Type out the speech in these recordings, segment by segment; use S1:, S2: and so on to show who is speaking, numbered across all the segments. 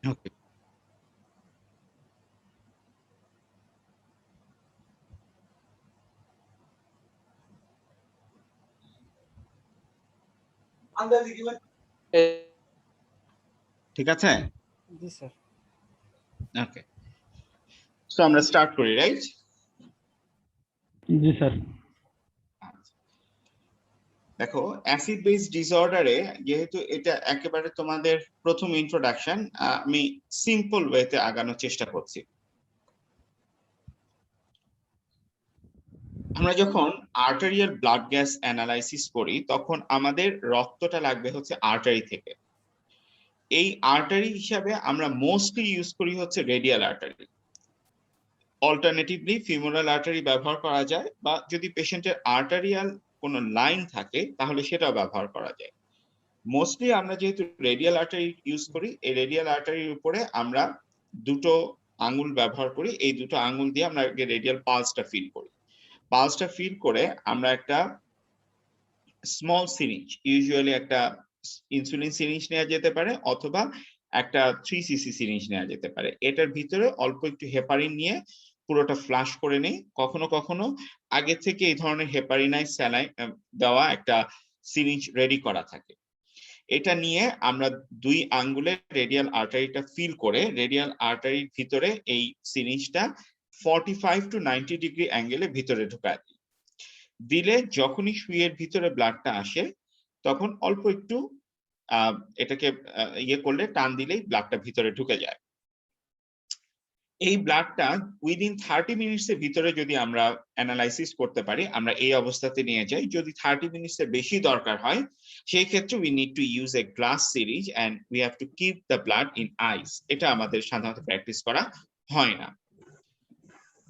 S1: ওকে, ঠিক আছে।
S2: জি স্যার।
S1: ওকে, সো আমরা স্টার্ট করি, রাইট?
S2: জি স্যার।
S1: দেখো, অ্যাসিড বেস ডিসঅর্ডারে যেহেতু এটা একেবারে তোমাদের প্রথম ইন্ট্রোডাকশন, আমি সিম্পল ওয়েতে আগানোর চেষ্টা করছি। আমরা যখন আর্টারিয়াল ব্লাড গ্যাস অ্যানালাইসিস করি তখন আমাদের রক্তটা লাগবে হচ্ছে আর্টারি থেকে। এই আর্টারি হিসাবে আমরা মোস্টলি ইউজ করি হচ্ছে radial artery. Alternatively femoral artery ব্যবহার করা যায়, বা যদি পেশেন্টের আর্টারিয়াল কোনো লাইন থাকে তাহলে সেটাও ব্যবহার করা যায়। মোস্টলি আমরা যেহেতু রেডিয়াল আর্টারি ইউজ করি, এই রেডিয়াল আর্টারির উপরে আমরা দুটো আঙ্গুল ব্যবহার করি। এই দুটো আঙ্গুল দিয়ে আমরা রেডিয়াল পালসটা ফিল করি। পালসটা ফিল করে আমরা একটা স্মল সিরিঞ্জ, ইউজুয়ালি একটা ইনসুলিন সিরিঞ্জ নেওয়া যেতে পারে অথবা একটা 3 সিসি সিরিঞ্জ নেওয়া যেতে পারে। এটার ভিতরে অল্প একটু হেপারিন নিয়ে পুরোটা ফ্লাশ করে নেই। কখনো কখনো আগে থেকে এই ধরনের হেপারিনাইজ স্যালাইন দেওয়া একটা সিরিঞ্জ রেডি করা থাকে। এটা নিয়ে আমরা দুই আঙ্গুলের রেডিয়াল আর্টারিটা ফিল করে রেডিয়াল আর্টারির ভিতরে এই সিরিঞ্জটা 45 টু 90 ডিগ্রি অ্যাঙ্গেলে ভিতরে ঢুকায় দিই। দিলে যখনই সুইয়ের ভিতরে ব্লাডটা আসে তখন অল্প একটু এটাকে ইয়ে করলে, টান দিলেই ব্লাডটা ভিতরে ঢুকে যায়। এই ব্লাডটা উইদিন 30 মিনিটস এর ভিতরে যদি আমরা অ্যানালাইসিস করতে পারি, আমরা এই অবস্থাতে নিয়ে যাই। যদি 30 মিনিটস এর বেশি দরকার হয় সেই ক্ষেত্রে we need to use a glass syringe and we have to keep the blood in ice. এটা আমাদের সাধারণত প্র্যাকটিস করা হয় না।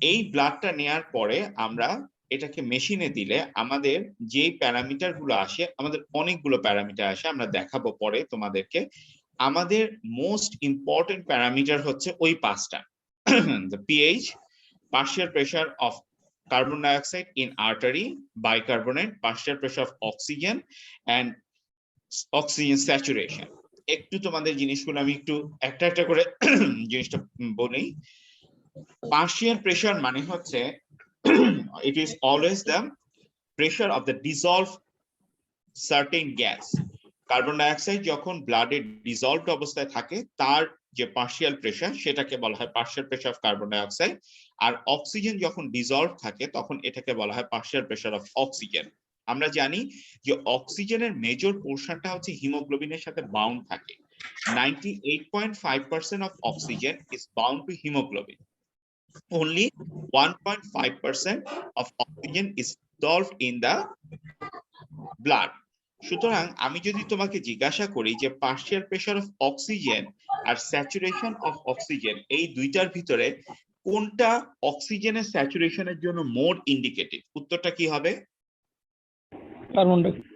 S1: এই ব্লাডটা নেয়ার পরে আমরা এটাকে মেশিনে দিলে আমাদের যে প্যারামিটার গুলো আসে, আমাদের অনেকগুলো প্যারামিটার আসে, আমরা দেখাবো পরে তোমাদেরকে। আমাদের মোস্ট ইম্পর্টেন্ট প্যারামিটার হচ্ছে ওই পাঁচটা: the pH, partial pressure of carbon dioxide in artery, bicarbonate, partial pressure of oxygen and oxygen saturation. একটু তোমাদের জিনিসগুলো আমি একটু একটা একটা করে জিনিসটা বলি। পার্শিয়াল প্রেসার মানে হচ্ছে it is always the pressure of the dissolved certain gas. Carbon dioxide যখন ব্লাডে ডিসলভড অবস্থায় থাকে তার যে পার্শিয়াল প্রেসার সেটাকে বলা হয় partial pressure of carbon dioxide. আর অক্সিজেন যখন ডিসলভ থাকে তখন এটাকে বলা হয় পার্শিয়াল প্রেসার অফ অক্সিজেন। আমরা জানি যে অক্সিজেনের মেজর পোরশনটা হচ্ছে হিমোগ্লোবিনের সাথে বাউন্ড থাকে। 98.5% of oxygen is bound to hemoglobin. Only 1.5% of oxygen is dissolved in the blood. সুতরাং আমি যদি তোমাকে জিজ্ঞাসা করি যে পার্শিয়াল প্রেসার অফ অক্সিজেন আর স্যাচুরেশন অফ অক্সিজেন এই দুইটার ভিতরে কোনটা অক্সিজেনের স্যাচুরেশনের জন্য মোর ইন্ডিকেটিভ, উত্তরটা কি হবে?
S2: Carbon dioxide.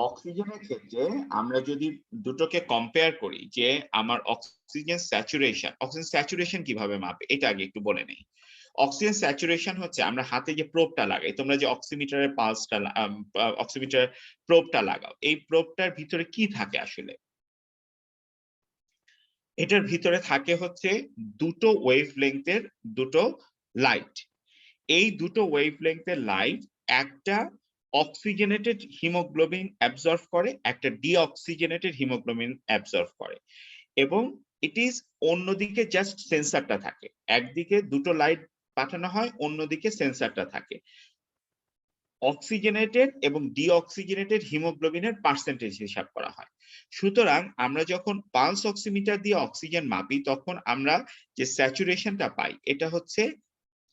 S1: অক্সিজেনের ক্ষেত্রে আমরা যদি দুটোকে কম্পেয়ার করি যে আমার অক্সিজেন স্যাচুরেশন কিভাবে মাপে এটা আগে একটু বলে নেই। অক্সিজেন স্যাচুরেশন হচ্ছে আমরা হাতে যে প্রোবটা লাগাই, তোমরা যে অক্সিমিটারের পালসটা অক্সিমিটার প্রোবটা লাগাও, এই প্রোবটার ভিতরে কি থাকে আসলে? এটার ভিতরে থাকে হচ্ছে দুটো ওয়েভলেংথের দুটো লাইট। এই দুটো ওয়েভলেংথের লাইট একটা অক্সিজেনেটেড হিমোগ্লোবিন অ্যাবজর্ব করে, একটা ডিঅক্সিজেনেটেড হিমোগ্লোবিন অ্যাবজর্ব করে, এবং ইট ইজ অন্যদিকে জাস্ট সেন্সরটা থাকে। একদিকে দুটো লাইট পাঠানো হয়, অন্যদিকে সেন্সরটা থাকে। অক্সিজেনেটেড এবং ডিঅক্সিজেনেটেড হিমোগ্লোবিনের পার্সেন্টেজ হিসাব করা হয়। সুতরাং আমরা যখন পালস অক্সিমিটার দিয়ে অক্সিজেন মাপি তখন আমরা যে স্যাচুরেশনটা পাই এটা হচ্ছে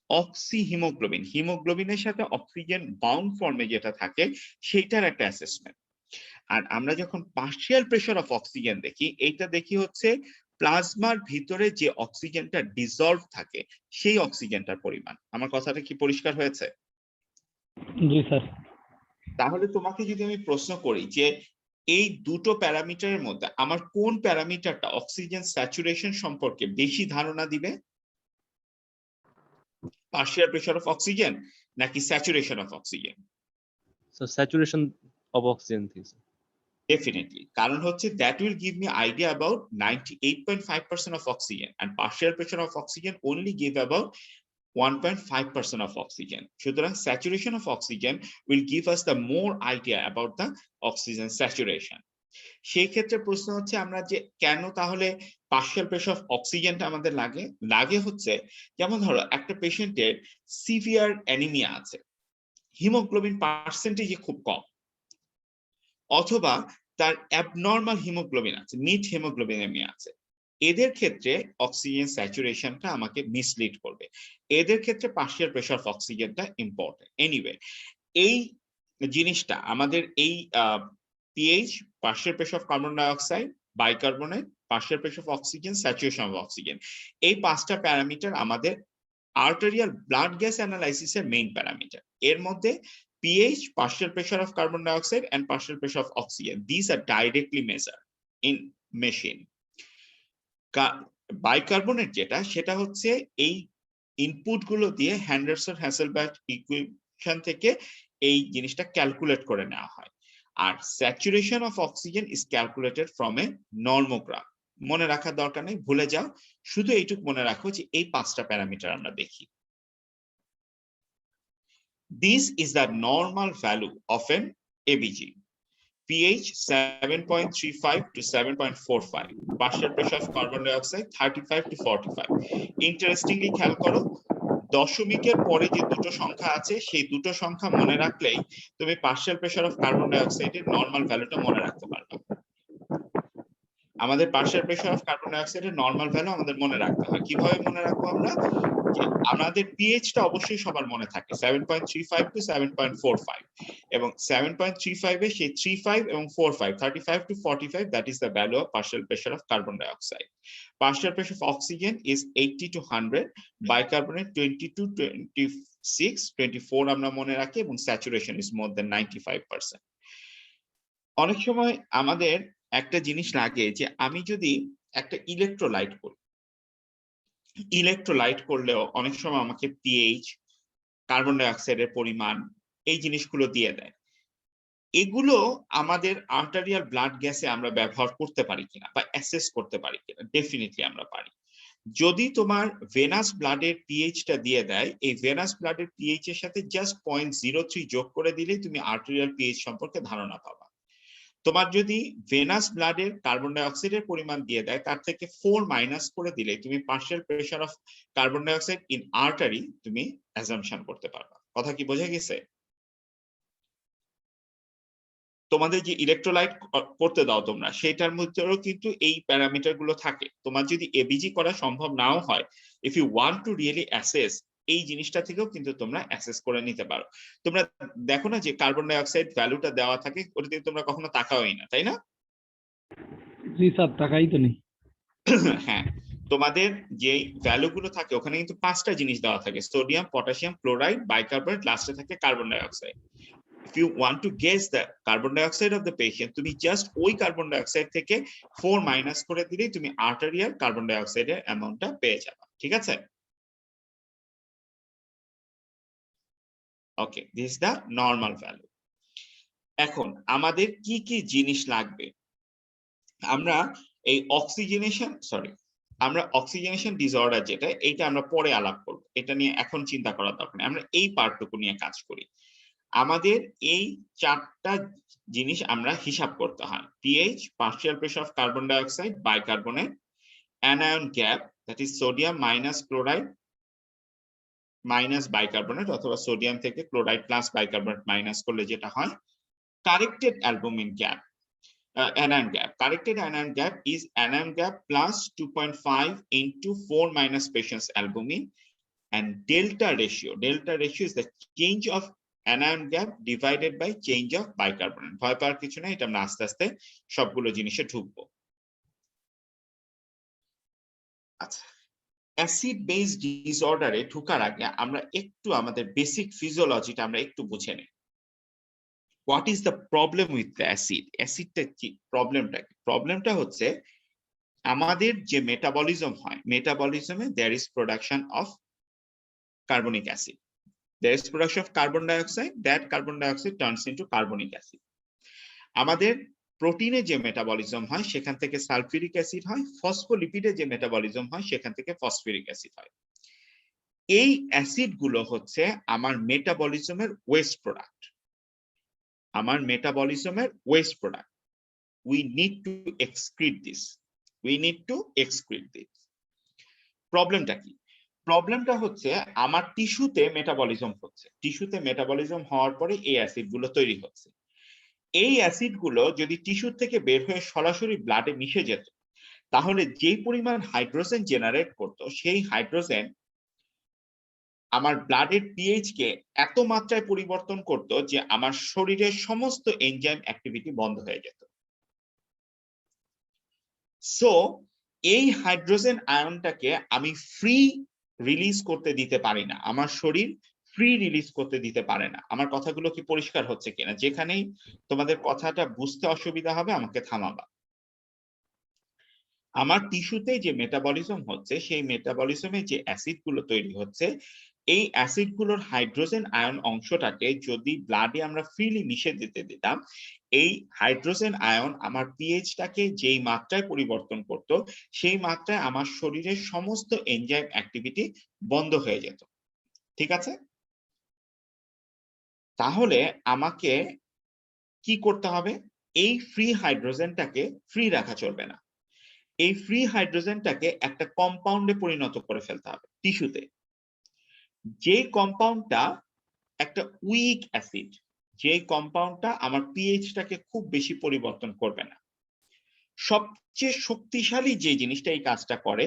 S1: অক্সি হিমোগ্লোবিন, হিমোগ্লোবিনের সাথে অক্সিজেন বাউন্ড ফর্মে যেটা থাকে সেইটার একটা অ্যাসেসমেন্ট। আর আমরা যখন পার্শিয়াল প্রেসার অফ অক্সিজেন দেখি, এইটা দেখি হচ্ছে প্লাজমার ভিতরে যে অক্সিজেনটা ডিসলভ থাকে সেই অক্সিজেনটার পরিমাণ। আমার কথাটা কি পরিষ্কার হয়েছে?
S2: জি স্যার।
S1: তাহলে তোমাকে যদি আমি প্রশ্ন করি যে এই দুটো প্যারামিটারের মধ্যে আমার কোন প্যারামিটারটা অক্সিজেন স্যাচুরেশন সম্পর্কে বেশি ধারণা দিবে, পার্শিয়াল প্রেসার অফ অক্সিজেন নাকি saturation of oxygen?
S3: So saturation of oxygen things.
S1: Definitely. কারণ হচ্ছে that will give me idea about 98.5% of oxygen and partial pressure of oxygen only give about 1.5% of oxygen. সুতরাং saturation of oxygen will give us the more idea about the oxygen saturation. সেই ক্ষেত্রে প্রশ্ন হচ্ছে আমরা যে কেন তাহলে partial pressure of অক্সিজেনটা আমাদের লাগে হচ্ছে যেমন ধরো একটা পেশেন্টের সিভিয়ার অ্যানিমিয়া আছে, হিমোগ্লোবিন পার্সেন্টেজ খুব কম, অথবা তার অ্যাবনর্মাল হিমোগ্লোবিন আছে, মিড হিমোগ্লোবিনেমিয়া আছে, এদের ক্ষেত্রে অক্সিজেন স্যাচুরেশনটা আমাকে মিসলিড করবে। এদের ক্ষেত্রে পার্শিয়াল প্রেসার অফ অক্সিজেনটা ইম্পর্টেন্ট। এনিওয়ে, এই জিনিসটা আমাদের এই pH, partial pressure of carbon dioxide, bicarbonate, partial pressure of oxygen, saturation of oxygen, এই 5টা প্যারামিটার আমাদের আর্টেরিয়াল ব্লাড গ্যাস অ্যানালাইসিসের মেইন প্যারামিটার। এর মধ্যে pH, partial pressure of carbon dioxide and partial pressure of oxygen, these are directly measured in machine. Bicarbonate যেটা, সেটা হচ্ছে এই ইনপুট গুলো দিয়ে হ্যান্ডারসন-হাসেলবার্গ ইকুয়েশন থেকে এই জিনিসটা ক্যালকুলেট করে নেওয়া হয়। আর saturation of oxygen is calculated from a nomogram. মনে রাখার দরকার নেই, ভুলে যাও, শুধু এইটুকু মনে রাখো যে এই 5টা প্যারামিটার আমরা দেখি। This is the normal value of an ABG. pH 7.35 to 7.45, partial pressure of carbon dioxide 35 to 45. Interestingly খেয়াল করো, দশমিকের পরে যে দুটো সংখ্যা আছে সেই দুটো সংখ্যা মনে রাখলেই তুমি পার্শিয়াল প্রেসার অফ কার্বন ডাইঅক্সাইডের নরমাল ভ্যালুটা মনে রাখতে পারবে। আমাদের পার্শিয়াল প্রেসার অফ কার্বন ডাইঅক্সাইডের নরমাল ভ্যালু আমাদের মনে রাখতে হয়। কিভাবে মনে রাখবো আমরা? আমাদের পিএইচটা অবশ্যই সবার মনে থাকে 7.35 টু 7.45, এবং 7.35 এ সেই 35 এবং 45, 35 to 45, that is the value of partial pressure of carbon dioxide. Partial pressure of oxygen is 80 to 100, bicarbonate 20 to 26, 24 আমরা মনে রাখি, এবং saturation is more than 95%. অনেক সময় আমাদের একটা জিনিস লাগে যে আমি যদি একটা ইলেকট্রোলাইট করি, ইলেকট্রোলাইট করলেও অনেক সময় আমাকে পিএইচ, কার্বন ডাইঅক্সাইডের পরিমাণ, এই জিনিসগুলো দিয়ে দেয়। এগুলো আমাদের আর্টারিয়াল ব্লাড গ্যাসে আমরা ব্যবহার করতে পারি কিনা বা অ্যাসেস করতে পারি কিনা? ডেফিনেটলি আমরা পারি। যদি তোমার ভেনাস ব্লাডের পিএইচটা দিয়ে দেয়, এই ভেনাস ব্লাডের পিএইচ এর সাথে জাস্ট 0.03 যোগ করে দিলেই তুমি আর্টারিয়াল পিএইচ সম্পর্কে ধারণা পাবা। তোমার যদি ভেনাস ব্লাডের কার্বন ডাইঅক্সাইডের পরিমাণ দিয়ে দেয়, তার থেকে 4 মাইনাস করে দিলে তুমি partial pressure of carbon dioxide in artery তুমি অ্যাজাম্পশন করতে পারবা। কথা কি বোঝা গেছে? তোমাদের যে ইলেকট্রোলাইট করতে দাও তোমরা, সেটার মধ্যেও কিন্তু এই প্যারামিটার গুলো থাকে। তোমার যদি এবিজি করা সম্ভব নাও হয়, if you want to really assess, এই জিনিসটা থেকেও কিন্তু তোমরা অ্যাসেস করে নিতে পারো। তোমরা দেখো না যে কার্বন ডাইঅক্সাইড ভ্যালুটা দেওয়া থাকে, ওটা দিয়ে তোমরা কখনো তাকাওই না, তাই না?
S2: জি স্যার, টাকাই তো নেই।
S1: হ্যাঁ, তোমাদের যে ভ্যালু গুলো থাকে ওখানে কিন্তু 5টা জিনিস দেওয়া থাকে: সোডিয়াম, পটাশিয়াম, ক্লোরাইড, বাইকার্বনেট, লাস্টে থাকে carbon dioxide. If you want to guess the carbon dioxide of the patient, তুমি জাস্ট ওই কার্বন ডাইঅক্সাইড থেকে 4 মাইনাস করে দিলেই তুমি আর্টারিয়াল কার্বন ডাইঅক্সাইডের অ্যামাউন্টটা পেয়ে যাবে। ঠিক আছে? Okay, this is the normal value. এখন আমাদের কি কি জিনিস লাগবে? আমরা এই অক্সিজেনেশন ডিসঅর্ডার যেটা, এটা আমরা পরে আলাপ করব, এটা নিয়ে এখন চিন্তা করার দরকার নেই। আমরা এই পার্টটুকু নিয়ে কাজ করি। আমাদের এই 4টা জিনিস আমরা হিসাব করতে হয়: pH, partial pressure of carbon dioxide, bicarbonate, anion gap, that is sodium minus chloride minus bicarbonate, অথবা সোডিয়াম থেকে ক্লোরাইড প্লাস বাইকার্বনেট মাইনাস করলে যেটা হয়, corrected albumin gap, anion gap. Corrected anion gap is anion gap plus 2.5 into 4 minus patient's albumin, and delta ratio is the change of anion gap divided by change of bicarbonate. ভয় পাওয়ার কিছু না, এটা আমরা আস্তে আস্তে সবগুলো জিনিসে ঢুকবো। আচ্ছা, অ্যাসিড বেস ডিসঅর্ডারে ঢোকার আগে আমরা একটু আমাদের বেসিক ফিজিওলজিটা আমরা একটু বুঝে নেই। What is the problem with the acid? অ্যাসিডটা কি প্রবলেমটা? প্রবলেমটা হচ্ছে আমাদের যে মেটাবলিজম হয়, মেটাবলিজমে there is production of carbonic acid. There is production of carbon dioxide, that carbon dioxide turns into carbonic acid. আমাদের প্রোটিনে যে মেটাবলিজম হয় সেখান থেকে সালফিউরিক অ্যাসিড হয়, ফসফোলিপিডে যে মেটাবলিজম হয় সেখান থেকে ফসফরিক অ্যাসিড হয়। এই অ্যাসিড গুলো হচ্ছে আমার মেটাবলিজমের ওয়েস্ট প্রোডাক্ট, আমার মেটাবলিজমের waste product. we need to excrete this, we need to excrete this. প্রবলেমটা কি? প্রবলেমটা হচ্ছে আমার টিস্যুতে মেটাবলিজম হচ্ছে, টিস্যুতে মেটাবলিজম হওয়ার পরে এই অ্যাসিড গুলো তৈরি হচ্ছে। এই অ্যাসিড গুলো যদি টিস্যু থেকে বের হয়ে সরাসরি ব্লাডে মিশে যেত, তাহলে যেই পরিমাণ হাইড্রোজেন জেনারেট করত, সেই হাইড্রোজেন আমার ব্লাডের পিএইচ কে এত মাত্রায় পরিবর্তন করত যে আমার শরীরের সমস্ত এনজাইম অ্যাক্টিভিটি বন্ধ হয়ে যেত। সো এই হাইড্রোজেন আয়নটাকে আমি ফ্রি রিলিজ করতে দিতে পারি না, আমার শরীর ফ্রি রিলিজ করতে দিতে পারে না। আমার কথাগুলো কি পরিষ্কার হচ্ছে কিনা? যেখানেই তোমাদের কথাটা বুঝতে অসুবিধা হবে আমাকে থামাবা। আমার টিস্যুতে যে মেটাবলিজম হচ্ছে, সেই মেটাবলিজমে যে অ্যাসিড গুলো তৈরি হচ্ছে, এই অ্যাসিড গুলোর হাইড্রোজেন আয়ন অংশটাকে যদি ব্লাডে আমরা ফ্রিলি মিশে যেতে দিতাম, এই হাইড্রোজেন আয়ন আমার পিএইচটাকে যেই মাত্রায় পরিবর্তন করত, সেই মাত্রায় আমার শরীরের সমস্ত এনজাইম অ্যাক্টিভিটি বন্ধ হয়ে যেত। ঠিক আছে? তাহলে আমাকে কি করতে হবে? এই ফ্রি হাইড্রোজেনটাকে ফ্রি রাখা চলবে না, এই ফ্রি হাইড্রোজেনটাকে একটা কম্পাউন্ডে পরিণত করে ফেলতে হবে টিস্যুতে। যে কম্পাউন্ডটা একটা উইক অ্যাসিড, যে কম্পাউন্ডটা আমার পিএইচটাকে খুব বেশি পরিবর্তন করবে না। সবচেয়ে শক্তিশালী যে জিনিসটা এই কাজটা করে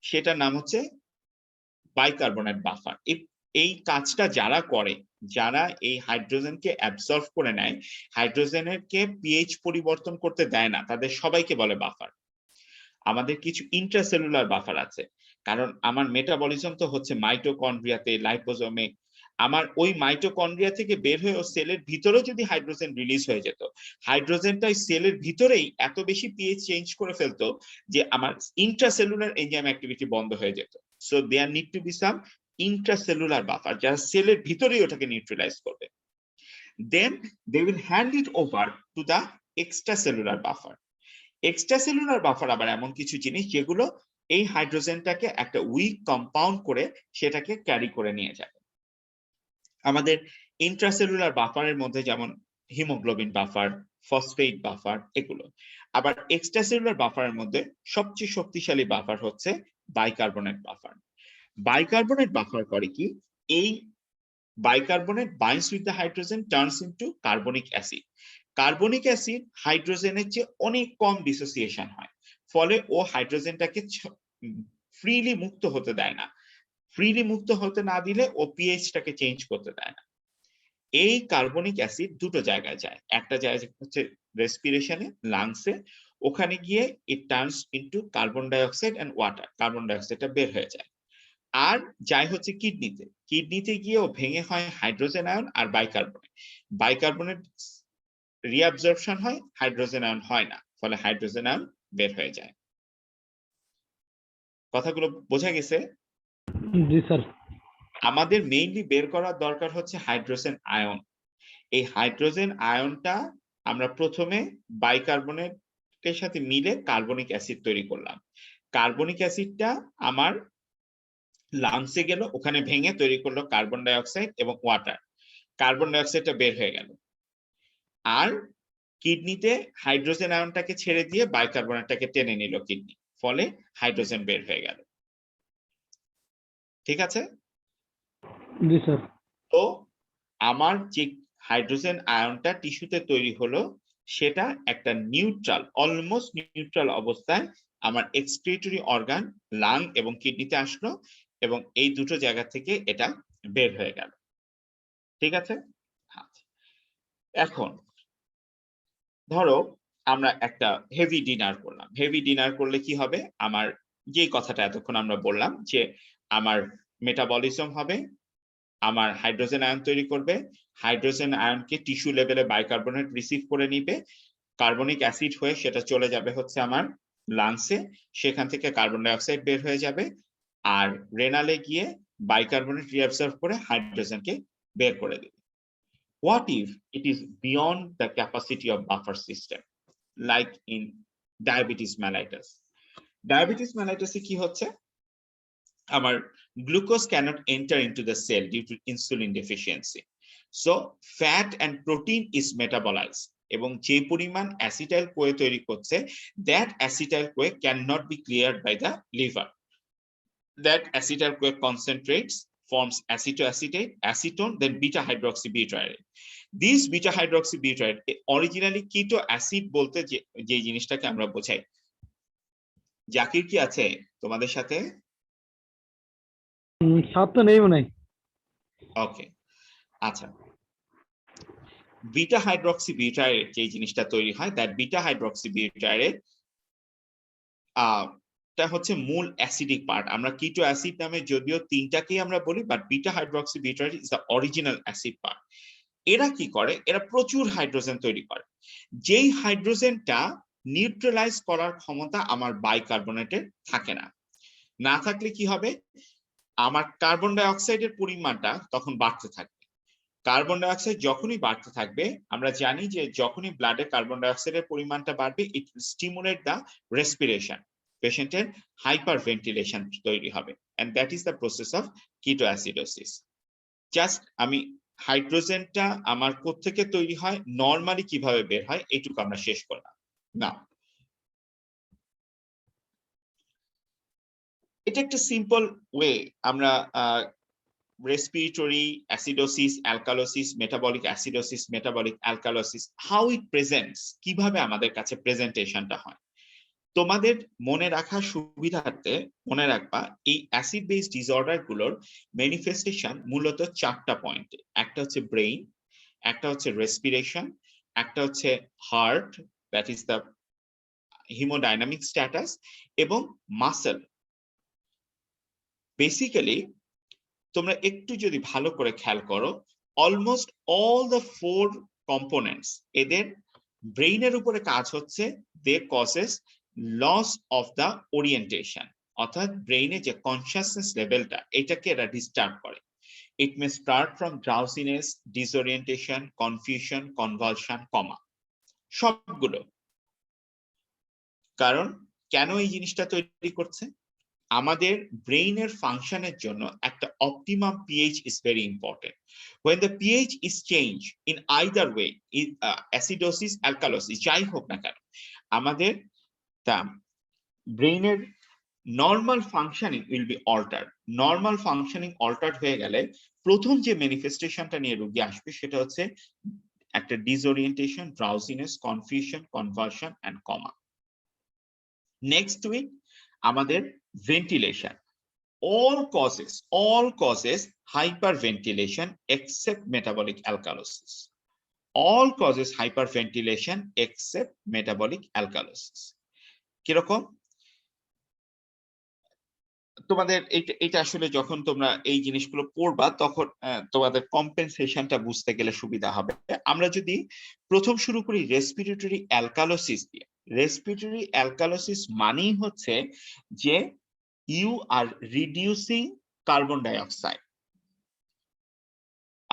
S1: সেটার নাম হচ্ছে বাইকার্বনেট বাফার। এই কাজটা যারা করে, যারা এই হাইড্রোজেনকে অ্যাবজর্ব করে নেয়, হাইড্রোজেনের কে পিএইচ পরিবর্তন করতে দেয় না, তাদের সবাইকে বলে বাফার। আমাদের কিছু ইন্ট্রাসেলুলার বাফার আছে, কারণ আমার মেটাবলিজম তো হচ্ছে মাইটোকন্ড্রিয়াতে, লাইপোজোমে। আমার ওই মাইটোকন্ড্রিয়া থেকে বের হয়ে সেলের ভিতরেও যদি হাইড্রোজেন রিলিজ হয়ে যেত, হাইড্রোজেনটা সেলের ভিতরেই এত বেশি পিএইচ চেঞ্জ করে ফেলতো যে আমার ইন্ট্রাসেলুলার এনজাইম অ্যাক্টিভিটি বন্ধ হয়ে যেত। So there need to be some intracellular buffer, যারা সেলের ভিতরেই ওটাকে নিউট্রালাইজ করবে। Then they will hand it over to the extracellular buffer. Extracellular buffer আবার এমন কিছু জিনিস যেগুলো এই হাইড্রোজেনটাকে একটা উইক কম্পাউন্ড করে সেটাকে ক্যারি করে নিয়ে যাবে। আমাদের ইন্ট্রাসেলুলার বাফারের মধ্যে যেমন হিমোগ্লোবিন বাফার, ফসফেট বাফার, এগুলো। আবার এক্সট্রাসেলুলার বাফারের মধ্যে সবচেয়ে শক্তিশালী বাফার হচ্ছে বাইকার্বনেট বাফার। বাইকার্বনেট বাফার করে কি? এই bicarbonate binds with the hydrogen, turns into carbonic acid. Carbonic acid হাইড্রোজেনের চেয়ে অনেক কম ডিসোসিয়েশন হয়, ফলে ও হাইড্রোজেনটাকে ফ্রিলি মুক্ত হতে দেয় না। ফ্রিলি মুক্ত হতে না দিলে ও পিএইচটাকে চেঞ্জ করতে দেয় না। এই কার্বনিক অ্যাসিড দুটো জায়গায় যায়, একটা জায়গায় হচ্ছে রেসপিরেশনে, লাংসে, ওখানে গিয়ে it turns into carbon dioxide and water, carbon ডাই অক্সাইডটা বের হয়ে যায়। আর যাই হচ্ছে কিডনিতে, কিডনিতে গিয়েও ভেঙে হয় হাইড্রোজেন আয়ন আর বাইকার্বনেট। বাইকার্বনেট রিঅ্যাবজর্পশন হয়, হাইড্রোজেন আয়ন হয় না, ফলে হাইড্রোজেন আয়ন বের হয়ে যায়। কথাগুলো বোঝা গেছে?
S2: জি স্যার।
S1: আমাদের মেইনলি বের করার দরকার হচ্ছে হাইড্রোজেন আয়ন। এই হাইড্রোজেন আয়নটা আমরা প্রথমে বাইকার্বনেটের সাথে মিলে কার্বনিক অ্যাসিড তৈরি করলাম। কার্বনিক অ্যাসিডটা আমার লাংসে গেল, ওখানে ভেঙে তৈরি করলো কার্বন ডাই অক্সাইড এবং ওয়াটার। কার্বন ডাই অক্সাইডটা বের হয়ে গেল। আর কিডনিতে হাইড্রোজেন আয়নটাকে ছেড়ে দিয়ে বাইকার্বনেটটাকে টেনে নিল কিডনি, ফলে হাইড্রোজেন বের হয়ে গেল। ঠিক আছে?
S2: জি স্যার।
S1: তো আমার যে হাইড্রোজেন আয়নটা টিস্যুতে তৈরি হলো, সেটা একটা নিউট্রাল, অলমোস্ট নিউট্রাল অবস্থায় আমার এক্সক্রিটরি অর্গান লাং এবং কিডনিতে আসলো, এবং এই দুটো জায়গা থেকে এটা বের হয়ে গেল। ঠিক আছে? এখন ধরো আমরা একটা হেভি ডিনার করলাম। হেভি ডিনার করলে কি হবে? আমার যে কথাটা এতক্ষণ আমরা বললাম যে আমার মেটাবলিজম হবে, আমার হাইড্রোজেন আয়ন তৈরি করবে, হাইড্রোজেন আয়নকে টিস্যু লেভেলে বাইকার্বনেট রিসিভ করে নিবে, কার্বনিক অ্যাসিড হয়ে সেটা চলে যাবে হচ্ছে আমার লাংসে, সেখান থেকে কার্বন ডাই অক্সাইড বের হয়ে যাবে, আর রেনালে গিয়ে বাইকার্বনেট রিঅ্যাবসর্ব করে হাইড্রোজেনকে বের করে দেবে। What if it is beyond the capacity of buffer system? like in diabetes mellitus. Diabetes mellitus কি হচ্ছে, আমার glucose cannot enter into the cell due to insulin deficiency, so fat and protein is metabolized, এবং যে পরিমাণ acetyl CoA তৈরি করছে, that acetyl CoA cannot be cleared by the liver. That acetyl CoA concentrates forms acetoacetate, acetone, then beta hydroxybutyrate. This beta hydroxybutyrate originally keto acid বলতে যে জিনিসটাকে আমরা বোঝাই। জাকির কি আছে তোমাদের সাথে?
S2: সাত তো নেই মনে হয়।
S1: ওকে, আচ্ছা, বিটা হাইড্রক্সিবিউটাইরেট যে জিনিসটা তৈরি হয়, দ্যাট বিটা হাইড্রক্সিবিউটাইরেট টা হচ্ছে মূল অ্যাসিডিক পার্ট। আমরা কিটো অ্যাসিড নামে যদিও তিনটাকেই আমরা বলি, but beta hydroxybutyrate is the original acid part. এরা কি করে, এরা প্রচুর হাইড্রোজেন তৈরি করে, যেই হাইড্রোজেনটা নিউট্রালাইজ করার ক্ষমতা আমার বাইকার্বনেটের থাকে না। না থাকলে কি হবে, আমার কার্বন ডাই অক্সাইডের পরিমাণটা তখন বাড়তে থাকবে। কার্বন ডাই অক্সাইড যখনই বাড়তে থাকবে, আমরা জানি যে যখনই ব্লাডে কার্বন ডাই অক্সাইডের পরিমাণটা বাড়বে, it will stimulate the respiration, পেশেন্টের হাইপার ভেন্টিলেশন তৈরি হবে, and that is the process of ketoacidosis. Just আমি হাইড্রোজেনটা আমার কোত্থেকে তৈরি হয়, নরমালি কিভাবে বের হয়, এইটুকু আমরা শেষ করলাম। না, এটা একটা সিম্পল ওয়ে আমরা respiratory acidosis, alkalosis, metabolic acidosis, metabolic alkalosis, how it presents, কিভাবে আমাদের কাছে প্রেজেন্টেশনটা হয়। তোমাদের মনে রাখার সুবিধার্থে মনে রাখবা, এই অ্যাসিড বেস ডিসঅর্ডার গুলোর ম্যানিফেস্টেশন মূলত 4টা পয়েন্টে। একটা হচ্ছে ব্রেইন, একটা হচ্ছে রেসপিরেশন, একটা হচ্ছে heart, that is the haemodynamic status, এবং মাসেল। বেসিক্যালি তোমরা একটু যদি ভালো করে খেয়াল করো, অলমোস্ট অল দ্য 4 কম্পোনেন্টস এদের ব্রেইনের উপরে কাজ হচ্ছে, they causes loss of the orientation, অর্থাৎ ব্রেইনে যে কনসিয়াসনেস লেভেলটা, এটাকে এরা ডিস্টার্ব করে। It may start from drowsiness, disorientation, confusion, convulsion, coma, সবগুলো। কারণ কেন এই জিনিসটা তৈরি করছে, আমাদের ব্রেইনের ফাংশনের জন্য একটা optimum pH is very important. when the pH is changed in either way, acidosis, alkalosis, যাই হোক না কেন, আমাদের ব্রেইনের normal functioning will be altered. Normal functioning altered হয়ে গেলে প্রথম যে ম্যানিফেস্টেশনটা নিয়ে রোগী আসবে, সেটা হচ্ছে একটা disorientation, drowsiness, confusion, convulsion and coma. Next week আমাদের ventilation, all causes hyperventilation except metabolic alkalosis, all causes hyperventilation except metabolic alkalosis। কিরকম তোমাদের এটা আসলে যখন তোমরা এই জিনিসগুলো পড়বা, তখন তোমাদের কম্পেনসেশনটা বুঝতে গেলে সুবিধা হবে। আমরা যদি প্রথম শুরু করি রেসপিরেটরি অ্যালকালোসিস দিয়ে। রেসপিরেটরি অ্যালকালোসিস মানেই হচ্ছে যে you are reducing carbon dioxide.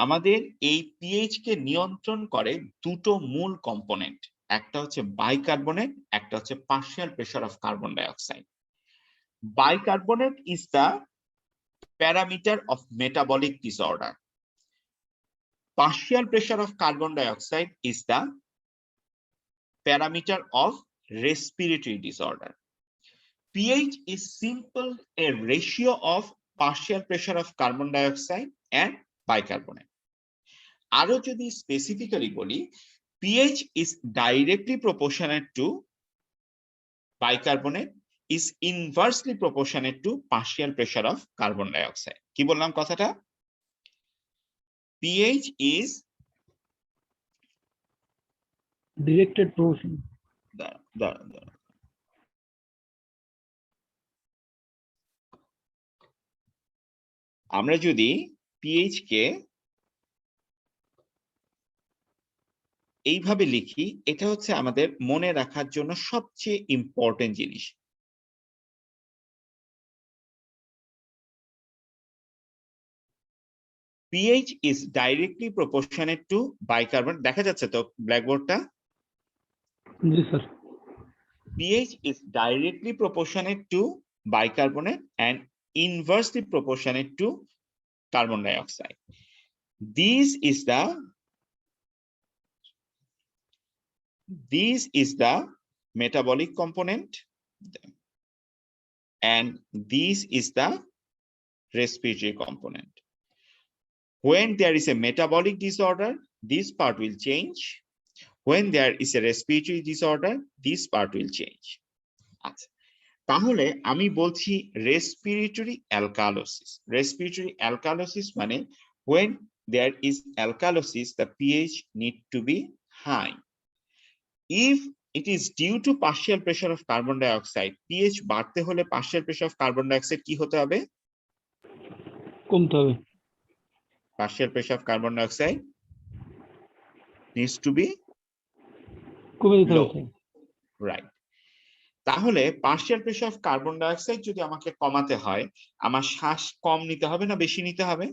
S1: আমাদের এই পিএইচ কে নিয়ন্ত্রণ করে দুটো মূল কম্পোনেন্ট, একটা হচ্ছে বাইকার্বনেট, একটা হচ্ছে partial pressure of carbon dioxide. Bicarbonate is the parameter of metabolic disorder, partial pressure of carbon dioxide is the parameter of respiratory disorder. pH is simple a ratio of partial pressure of carbon dioxide and bicarbonate. আরো যদি specifically বলি, pH is directly proportionate to bicarbonate, is inversely proportionate to partial pressure of carbon dioxide. কি বললাম কথাটা? pH is
S2: directed proportion.
S1: আমরা যদি pH কে এইভাবে লিখি, এটা হচ্ছে আমাদের মনে রাখার জন্য সবচেয়ে ইম্পর্টেন্ট জিনিস। pH is directly proportionate to bicarbonate. দেখা যাচ্ছে তো ব্ল্যাকবোর্ডটা?
S2: জি sir.
S1: pH is directly proportionate to bicarbonate and inversely proportionate to carbon dioxide. This is the metabolic component, and this is the respiratory component. When there is a metabolic disorder, this part will change. When there is a respiratory disorder, this part will change. আচ্ছা, তাহলে আমি বলছি respiratory alkalosis. Respiratory alkalosis মানে when there is alkalosis, the pH need to be high. If it is due to partial pressure of carbon dioxide, pH বাড়তে হলে partial pressure of carbon dioxide কি হতে হবে?
S2: কমতে হবে।
S1: Partial pressure of carbon dioxide needs to be
S2: কমে যেতে
S1: low,
S2: হবে।
S1: right? তাহলে partial pressure of carbon dioxide যদি আমাকে কমাতে হয়, আমার শ্বাস কম নিতে হবে না বেশি নিতে হবে?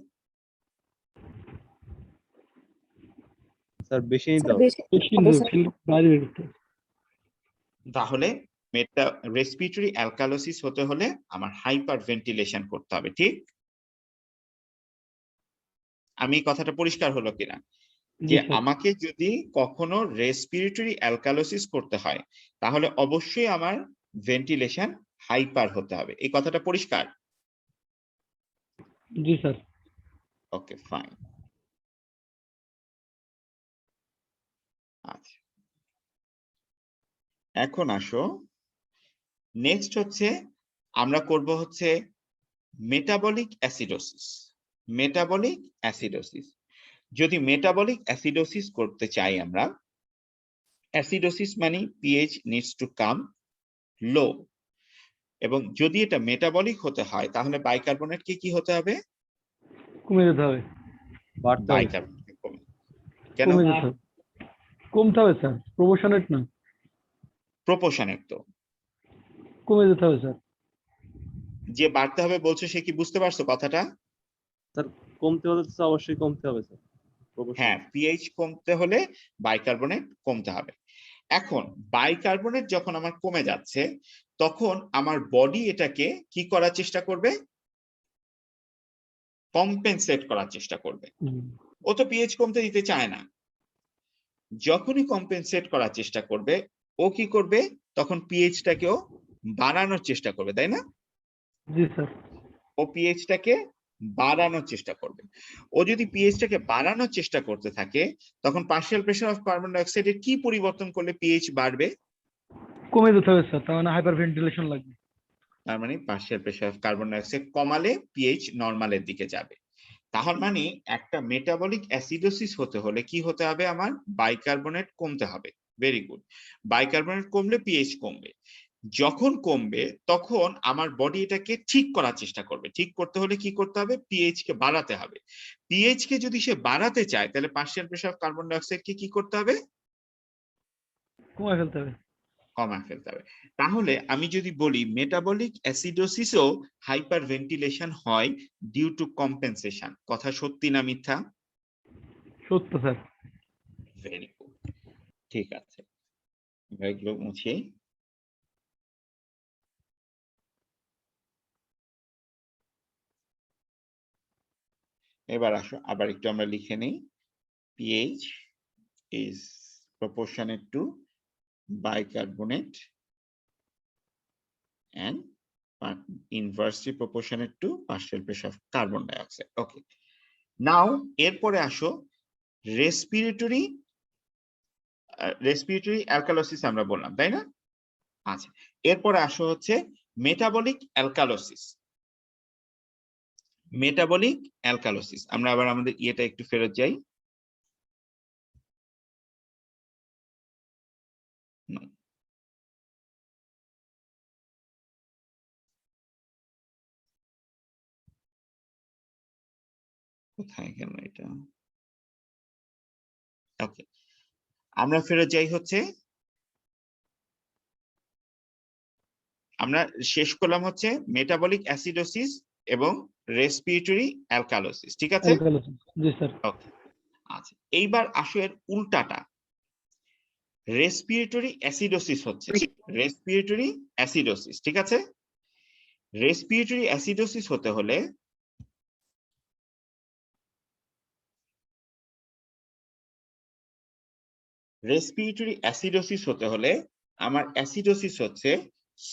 S3: স্যার বেশি নিতে হবে।
S2: বেশি নিতে হবে, বাইরে বের করতে হবে।
S1: তাহলে রেসপিরেটরি অ্যালকালোসিস হতে হলে আমার হাইপার ভেন্টিলেশন করতে হবে, ঠিক? আমি কথাটা পরিষ্কার হলো কিনা? যে আমাকে যদি কখনো রেসপিরেটরি অ্যালকালোসিস করতে হয় তাহলে অবশ্যই আমার ভেন্টিলেশন হাইপার হতে হবে। এই কথাটা পরিষ্কার?
S2: জি স্যার।
S1: ওকে, ফাইন। আচ্ছা, এখন আসো নেক্সট হচ্ছে আমরা করব হচ্ছে মেটাবলিক অ্যাসিডোসিস। মেটাবলিক অ্যাসিডোসিস, যদি মেটাবলিক অ্যাসিডোসিস করতে চাই আমরা, অ্যাসিডোসিস মানে পিএইচ নিডস টু কাম লো, এবং যদি এটা মেটাবলিক হতে হয় তাহলে বাইকার্বনেটকে কি হতে হবে?
S2: কমে যেতে হবে।
S3: বাড়তে হবে।
S1: বাইকার্বনেট কমে। কেন?
S2: কমে যেতে হবে। কমতে হবে স্যার, প্রপোর্শনেট না।
S1: প্রপোর্শনেট তো।
S2: কমে যেতে হবে স্যার।
S1: যে বাড়তে হবে বলছো সে কি বুঝতে পারছো কথাটা?
S3: স্যার কমতে হলে তো অবশ্যই কমতে হবে স্যার।
S1: হ্যাঁ, পিএইচ কমতে হলে বাইকার্বনেট কমতে হবে। এখন বাইকার্বনেট যখন আমার কমে যাচ্ছে তখন আমার বডি এটাকে কি করার চেষ্টা করবে? কম্পেনসেট করার চেষ্টা করবে। ও তো পিএইচ কমতে দিতে চায় না। যখনই কম্পেনসেট করার চেষ্টা করবে ও কি করবে? তখন পিএইচটাকেও বাড়ানোর চেষ্টা করবে, তাই না?
S2: জি স্যার।
S1: ও পিএইচটাকে বাড়ানোর চেষ্টা করবে। ও যদি পিএইচটাকে বাড়ানোর চেষ্টা করতে থাকে তখন পার্শিয়াল প্রেসার অফ কার্বন ডাইঅক্সাইডের কি পরিবর্তন করলে পিএইচ বাড়বে?
S2: কমে যেতে হবে স্যার, তার মানে হাইপার ভেন্টিলেশন লাগবে।
S1: তার মানে partial pressure of carbon dioxide কমালে পিএইচ নরমালের দিকে যাবে। তার মানে একটা মেটাবলিক অ্যাসিডোসিস হতে হলে কি হতে হবে? আমার বাইকার্বনেট কমতে হবে। Very good. বাইকার্বনেট কমলে পিএইচ কমবে। যখন কমবে তখন আমার বডি এটাকে ঠিক করার চেষ্টা করবে। ঠিক করতে হলে কি করতে হবে? পিএইচ কে বাড়াতে হবে। পিএইচ কে যদি সে বাড়াতে চায় তাহলে partial pressure of carbon dioxide কে কি করতে হবে?
S2: কমায় ফেলতে হবে।
S1: কমায় ফেলতে হবে। তাহলে আমি যদি বলি মেটাবলিক অ্যাসিডোসিসও হাইপার ভেন্টিলেশন হয় ডিউ টু কম্পেনসেশন, কথা সত্যি না মিথ্যা?
S2: সত্য স্যার।
S1: ভেরি গুড, ঠিক আছে। এগুলো মুছি। এবার আসো আবার একটু আমরা লিখে নেই। pH is proportionate to bicarbonate and inversely proportionate to partial pressure of carbon dioxide. Okay. Now এরপরে আসো রেসপিরেটরি অ্যালকালোসিস আমরা বললাম, তাই না? আচ্ছা, এরপরে আসো হচ্ছে মেটাবলিক অ্যালকালোসিস। মেটাবলিক অ্যালকালোসিস, আমরা আবার আমাদের ইয়েটা একটু ফেরত যাই। কোথায় গেল এটা? ওকে, আমরা ফেরত যাই হচ্ছে, আমরা শেষ করলাম হচ্ছে মেটাবলিক অ্যাসিডোসিস এবং রেসপিরেটরি অ্যালকালোসিস, ঠিক আছে?
S2: জি স্যার।
S1: ওকে, আচ্ছা এইবার আসো এর উল্টাটা। রেসপিরেটরি অ্যাসিডোসিস হচ্ছে, রেসপিরেটরি অ্যাসিডোসিস, ঠিক আছে? রেসপিরেটরি অ্যাসিডোসিস হতে হলে আমার অ্যাসিডোসিস হচ্ছে,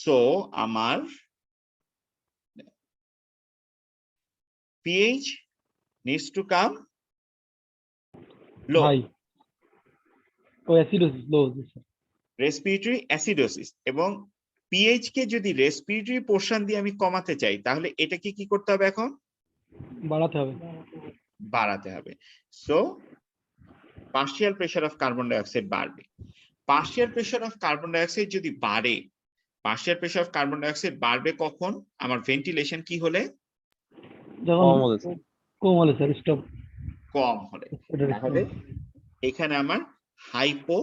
S1: সো আমার pH needs to come low.
S2: High ও acidosis low sir.
S1: Respiratory acidosis, এবং pH কে যদি রেসপিরেটরি পোরশন দিয়ে আমি কমাতে চাই, তাহলে এটাকে কি করতে হবে? এখন
S2: বাড়াতে হবে।
S1: বাড়াতে হবে। So partial pressure of carbon dioxide বাড়বে। Partial pressure of carbon dioxide যদি বাড়ে, partial pressure of carbon dioxide বাড়বে কখন? আমার ভেন্টিলেশন কি হলে?
S2: যখন
S3: কম হলে স্যার।
S2: কম হলে স্যার স্টপ।
S1: কম হলে। তাহলে এখানে আমার হাইপো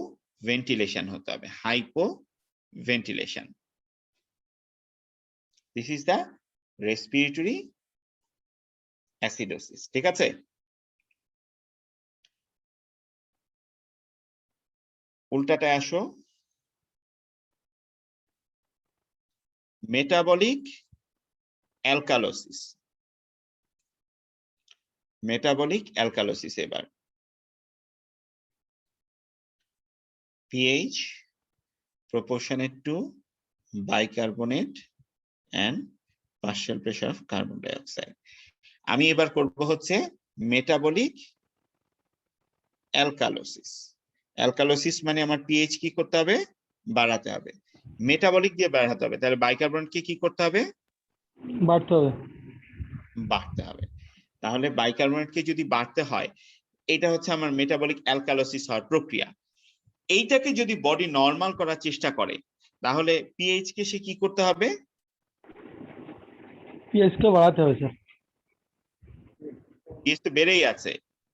S1: ভেন্টিলেশন হতে হবে, hypo ventilation. This is the respiratory acidosis, ঠিক আছে? উল্টাটায় আসো, মেটাবলিক অ্যালকালোসিস। মেটাবলিক অ্যালকালোসিস এবার pH proportionate to bicarbonate and partial pressure of carbon dioxide. আমি এবার করব হচ্ছে মেটাবলিক অ্যালকালোসিস। অ্যালকালোসিস মানে আমার pH কি করতে হবে? বাড়াতে হবে। মেটাবলিক দিয়ে বাড়াতে হবে, তাহলে বাইকার্বনেটকে কি করতে হবে?
S2: বাড়তে হবে।
S1: বাড়তে হবে। তাহলে বাইকার্বনেটকে যদি বাড়তে হয়, এটা হচ্ছে আমার মেটাবলিক অ্যালকালোসিস হওয়ার প্রক্রিয়া। এইটাকে যদি বডি নরমাল করার চেষ্টা করে, তাহলে pH কে সে কি করতে হবে?
S2: পিএইচ কে বাড়াতে হবে স্যার।
S1: pH তো বেড়েই আছে,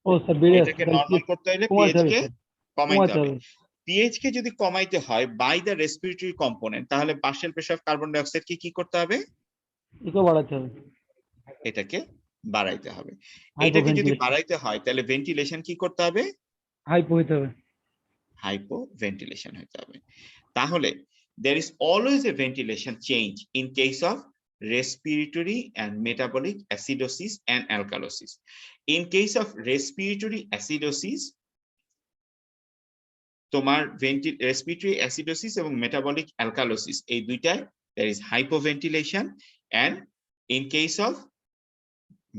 S2: ও স্যার বেড়ে যাচ্ছে,
S1: এটাকে নরমাল করতে হলে
S2: কমাতে
S1: pH
S2: হবে
S1: কে
S2: স্যার,
S1: কমাইতে
S2: কমাতে
S1: হবে।
S2: হবে।
S1: pH কে যদি কমাইতে হয় বাই দ্য রেসপিরেটরি কম্পোনেন্ট, তাহলে partial pressure of carbon dioxide কি করতে হবে?
S2: একেও বাড়াতে হবে।
S1: এটাকে বাড়াইতে হবে।
S2: হাইপো
S1: এটাকে যদি
S2: ভেন্টিলেশন,
S1: বাড়াইতে হয়, তাহলে ভেন্টিলেশন কি করতে হবে?
S2: হাইপো হইতে হবে।
S1: হাইপো ভেন্টিলেশন হতে হবে। তাহলে there is always a ventilation change in case of respiratory and metabolic acidosis and alkalosis. In case of respiratory acidosis, তোমার রেসপিরেটরি অ্যাসিডোসিস এবং মেটাবলিক অ্যালকালোসিস এই দুইটায় there is hypoventilation, and in case of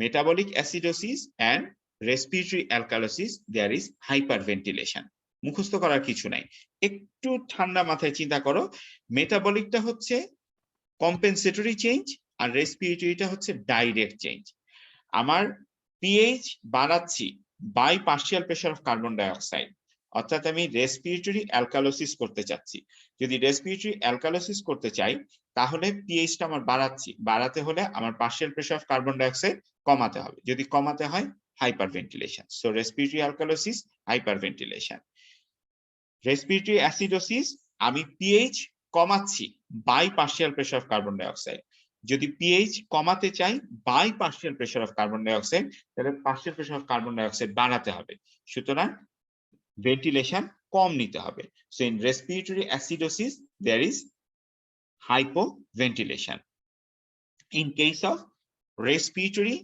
S1: metabolic acidosis and respiratory alkalosis there is hyperventilation. মুখস্থ করার কিছু নাই, একটু ঠান্ডা মাথায় চিন্তা করো। মেটাবলিকটা হচ্ছে কম্পেনসেটরি চেঞ্জ, আর রেসপিরেটরিটা হচ্ছে ডাইরেক্ট চেঞ্জ। আমার pH বাড়াচ্ছি by partial pressure of carbon dioxide, অর্থাৎ আমি রেসপিরেটরি অ্যালকালোসিস করতে চাচ্ছি। যদি রেসপিরেটরি অ্যালকালোসিস করতে চাই, তাহলে pH টা আমার বাড়াতে হলে আমার partial pressure of carbon dioxide কমাতে হবে। যদি কমাতে হয়, hyperventilation. So respiratory alkalosis, hyperventilation. Respiratory acidosis, আমি pH কমাচ্ছি by partial pressure of carbon dioxide. যদি pH কমাতে চাই by partial pressure of carbon dioxide, তাহলে partial pressure of carbon dioxide বাড়াতে হবে। সুতরাং ভেন্টিলেশন কম নিতে হবে। So in respiratory acidosis there is hypoventilation. In case of respiratory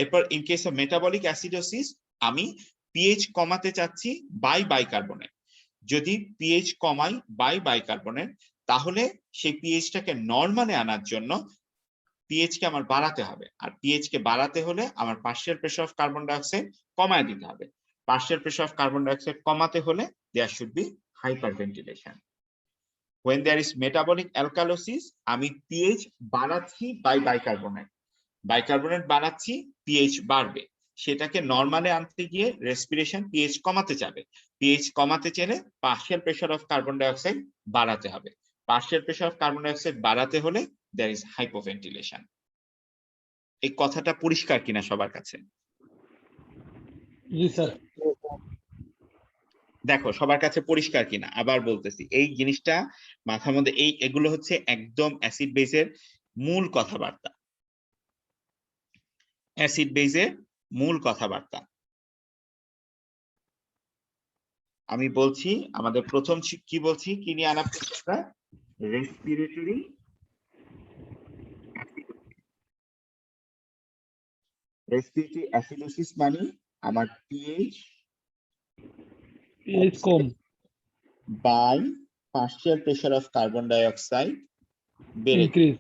S1: এরপর in case of metabolic acidosis, আমি pH কমাতে চাচ্ছি বাই বাইকার্বনেট। যদি pH কমাই বাই বাইকার্বনেট, তাহলে সেই pH টাকে নরমালে আনার জন্য pH কে আমার বাড়াতে হবে, আর pH কে বাড়াতে হলে আমার partial pressure of carbon dioxide কমায় দিতে হবে। Partial pressure of carbon dioxide কমাতে হলে there should be hyperventilation. When there is metabolic alkalosis, আমি pH বাড়াচ্ছি বাই বাইকার্বনেট, বাইকার্বনেট বাড়াচ্ছি, pH বাড়বে। সেটাকে নরমালে আনতে গিয়ে রেসপিরেশন pH কমাতে যাবে। pH কমাতে চাইলে partial pressure of carbon dioxide বাড়াতে হবে। Partial pressure of carbon dioxide বাড়াতে হলে there is hypoventilation. এই কথাটা পরিষ্কার কিনা সবার কাছে?
S2: জি স্যার।
S1: দেখো সবার কাছে পরিষ্কার কিনা, আবার বলতেছি, এই জিনিসটা মাথার মধ্যে, এগুলো হচ্ছে একদম অ্যাসিড বেসের মূল কথাবার্তা। অ্যাসিড বেসের মূল কথাবার্তা। আমি বলছি আমাদের প্রথম কি বলছি, কি নিয়ে আলাপ করছি আমরা? রেসপিরেটরি অ্যাসিডোসিস মানে আমার পিএইচ
S2: পিএইচ কম।
S1: By partial pressure of carbon dioxide বেড়ে,
S2: increase.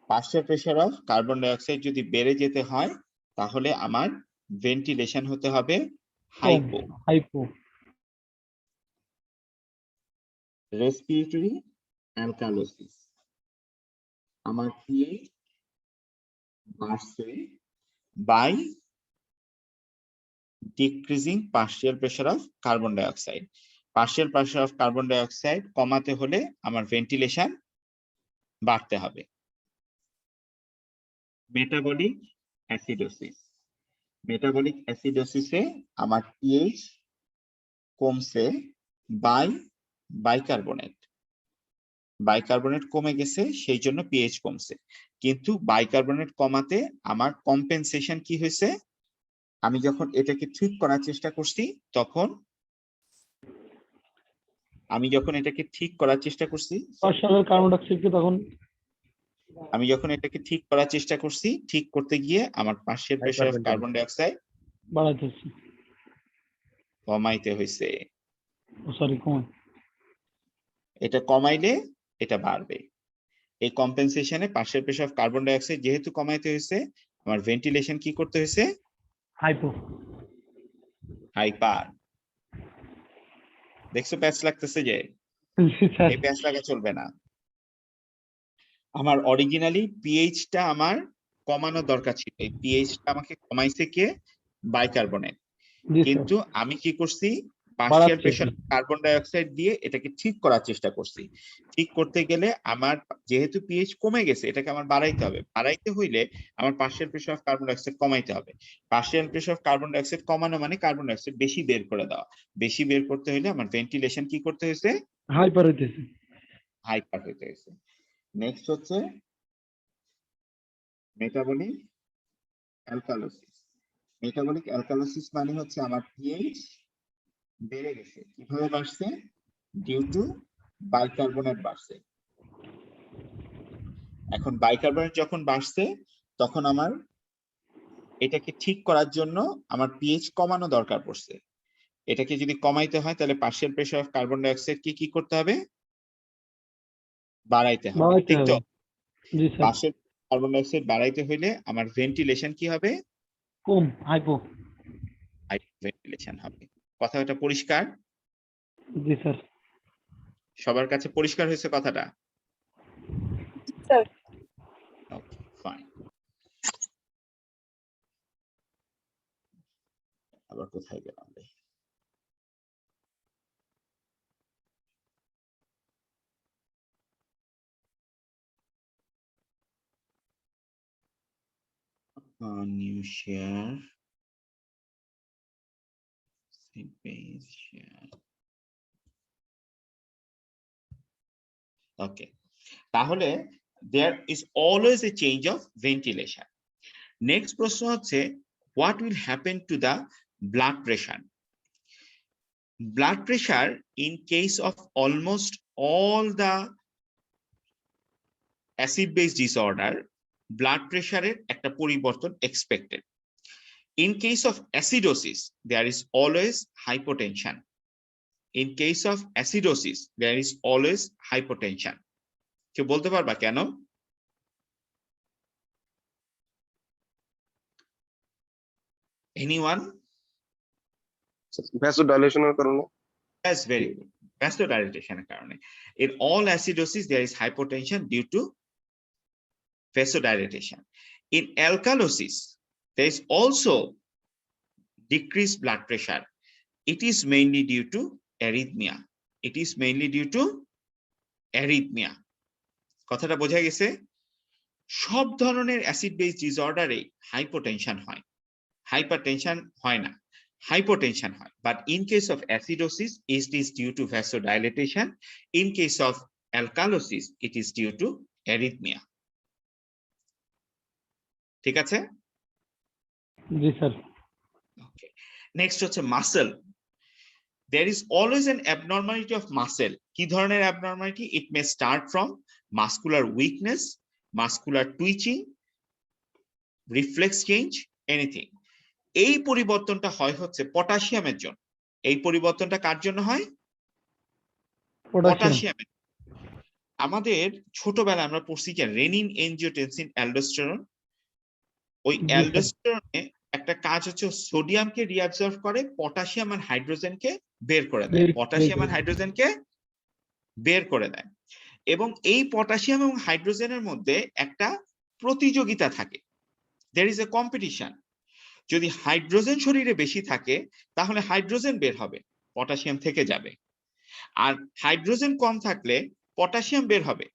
S1: Partial pressure of carbon dioxide যদি বেড়ে যেতে হয় তাহলে আমার ভেন্টিলেশন হতে হবে হাইপো।
S2: হাইপো।
S1: রেসপিরেটরি অ্যালকালোসিস, আমার পিএইচ বাড়ছে by decreasing partial pressure of carbon dioxide. Partial pressure of carbon dioxide কমাতে হলে আমার ভেন্টিলেশন বাড়তে হবে। মেটাবলিক অ্যাসিডোসিস, মেটাবলিক অ্যাসিডোসিসে আমার পিএইচ কমছে বাই বাইকার্বনেট, বাইকার্বনেট কমে গেছে সেই জন্য পিএইচ কমছে। কিন্তু বাইকার্বনেট কমাতে আমার কম্পেনসেশন কি হয়েছে, আমি যখন এটাকে ঠিক করার চেষ্টা করছি তখন
S2: পার্শিয়াল কার্বন ডাইঅক্সাইডকে তখন
S1: আমি যখন এটাকে ঠিক করার চেষ্টা করছি, ঠিক করতে গিয়ে আমার partial pressure of carbon dioxide
S2: বাড়াইতেছে।
S1: কমাইতে হয়েছে।
S2: সরি, কম।
S1: এটা কমাইলে এটা বাড়বে। এই কম্পেনসেশনে partial pressure of carbon dioxide যেহেতু কমাইতে হয়েছে, আমার ভেন্টিলেশন কি করতে হয়েছে?
S2: হাইপো।
S1: হাইপার। দেখছো প্যাচ লাগতেছে যে?
S2: স্যার
S1: এই প্যাচ লাগা চলবে না। আমার অরিজিনালি পিএইচটা আমার কমানো দরকার ছিল, এই পিএইচটা আমাকে কমাইছে কে? বাইকার্বনেট।
S2: জি স্যার।
S1: কিন্তু আমি কি করছি, পার্শিয়াল
S2: বাড়াচ্ছি।
S1: প্রেসার কার্বন ডাই অক্সাইড দিয়ে এটাকে ঠিক করার চেষ্টা করছি। ঠিক করতে গেলে আমার যেহেতু পিএইচ কমে গেছে, এটাকে আমার বাড়াইতে হবে। বাড়াইতে হইলে আমার partial pressure of carbon dioxide কমাইতে হবে। Partial pressure of carbon dioxide কমানো মানে কার্বন ডাই অক্সাইড বেশি বের করে দেওয়া। বেশি বের করতে হইলে আমার ভেন্টিলেশন কি করতে হয়েছে?
S2: হাইপার হইতেছে।
S1: হাইপার হইতে হয়েছে। নেক্সট হচ্ছে মেটাবলিক অ্যালকালোসিস। মেটাবলিক অ্যালকালোসিস মানে হচ্ছে আমার পিএইচ বেড়ে গেছে। কিভাবে বাড়ছে? ডিউ টু বাইকার্বনেট বাড়ছে। এখন বাইকার্বনেট যখন বাড়ছে তখন আমার এটাকে ঠিক করার জন্য আমার পিএইচ কমানো দরকার পড়ছে। এটাকে যদি কমাইতে হয় তাহলে partial pressure of carbon dioxide কি করতে হবে? বাড়াইতে হবে, ঠিক তো?
S2: জি sir.
S1: Partial carbon dioxide বাড়াইতে হইলে আমার ভেন্টিলেশন কি হবে?
S2: কম, হাইপো।
S1: ভেন্টিলেশন হবে। কথাটা পরিষ্কার?
S2: জি স্যার।
S1: সবার কাছে পরিষ্কার হয়েছে কথাটা?
S4: স্যার।
S1: ওকে, ফাইন। আবার কোথায় গেলাম রে? New share. Same page share. Okay. তাহলে there is always a change of ventilation. Next প্রশ্ন হচ্ছে what will happen to the blood pressure? Blood pressure in case of almost all the acid base disorder, blood pressure এর একটা পরিবর্তন expected. In case of acidosis, there is always hypotension. In case of acidosis, there is always hypotension. কেউ বলতে পারবা কেন? Anyone?
S5: vasodilation-এর কারণে।
S1: That's very good. Vasodilation এর কারণে। In all acidosis, there is hypotension due to vasodilation. In alkalosis, there is also decreased blood pressure. It is mainly due to arrhythmia. It is mainly due to arrhythmia. কথাটা বোঝা গেছে? সব ধরনের acid base ডিসঅর্ডারে hypotension হয়, hypertension হয় না, hypotension হয়। But in case of acidosis, it is due to vasodilatation. In case of alkalosis, it is due to arrhythmia. ঠিক আছে?
S2: জি স্যার।
S1: Okay. Next হচ্ছে muscle. there is always an abnormality of muscle. কি ধরনের abnormality? It may start from muscular weakness, muscular twitching, reflex change, anything. এই পরিবর্তনটা হয় হচ্ছে পটাশিয়ামের জন্য। এই পরিবর্তনটা কার জন্য হয়?
S2: পটাশিয়াম।
S1: পটাশিয়ামের। আমাদের ছোটবেলায় আমরা পড়ছি যে রেনিন, এনজিওটেনসিন, অ্যালডোস্টেরন। ওই
S2: জি, স্যার।
S1: অ্যালডোস্টেরনে একটা কাজ হচ্ছে সোডিয়ামকে রিঅ্যাবজর্ব করে, পটাশিয়াম আর হাইড্রোজেনকে বের করে দেয়।
S2: বের
S1: পটাশিয়াম
S2: করে
S1: আর হাইড্রোজেনকে বের করে দেয়। এবং এই পটাশিয়াম এবং হাইড্রোজেনের মধ্যে একটা প্রতিযোগিতা থাকে। there is a competition. যদি হাইড্রোজেন শরীরে বেশি থাকে তাহলে হাইড্রোজেন বের হবে, পটাশিয়াম থেকে যাবে। আর হাইড্রোজেন কম থাকলে পটাশিয়াম বের হবে,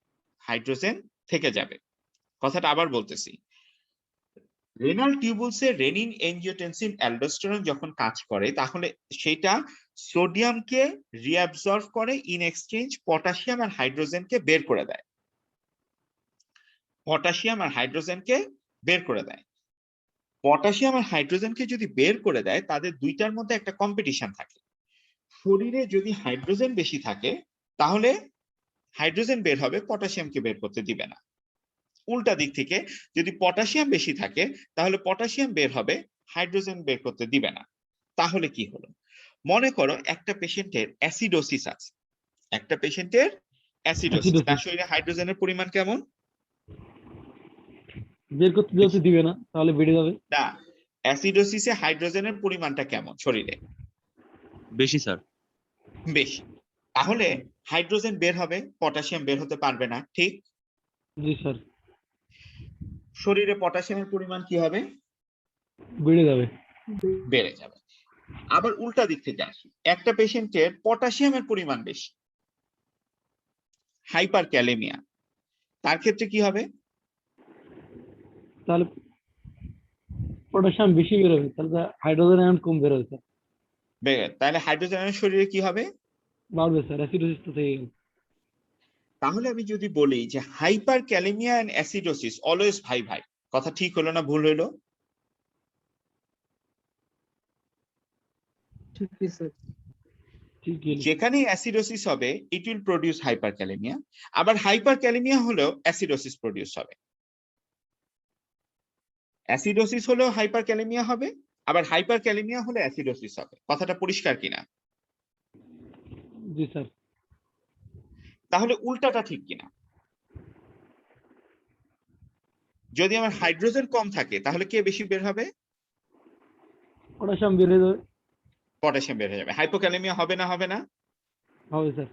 S1: হাইড্রোজেন থেকে যাবে। কথাটা আবার বলতেছি, রেনাল টিউবুলসে রেনিন, এনজিওটেনসিন, অ্যালডোস্টেরন যখন কাজ করে তাহলে সেটা সোডিয়ামকে রিঅ্যাবজর্ব করে, ইন এক্সচেঞ্জ পটাশিয়াম আর হাইড্রোজেনকে বের করে দেয়। পটাশিয়াম আর হাইড্রোজেনকে বের করে দেয়। পটাশিয়াম আর হাইড্রোজেনকে যদি বের করে দেয় তাদের দুইটার মধ্যে একটা কম্পিটিশন থাকে। শরীরে যদি হাইড্রোজেন বেশি থাকে তাহলে হাইড্রোজেন বের হবে, পটাশিয়ামকে বের করতে দিবে না। উল্টা দিক থেকে যদি পটাশিয়াম বেশি থাকে তাহলে পটাশিয়াম বের হবে, হাইড্রোজেন বের করতে দিবে না। তাহলে কি হলো? মনে করো একটা পেশেন্টের অ্যাসিডোসিস আছে, একটা পেশেন্টের অ্যাসিডোসিস, তার শরীরে হাইড্রোজেনের পরিমাণ কেমন?
S2: বের করতে যেতে দিবে না, তাহলে বেড়ে যাবে।
S1: না, অ্যাসিডোসিসে হাইড্রোজেনের পরিমাণটা কেমন শরীরে?
S3: বেশি স্যার।
S1: বেশি। তাহলে হাইড্রোজেন বের হবে, পটাশিয়াম বের হতে পারবে না, ঠিক?
S2: জি স্যার।
S1: শরীরে পটাশিয়ামের পরিমাণ কি হবে?
S2: বেড়ে যাবে।
S1: বেড়ে যাবে। আবার উল্টা দিক থেকে আসি, একটা পেশেন্টের পটাশিয়ামের পরিমাণ বেশি, হাইপার ক্যালেমিয়া, তার ক্ষেত্রে কি হবে?
S2: তাহলে পটাশিয়াম বেশি বের হবে, তাহলে হাইড্রোজেন আয়ন কম বের হবে স্যার।
S1: তাহলে হাইড্রোজেনের শরীরে কি হবে?
S2: বাড়বে স্যার, অ্যাসিডোসিস তো থেকে গেল।
S1: তাহলে আমি যদি বলি যে hyperkalemia and acidosis always ভাই ভাই, কথা ঠিক হলো না ভুল হইলো?
S4: ঠিকই স্যার।
S1: যেখানে অ্যাসিডোসিস হবে it will produce hyper kalaemia, আবার হাইপার ক্যালেমিয়া হলেও অ্যাসিডোসিস প্রডিউস হবে। অ্যাসিডোসিস হলেও হাইপার ক্যালেমিয়া হবে, আবার হাইপার ক্যালেমিয়া হলে অ্যাসিডোসিস হবে। কথাটা পরিষ্কার কিনা?
S2: জি স্যার।
S1: তাহলে উল্টাটা ঠিক কিনা? যদি আমার হাইড্রোজেন কম থাকে তাহলে কে বেশি বের হবে?
S2: পটাশিয়াম বের হয়ে যাবে।
S1: পটাশিয়াম বের হয়ে যাবে। হাইপোক্যালেমিয়া হবে না? হবে না?
S2: হবে স্যার।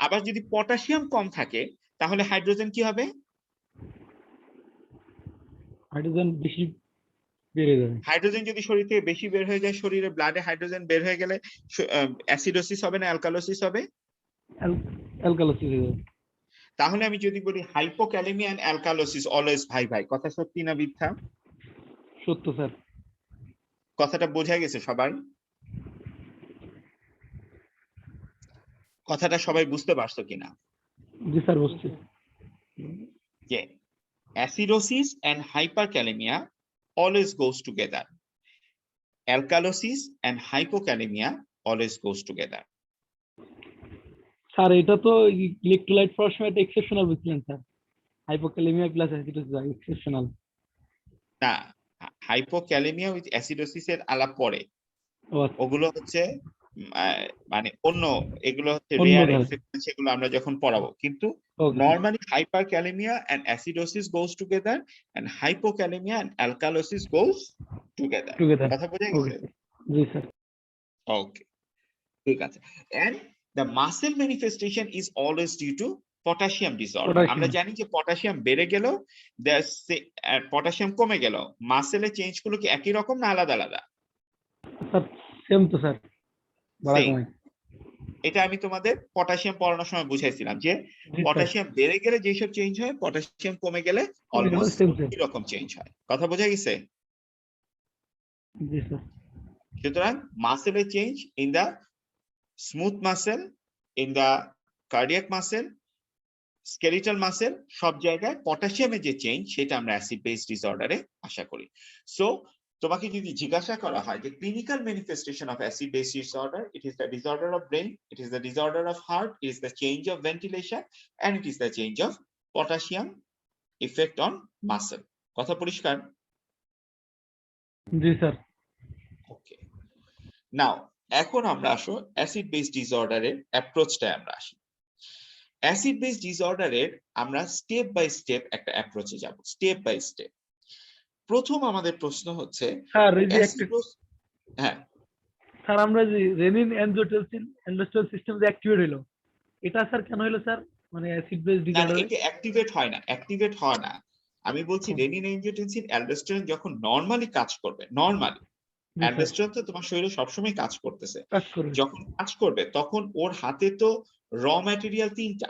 S1: আবার যদি পটাশিয়াম কম থাকে তাহলে হাইড্রোজেন কি হবে?
S2: হাইড্রোজেন বেশি বেড়ে যাবে।
S1: হাইড্রোজেন যদি শরীর থেকে বেশি বের হয়ে যায়, শরীরে ব্লাডে হাইড্রোজেন বের হয়ে গেলে অ্যাসিডোসিস হবে না অ্যালকালোসিস হবে?
S2: অ্যালকালোসিস হয়ে যাবে।
S1: তাহলে আমি যদি বলি হাইপোক্যালেমিয়া এন্ড অ্যালকালোসিস অলওয়েজ ভাই ভাই, কথা সত্যি না মিথ্যা?
S2: সত্য স্যার।
S1: কথাটা বোঝা গেছে সবার? কথাটা সবাই বুঝতে পারছো কিনা?
S2: জি স্যার, বুঝছি।
S1: যে acidosis and hyperkalemia always goes together, alkalosis and hypokalemia always goes together.
S2: Sir এটা তো ইলেক্ট্রোলাইট পাওয়ার সময় একটা এক্সেপশনাল বুঝছিলেন sir, hypokalemia plus acidosis exceptional.
S1: না, হাইপোক্যালেমিয়া উইথ অ্যাসিডোসিস এর আলাপ পরে, ওগুলো হচ্ছে মানে অন্য, এগুলো হচ্ছে রেয়ার এক্সেপশন, সেগুলো আমরা যখন পড়াবো। কিন্তু normally hyperkalemia and acidosis goes together and hypokalemia and alkalosis goes together. কথা বোঝা গেছে?
S2: জি স্যার।
S1: ওকে, ঠিক আছে। And the muscle manifestation is always due to potassium disorder. আমরা জানি যে পটাশিয়াম বেড়ে গেল, পটাশিয়াম কমে গেল, মাসেলের চেঞ্জ গুলো কি একই রকম না আলাদা আলাদা?
S2: স্যার সেম তো স্যার, বাড়া কমে।
S1: এটা আমি তোমাদের পটাশিয়াম পড়ানোর সময় বুঝাইছিলাম যে পটাশিয়াম বেড়ে গেলে যেসব চেঞ্জ হয়, পটাশিয়াম কমে গেলে অলমোস্ট একই রকম চেঞ্জ হয়। কথা বোঝা গেছে?
S2: জি স্যার।
S1: সুতরাং মাসেলের change in the smooth muscle, in the cardiac muscle, skeletal muscle, সব জায়গায় পটাশিয়ামের যে চেঞ্জ সেটা আমরা অ্যাসিড বেস ডিসঅর্ডারে আশা করি। সো তোমাকে যদি জিজ্ঞাসা করা হয় যে clinical manifestation of acid base disorder, it is the disorder of brain, it is the disorder of heart, it is the change of ventilation and it is the change of potassium effect on muscle. কথা পরিষ্কার?
S2: জি sir.
S1: ওকে, নাও এখন আমরা আসো acid base ডিসঅর্ডারের অ্যাপ্রোচটা আমরা আসি। Acid base ডিসঅর্ডারের আমরা step by step একটা অ্যাপ্রোচে যাব, স্টেপ বাই স্টেপ। প্রথম আমাদের প্রশ্ন হচ্ছে
S2: স্যার এই যে একটা
S1: অ্যাসিডোস, হ্যাঁ
S2: স্যার আমরা যে রেনিন অ্যানজিওটেনসিন অ্যান্ডোস্টেরন সিস্টেম যে অ্যাক্টিভেট হলো, এটা স্যার কেন হলো স্যার? মানে অ্যাসিড বেস
S1: না
S2: ডিসঅর্ডারে?
S1: এটা অ্যাক্টিভেট হয় না, অ্যাক্টিভেট হয় না। আমি বলছি রেনিন অ্যানজিওটেনসিন অ্যালডোস্টেরন যখন নরমালি কাজ করবে, নরমালি
S2: জি স্যার,
S1: অ্যালডোস্টেরন তো তোমার শরীরে সবসময় কাজ করতেছে,
S2: কাজ করবে।
S1: যখন কাজ করবে তখন ওর হাতে তো র ম্যাটেরিয়াল তিনটা,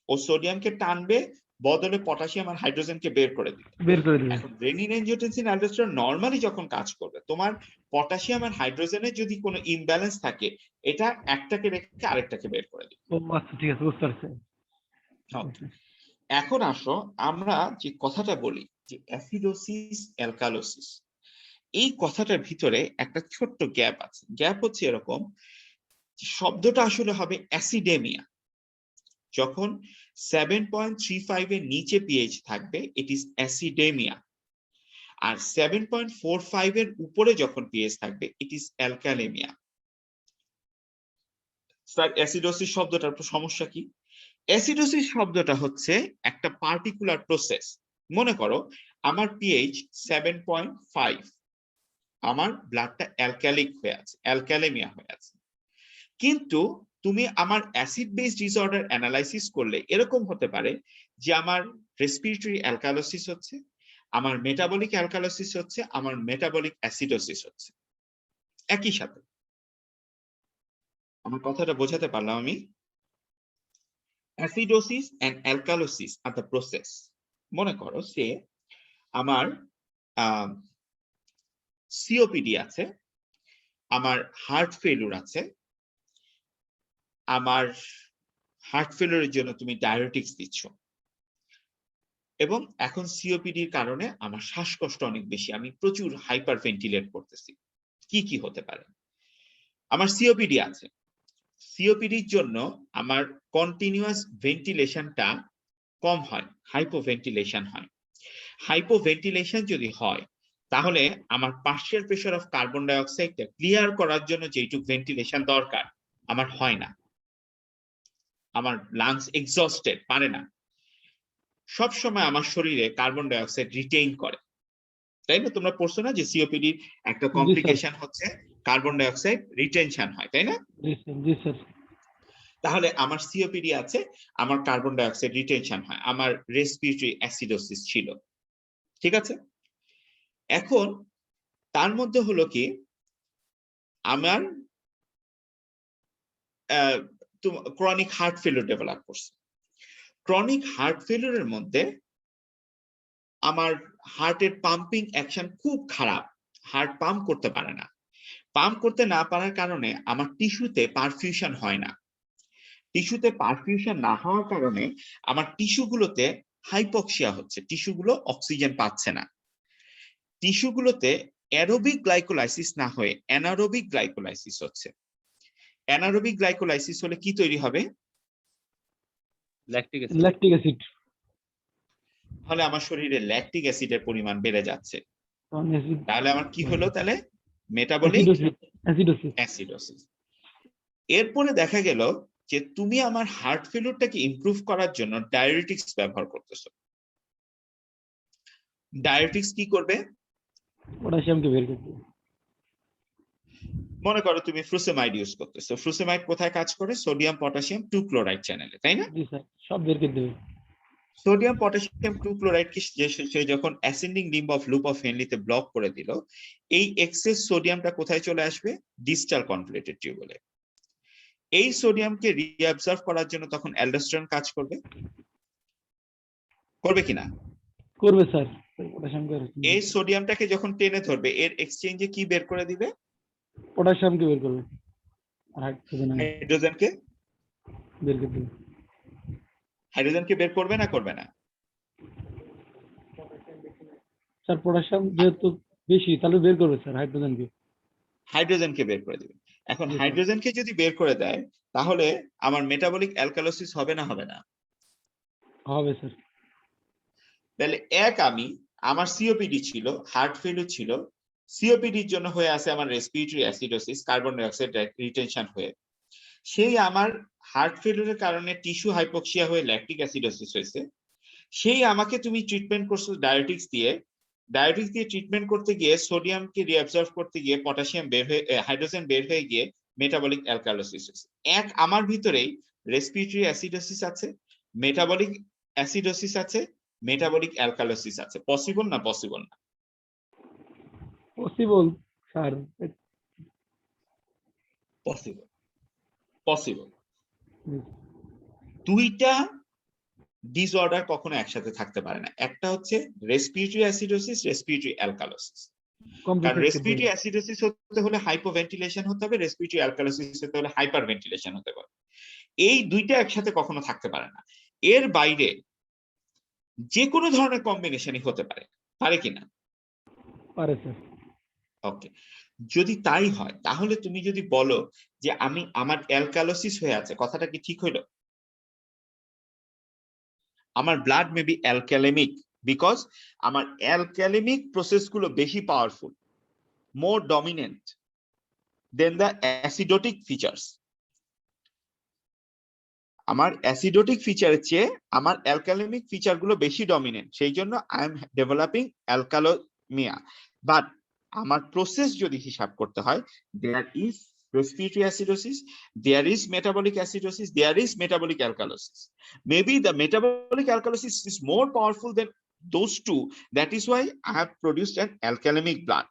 S1: ও সোডিয়ামকে টানবে, বদলে পটাশিয়াম আর হাইড্রোজেনকে বের করে দিবে।
S2: বের করে দিবে।
S1: এখন রেনিন অ্যানজিওটেনসিন অ্যালডোস্টেরন নরমালি যখন কাজ করবে, তোমার পটাশিয়াম আর হাইড্রোজেনের যদি কোনো ইমব্যালেন্স থাকে, এটা একটাকে রেখে আরেকটাকে বের করে দিবে।
S2: ও আচ্ছা, ঠিক আছে, বুঝতে পারছি।
S1: Okay. এখন আসো আমরা যে কথাটা বলি যে অ্যাসিডোসিস অ্যালকালোসিস, এই কথাটার ভিতরে একটা ছোট্ট গ্যাপ আছে। গ্যাপ হচ্ছে এরকম, শব্দটা আসলে হবে অ্যাসিডেমিয়া। যখন 7.35 এর নিচে পিএইচ থাকবে ইট ইজ অ্যাসিডেমিয়া, আর 7.45 এর উপরে যখন পিএইচ থাকবে ইট ইজ অ্যালকালেমিয়া। স্যার অ্যাসিডোসিস শব্দটার সমস্যা কি? অ্যাসিডোসিস শব্দটা হচ্ছে একটা পার্টিকুলার প্রসেস। মনে করো আমার পিএইচ 7.5, আমার ব্লাডটা অ্যালকালিক হয়ে আছে, অ্যালকালেমিয়া হয়ে আছে, কিন্তু তুমি আমার অ্যাসিড বেস ডিসঅর্ডার অ্যানালাইসিস করলে এরকম হতে পারে যে আমার রেসপিরেটরি অ্যালকালোসিস হচ্ছে, আমার মেটাবলিক অ্যালকালোসিস হচ্ছে, আমার মেটাবলিক অ্যাসিডোসিস হচ্ছে একই সাথে। আমার কথাটা বোঝাতে পারলাম আমি? অ্যাসিডোসিস এন্ড অ্যালকালোসিস আর দ্য প্রসেস। মনে করো সে আমার সিওপিডি আছে, আমার হার্ট ফেলিউর আছে, আমার হার্ট ফেলিউরের জন্য তুমি ডায়াবেটিক্স দিচ্ছ, এবং এখন সিওপিডির কারণে আমার শ্বাসকষ্ট অনেক বেশি, আমি প্রচুর হাইপার ভেন্টিলেট করতেছি। কি কি হতে পারে? আমার সিওপিডি আছে, সিওপিডির জন্য আমার কন্টিনিউয়াস ভেন্টিলেশনটা কম হয়, হাইপোভেন্টিলেশন হয়। হাইপোভেন্টিলেশন যদি হয় তাহলে আমার পার্শিয়াল প্রেসার অফ কার্বন ডাই অক্সাইডটা ক্লিয়ার করার জন্য যেটুকু ভেন্টিলেশন দরকার আমার হয় না, আমার লাংস এক্সস্টেড, পারে না। সব সময় আমার শরীরে কার্বন ডাই অক্সাইড রিটেইন করে, তাই না? তোমরা পড়ছো না যে সিওপিডির একটা কমপ্লিকেশন হচ্ছে কার্বন ডাই অক্সাইড রিটেনশন হয়, তাই না?
S2: জি স্যার।
S1: তাহলে আমার সিওপিডি আছে, আমার কার্বন ডাই অক্সাইড রিটেনশন হয়, আমার রেসপিরেটরি অ্যাসিডোসিস ছিল, ঠিক আছে? এখন তার মধ্যে হলো কি, আমার ক্রনিক হার্ট ফেলিউর ডেভেলপ করছে। ক্রনিক হার্ট ফেলিউরের মধ্যে আমার হার্টের পাম্পিং অ্যাকশন খুব খারাপ, হার্ট পাম্প করতে পারে না। পাম্প করতে না পারার কারণে আমার টিস্যুতে পারফিউশন হয় না। টিস্যুতে পারফিউশন না হওয়ার কারণে আমার টিস্যুগুলোতে হাইপক্সিয়া হচ্ছে, টিস্যুগুলো অক্সিজেন পাচ্ছে না। টিস্যুগুলোতে অ্যারোবিক গ্লাইকোলাইসিস না হয়ে অ্যানারোবিক গ্লাইকোলাইসিস হচ্ছে। অ্যানারোবিক গ্লাইকোলাইসিস হলে কি তৈরি হবে?
S3: Lactic acid.
S2: Lactic acid.
S1: তাহলে আমার শরীরে ল্যাকটিক অ্যাসিডের পরিমাণ বেড়ে যাচ্ছে। তাহলে আমার কি হলো? তাহলে মেটাবলিক অ্যাসিডোসিস। এরপরে দেখা গেল যে তুমি আমার হার্ট ফেলিউরটাকে ইমপ্রুভ করার জন্য ডায়াবেটিক্স ব্যবহার করতেছো। ডায়াবেটিক্স কি করবে?
S2: পটাশিয়ামকে বের করবে।
S1: মনে করো তুমি ফ্রুসেমাইড ইউজ করতেছো, ফ্রুসেমাইড কোথায় কাজ করে? সোডিয়াম পটাশিয়াম 2 ক্লোরাইড চ্যানেলে, তাই না?
S2: জি স্যার, সব বের করে দেবে।
S1: সোডিয়াম পটাশিয়াম 2 ক্লোরাইড কি সে যখন ascending limb of loop of হেনলিতে ব্লক করে দিল, এই এক্সেস সোডিয়ামটা কোথায় চলে আসবে? ডিস্টাল কনভলিউটেড টিউবুলে। এই সোডিয়ামকে রিঅ্যাবজর্ব করার জন্য তখন অ্যালডোস্টেরন কাজ করবে, করবে কিনা?
S2: করবে স্যার, পটাশিয়ামকে।
S1: এই সোডিয়ামটাকে যখন টেনে ধরবে, এর এক্সচেঞ্জে কি বের করে দিবে?
S2: পটাশিয়ামকে বের করবে, আর
S1: হাইড্রোজেনকে
S2: বের করে দেবে।
S1: হাইড্রোজেনকে বের করবে না করবে না?
S2: স্যার পটাশিয়াম যেহেতু বেশি, তাহলে বের করবে স্যার হাইড্রোজেনকে।
S1: হাইড্রোজেনকে বের করে দিবে। এখন
S2: জি স্যার।
S1: হাইড্রোজেনকে যদি বের করে দেয় তাহলে আমার মেটাবলিক অ্যালকালোসিস হবে না হবে না?
S2: হবে স্যার।
S1: তাহলে আমি আমার সিওপিডি ছিল, হার্ট ফেলিউর ছিল, সিওপিডির জন্য হয়ে আছে আমার respiratory acidosis, carbon die oxide retention হয়ে, সেই আমার হার্ট ফেলিউরের কারণে টিস্যু হাইপোক্সিয়া হয়ে ল্যাকটিক অ্যাসিডোসিস হয়েছে, সেই আমাকে তুমি ট্রিটমেন্ট করছো ডায়াবেটিক্স দিয়ে ট্রিটমেন্ট করতে গিয়ে সোডিয়ামকে রিঅ্যাবজর্ব করতে গিয়ে পটাশিয়াম বের হয়ে হাইড্রোজেন বের হয়ে গিয়ে মেটাবলিক অ্যালকালোসিস হয়েছে। আমার ভিতরেই রেসপিরেটরি অ্যাসিডোসিস আছে, মেটাবলিক অ্যাসিডোসিস আছে, মেটাবলিক অ্যালকালোসিস আছে। পসিবল না পসিবল না?
S2: Possible sir.
S1: Possible possible. দুইটা ডিসঅর্ডার কখনো একসাথে থাকতে পারে না। একটা হচ্ছে রেসপিরেটরি অ্যাসিডোসিস, রেসপিরেটরি অ্যালকালোসিস। কারণ রেসপিরেটরি অ্যাসিডোসিস হতে হলে হাইপোভেন্টিলেশন হতে হবে, রেসপিরেটরি অ্যালকালোসিস হতে হলে হাইপারভেন্টিলেশন হতে হবে। এই দুইটা একসাথে কখনো থাকতে পারে না। এর বাইরে যে কোনো ধরনের কম্বিনেশনই হতে পারে, পারে কিনা?
S2: পারে স্যার।
S1: ওকে, যদি তাই হয় তাহলে তুমি যদি বলো যে আমার অ্যালকালোসিস হয়ে আছে, কথাটা কি ঠিক হইলো? আমার blood may be alkalemic because আমার অ্যালকালেমিক প্রসেস গুলো বেশি powerful, more dominant than the acidotic features. আমার অ্যাসিডোটিক ফিচারের চেয়ে আমার অ্যালকালেমিক ফিচার গুলো বেশি ডমিনেন্ট, সেই জন্য I am developing alkalemia. But আমার প্রসেস যদি হিসাব করতে হয়, there is respiratory acidosis, there is metabolic acidosis, there is metabolic alkalosis. Maybe the metabolic alkalosis is more powerful than those two. That is why I have produced an alkalemic blood.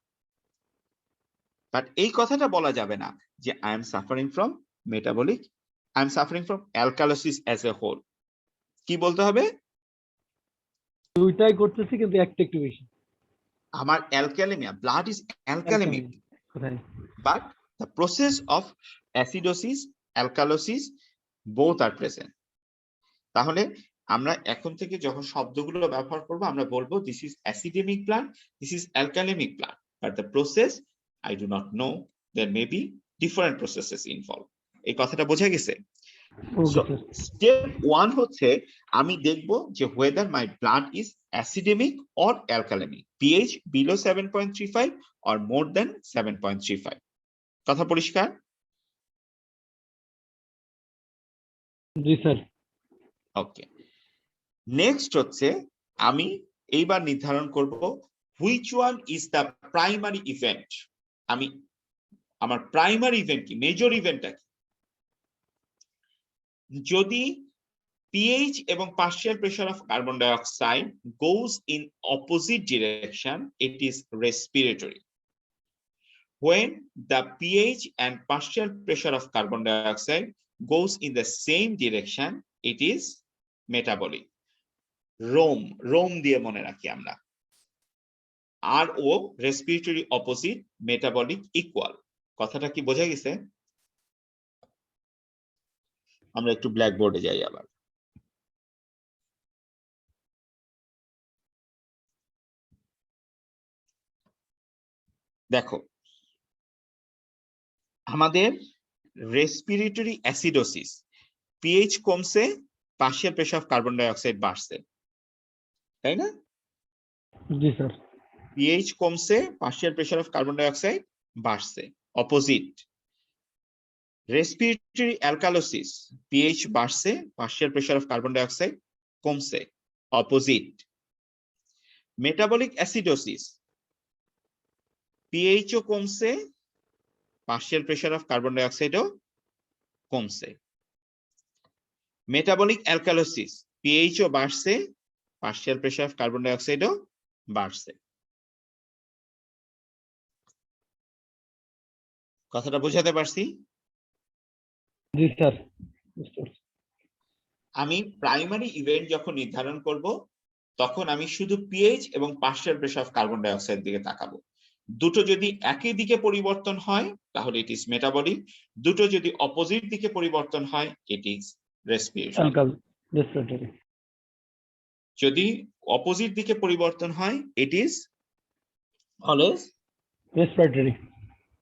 S1: But এই কথাটা বলা যাবে না যে I am suffering from metabolic, I am suffering from alkalosis as a whole. কি বলতে হবে?
S2: দুইটাই করতেছি কিন্তু একটা একটু বেশি।
S1: আমার অ্যালকালেমিয়া, blood is alkalemic,
S2: কোথায়?
S1: but the process of acidosis, alkalosis, both are present. তাহলে আমরা এখন থেকে যখন শব্দগুলো ব্যবহার করব আমরা বলবো this is acidemic blood, this is alkalemic blood, but the process I do not know, there may be different processes involved. এই কথাটা বোঝা গেছে? So step 1 হচ্ছে আমি দেখব যে whether my blood is acidemic or alkalemic, pH below 7.35 or more than 7.35. কথা পরিষ্কার?
S2: জি স্যার।
S1: ওকে, নেক্সট হচ্ছে আমি এইবার নির্ধারণ করব which one is the primary event. আমার প্রাইমারি ইভেন্ট কি, মেজর ইভেন্টটা কি? যদি pH এবং partial pressure of carbon dioxide goes in opposite direction, it is respiratory. When the pH and partial pressure of carbon dioxide goes in the same direction, it is metabolic. ROME দিয়ে মনে রাখি আমরা, RO respiratory opposite, metabolic equal. কথাটা কি বোঝা গেছে? আমরা একটু ব্ল্যাকবোর্ডে যাই আবার। দেখো আমাদের রেসপিরেটরি অ্যাসিডোসিস, পিএইচ কমছে, partial pressure of carbon dioxide বাড়ছে, তাই না?
S2: জি স্যার।
S1: পিএইচ কমছে, partial pressure of carbon dioxide বাড়ছে, অপোজিট। রেসপিরেটরি অ্যালকালোসিস, পিএইচ বাড়ছে, partial pressure of carbon dioxide কমছে, অপোজিট। মেটাবলিক অ্যাসিডোসিস, পিএইচও কমছে, পার্শিয়াল প্রেসার অফ কার্বন ডাই অক্সাইডও কমছে। মেটাবলিক অ্যালকালোসিস, পিএইচও বাড়ছে, পার্শিয়াল প্রেসার অফ কার্বন ডাই অক্সাইডও বাড়ছে। কথাটা বোঝাতে পারছি?
S2: জি স্যার।
S1: আমি প্রাইমারি ইভেন্ট যখন নির্ধারণ করব তখন আমি শুধু পিএইচ এবং partial pressure of carbon dioxide দিকে তাকাবো। দুটো যদি একই দিকে পরিবর্তন হয় তাহলে ইট ইজ মেটাবলিক, দুটো যদি অপোজিট দিকে পরিবর্তন হয় ইট ইজ রেসপিরেটরি। যদি অপোজিট দিকে পরিবর্তন হয় it is always
S2: respiratory,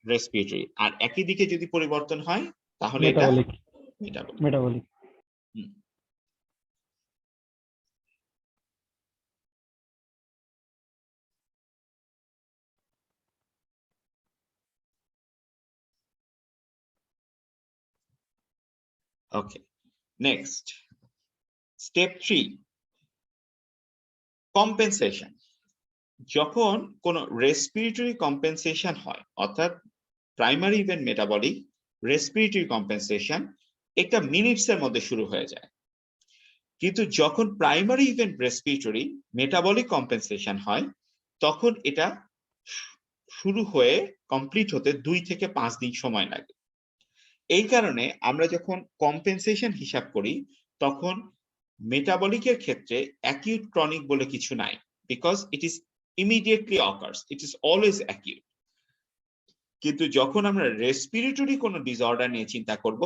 S1: respiratory. আর একই দিকে যদি পরিবর্তন হয় তাহলে এটা
S2: metabolic,
S1: metabolic.
S2: Metabolic.
S1: Okay, next step 3, compensation. যখন কোনো রেসপিরেটরি কম্পেনসেশন হয়, অর্থাৎ primary event metabolic, respiratory compensation, এটা মিনিটস এর মধ্যে শুরু হয়ে যায়। কিন্তু যখন primary event respiratory metabolic compensation হয়, তখন এটা শুরু হয়ে কমপ্লিট হতে 2 থেকে 5 দিন সময় লাগে। এই কারণে আমরা যখন কম্পেনসেশন হিসাব করি তখন মেটাবলিকের ক্ষেত্রে অ্যাকিউট ক্রনিক বলে কিছু নাই, because it is immediately occurs, it is always acute. কিন্তু যখন আমরা রেসপিরেটরি কোনো ডিসঅর্ডার নিয়ে চিন্তা করব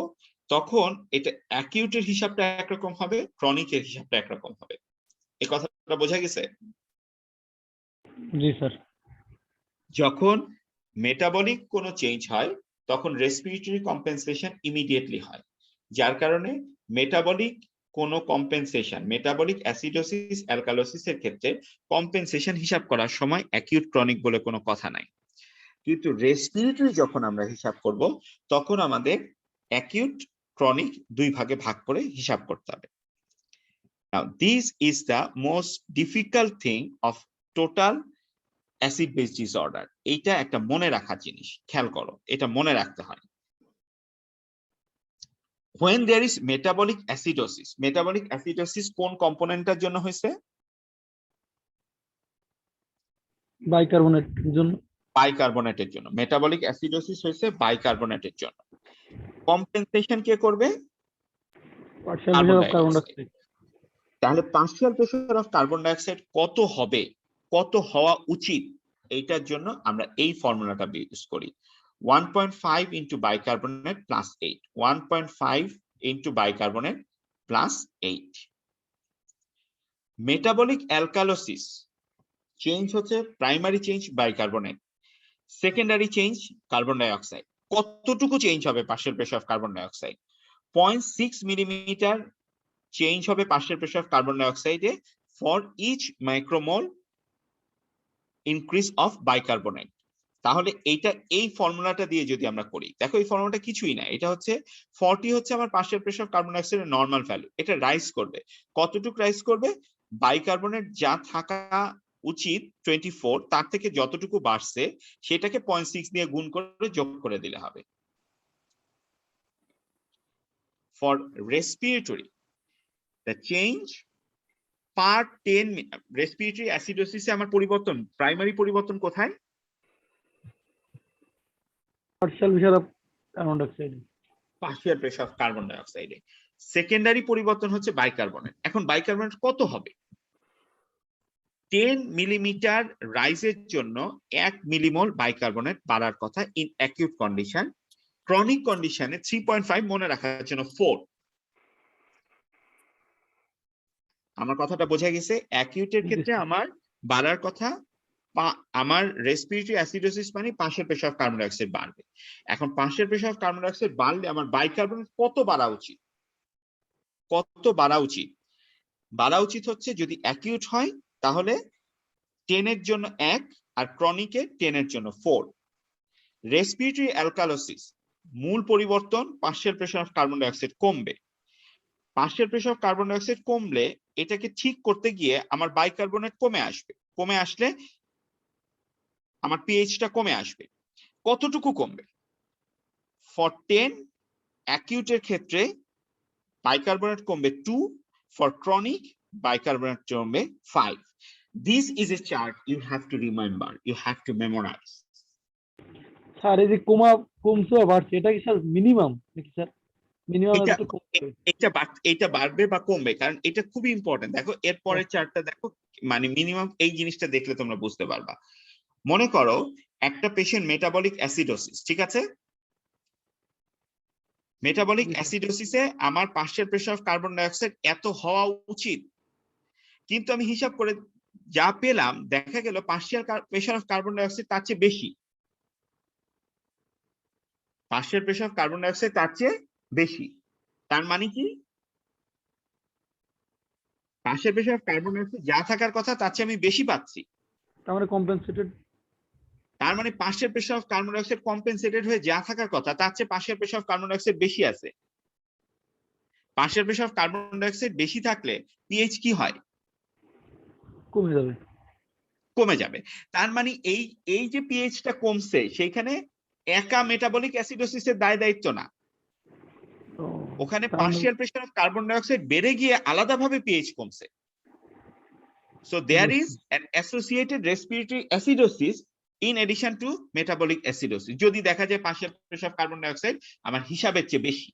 S1: তখন এটা অ্যাকিউটের হিসাবটা একরকম হবে, ক্রনিকের হিসাবটা একরকম হবে। এই কথাটা বোঝা গেছে?
S2: জি স্যার।
S1: যখন মেটাবলিক কোনো চেঞ্জ হয় তখন রেসপিরেটরি কম্পেনসেশন ইমিডিয়েটলি হয়, যার কারণে মেটাবলিক কোনো কম্পেনসেশন, মেটাবলিক অ্যাসিডোসিস অ্যালকালোসিসের ক্ষেত্রে কম্পেনসেশন হিসাব করার সময় অ্যাকিউট ক্রনিক বলে কোনো কথা নাই। কিন্তু রেসপিরেটরি যখন আমরা হিসাব করব তখন আমাদের অ্যাকিউট ক্রনিক 2 ভাগে ভাগ করে হিসাব করতে হবে। Now this is the most difficult thing of total acid base disorder. এইটা একটা মনে রাখার জিনিস, খেয়াল করো, এটা মনে রাখতে হয়। when there is metabolic acidosis, metabolic acidosis কোন কম্পোনেন্টের জন্য হয়েছে?
S2: বাইকার্বনেটের জন্য।
S1: বাইকার্বনেটের জন্য। মেটাবলিক অ্যাসিডোসিস হয়েছে বাইকার্বনেটের জন্য। কম্পেনসেশন কে করবে?
S2: Partial
S1: carbon
S2: pressure of carbon
S1: dioxide.
S2: Dioxide.
S1: তাহলে partial pressure of carbon dioxide কত হবে, কত হওয়া উচিত, এইটার জন্য আমরা এই ফর্মুলাটা ইউজ করি। 1.5 into bicarbonate plus 8, 1.5 into bicarbonate plus 8. metabolic alkalosis change হচ্ছে primary change bicarbonate, secondary change carbon dioxide. কতটুকু চেঞ্জ হবে partial pressure of carbon dioxide? 0.6 millimetre change হবে পার্শিয়াল প্রেসার অফ কার্বন ডাইঅক্সাইডে for each micromole increase of bicarbonate. তাহলে এইটা এই ফর্মুলাটা দিয়ে যদি আমরা করি, দেখো এই ফর্মুলাটা কিছুই না, এটা হচ্ছে 40 হচ্ছে আমার পার্শিয়াল প্রেসার অফ কার্বন ডাইঅক্সাইডের নরমাল ভ্যালু। এটা রাইজ করবে, কতটুকু রাইজ করবে? বাইকার্বনেট যা থাকা উচিত 24, তার থেকে যতটুকু বাড়ছে সেটাকে 0.6 দিয়ে গুণ করে যোগ করে দিলে হবে। For respiratory the change per 10, respiratory অ্যাসিডোসিসে আমার পরিবর্তন, প্রাইমারি পরিবর্তন কোথায়?
S2: Partial pressure of carbon dioxide.
S1: Partial pressure of carbon ডাইঅক্সাইডে। সেকেন্ডারি পরিবর্তন হচ্ছে বাইকার্বনেট। এখন বাইকার্বনেট কত হবে? 10 মিলিমিটার রাইজের জন্য 1 মিলিমোল বাইকার্বনেট বাড়ার কথা ইন অ্যাকিউট কন্ডিশন। ক্রনিক কন্ডিশনে 3.5 মনে রাখার জন্য 4। আমার কথাটা বোঝা গেছে? অ্যাকিউটের ক্ষেত্রে আমার বাড়ার কথা, আমার রেসপিরেটরি অ্যাসিডোসিস মানে partial pressure of carbon dioxide বাড়বে। এখন partial pressure of carbon dioxide বাড়লে আমার বাইকার্বনেট কত বাড়া উচিত? কত বাড়া উচিত? বাড়া উচিত হচ্ছে যদি অ্যাকিউট হয় তাহলে 10 এর জন্য 1 আর ক্রনিকে 10 এর জন্য 4। রেসপিরেটরি অ্যালকালোসিস মূল পরিবর্তন partial pressure of carbon dioxide কমবে। Partial pressure of carbon dioxide কমলে এটাকে ঠিক করতে গিয়ে আমার বাইকার্বনেট কমে আসবে, কমে আসলে আমার পিএইচটা কমে আসবে। কতটুকু কমবে? ফর 10 অ্যাকিউটের ক্ষেত্রে বাইকার্বনেট কমবে 2, ফর ক্রনিক বাইকার্বনেট কমবে 5. This is a chart you have to remember, you have to memorize.
S2: Sir এই যে কমছে বাড়ছে, এটা কি স্যার মিনিমাম নাকি স্যার? মিনিমাম এত কমছে?
S1: এটা বাড়বে বা কমবে, কারণ এটা খুবই ইম্পর্টেন্ট। দেখো এর পরের চার্টটা দেখো, মানে মিনিমাম এই জিনিসটা দেখলে তোমরা বুঝতে পারবা। মনে করো একটা পেশেন্ট মেটাবলিক অ্যাসিডোসিস, ঠিক আছে? মেটাবলিক অ্যাসিডোসিসে আমার partial pressure of carbon dioxide এত হওয়া উচিত, কিন্তু আমি হিসাব করে যা পেলাম দেখা গেল partial pressure of carbon dioxide তার চেয়ে বেশি, partial pressure of carbon dioxide তার চেয়ে বেশি। তার মানে কি partial pressure of carbon dioxide যা থাকার কথা তার চেয়ে আমি বেশি পাচ্ছি।
S2: তার মানে কম্পেনসেটেড।
S1: তার মানে partial pressure of carbon dioxide compensated হয়ে যা থাকার কথা তার চেয়ে partial pressure of carbon dioxide বেশি আছে। Partial pressure of carbon dioxide বেশি থাকলে পিএইচ কি হয়?
S2: কমে যাবে।
S1: কমে যাবে। তার মানে এই যে পিএইচটা কমছে সেইখানে একা মেটাবলিক অ্যাসিডোসিসের দায় দায়িত্ব না,
S2: ও,
S1: ওখানে
S2: তার মানে
S1: partial pressure of carbon dioxide বেড়ে গিয়ে আলাদাভাবে পিএইচ কমছে। So there is an associated respiratory acidosis in addition to metabolic acidosis. যদি দেখা যায় partial pressure of carbon dioxide আমার হিসাবের চেয়ে বেশি।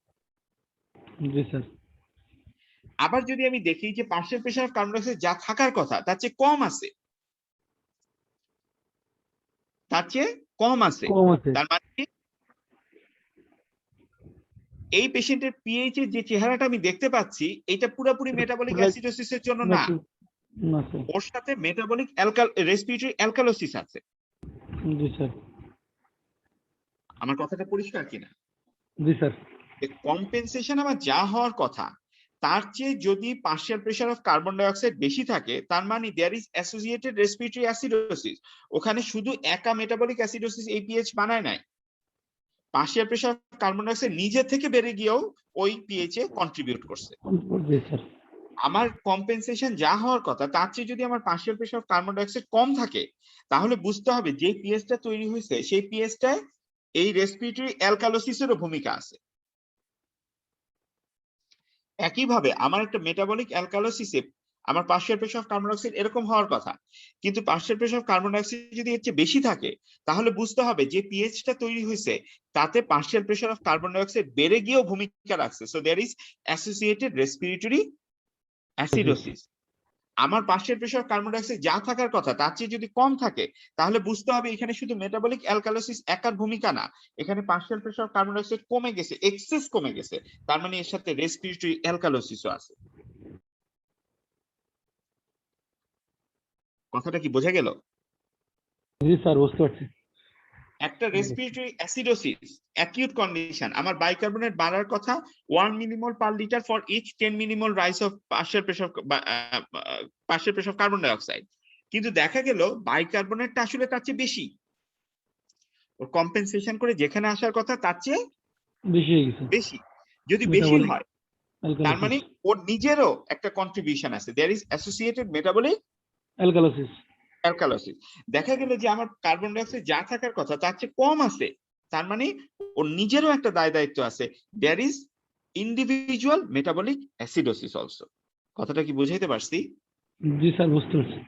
S2: জি স্যার।
S1: আবার যদি আমি দেখি যে partial pressure of carbon dioxide যা থাকার কথা তার চেয়ে কম আছে, তার চেয়ে কম আছে,
S2: কম আছে।
S1: তার মানে কি এই পেশেন্টের পিএইচ এর যে চেহারাটা আমি দেখতে পাচ্ছি এটা পুরোপুরি মেটাবলিক অ্যাসিডোসিসের জন্য না,
S2: না স্যার।
S1: ওর সাথে মেটাবলিক রেসপিরেটরি অ্যালকালোসিস আছে।
S2: জি স্যার।
S1: আমার কথাটা পরিষ্কার কিনা?
S2: জি স্যার।
S1: কম্পেনসেশন আমার যা হওয়ার কথা তার চেয়ে যদি partial pressure of carbon dioxide বেশি থাকে তার মানে there is associated respiratory acidosis. ওখানে শুধু একা মেটাবলিক অ্যাসিডোসিস এই পিএইচ বানায় নাই, partial pressure of carbon dioxide নিজে থেকে বেড়ে গিয়েও ওই পিএইচ এ কন্ট্রিবিউট করছে।
S2: জি স্যার।
S1: আমার কম্পেনসেশন যা হওয়ার কথা তার চেয়ে যদি আমার partial pressure of carbon dioxide কম থাকে তাহলে বুঝতে হবে যে পিএইচটা তৈরি হয়েছে সেই পিএইচটায় এই রেসপিরেটরি অ্যালকালোসিসেরও ভূমিকা আছে। একইভাবে আমার একটা মেটাবলিক অ্যালকালোসিসে আমার partial pressure of carbon dioxide এরকম হওয়ার কথা, কিন্তু partial pressure of carbon dioxide যদি এর চেয়ে বেশি থাকে তাহলে বুঝতে হবে যে পিএইচটা তৈরি হয়েছে তাতে partial pressure of carbon dioxide বেড়ে গিয়েও ভূমিকা রাখছে। So there is associated respiratory acidosis. আমার partial pressure of carbon dioxide যা থাকার কথা তার চেয়ে যদি কম থাকে তাহলে বুঝতে হবে এখানে শুধু মেটাবলিক অ্যালকালোসিস একার ভূমিকা না, এখানে partial pressure of carbon dioxide কমে গেছে, এক্সেস কমে গেছে, তার মানে এর সাথে রেসপিরেটরি অ্যালকালোসিসও আছে। কথাটা কি বোঝা গেল?
S2: জি স্যার, বুঝতে পারছি।
S1: একটা রেসপিরেটরি অ্যাসিডোসিস অ্যাকিউট কন্ডিশন, আমার বাইকার্বনেট বাড়ার কথা 1 millimole per litre for each 10 millimole rise of partial pressure of carbon dioxide, কিন্তু দেখা গেল বাইকার্বনেটটা আসলে তার চেয়ে বেশি, ওর কম্পেনসেশন করে যেখানে আসার কথা তার চেয়ে
S2: বেশি হয়ে গেছে।
S1: বেশি। যদি বেশি
S2: Metabolic
S1: হয়
S2: alkalosis.
S1: তার মানে ওর নিজেরও একটা কন্ট্রিবিউশন আছে, there is associated metabolic
S2: Alkalosis.
S1: Alkalosis. দেখা গেল যে আমার কার্বন ডাই অক্সাইড যা থাকার কথা তার চেয়ে কম আছে, তার মানে ওর নিজেরও একটা দায় দায়িত্ব আছে, there is individual metabolic acidosis also. কথাটা কি বুঝাইতে পারছি?
S2: জি স্যার, বুঝতে পারছি।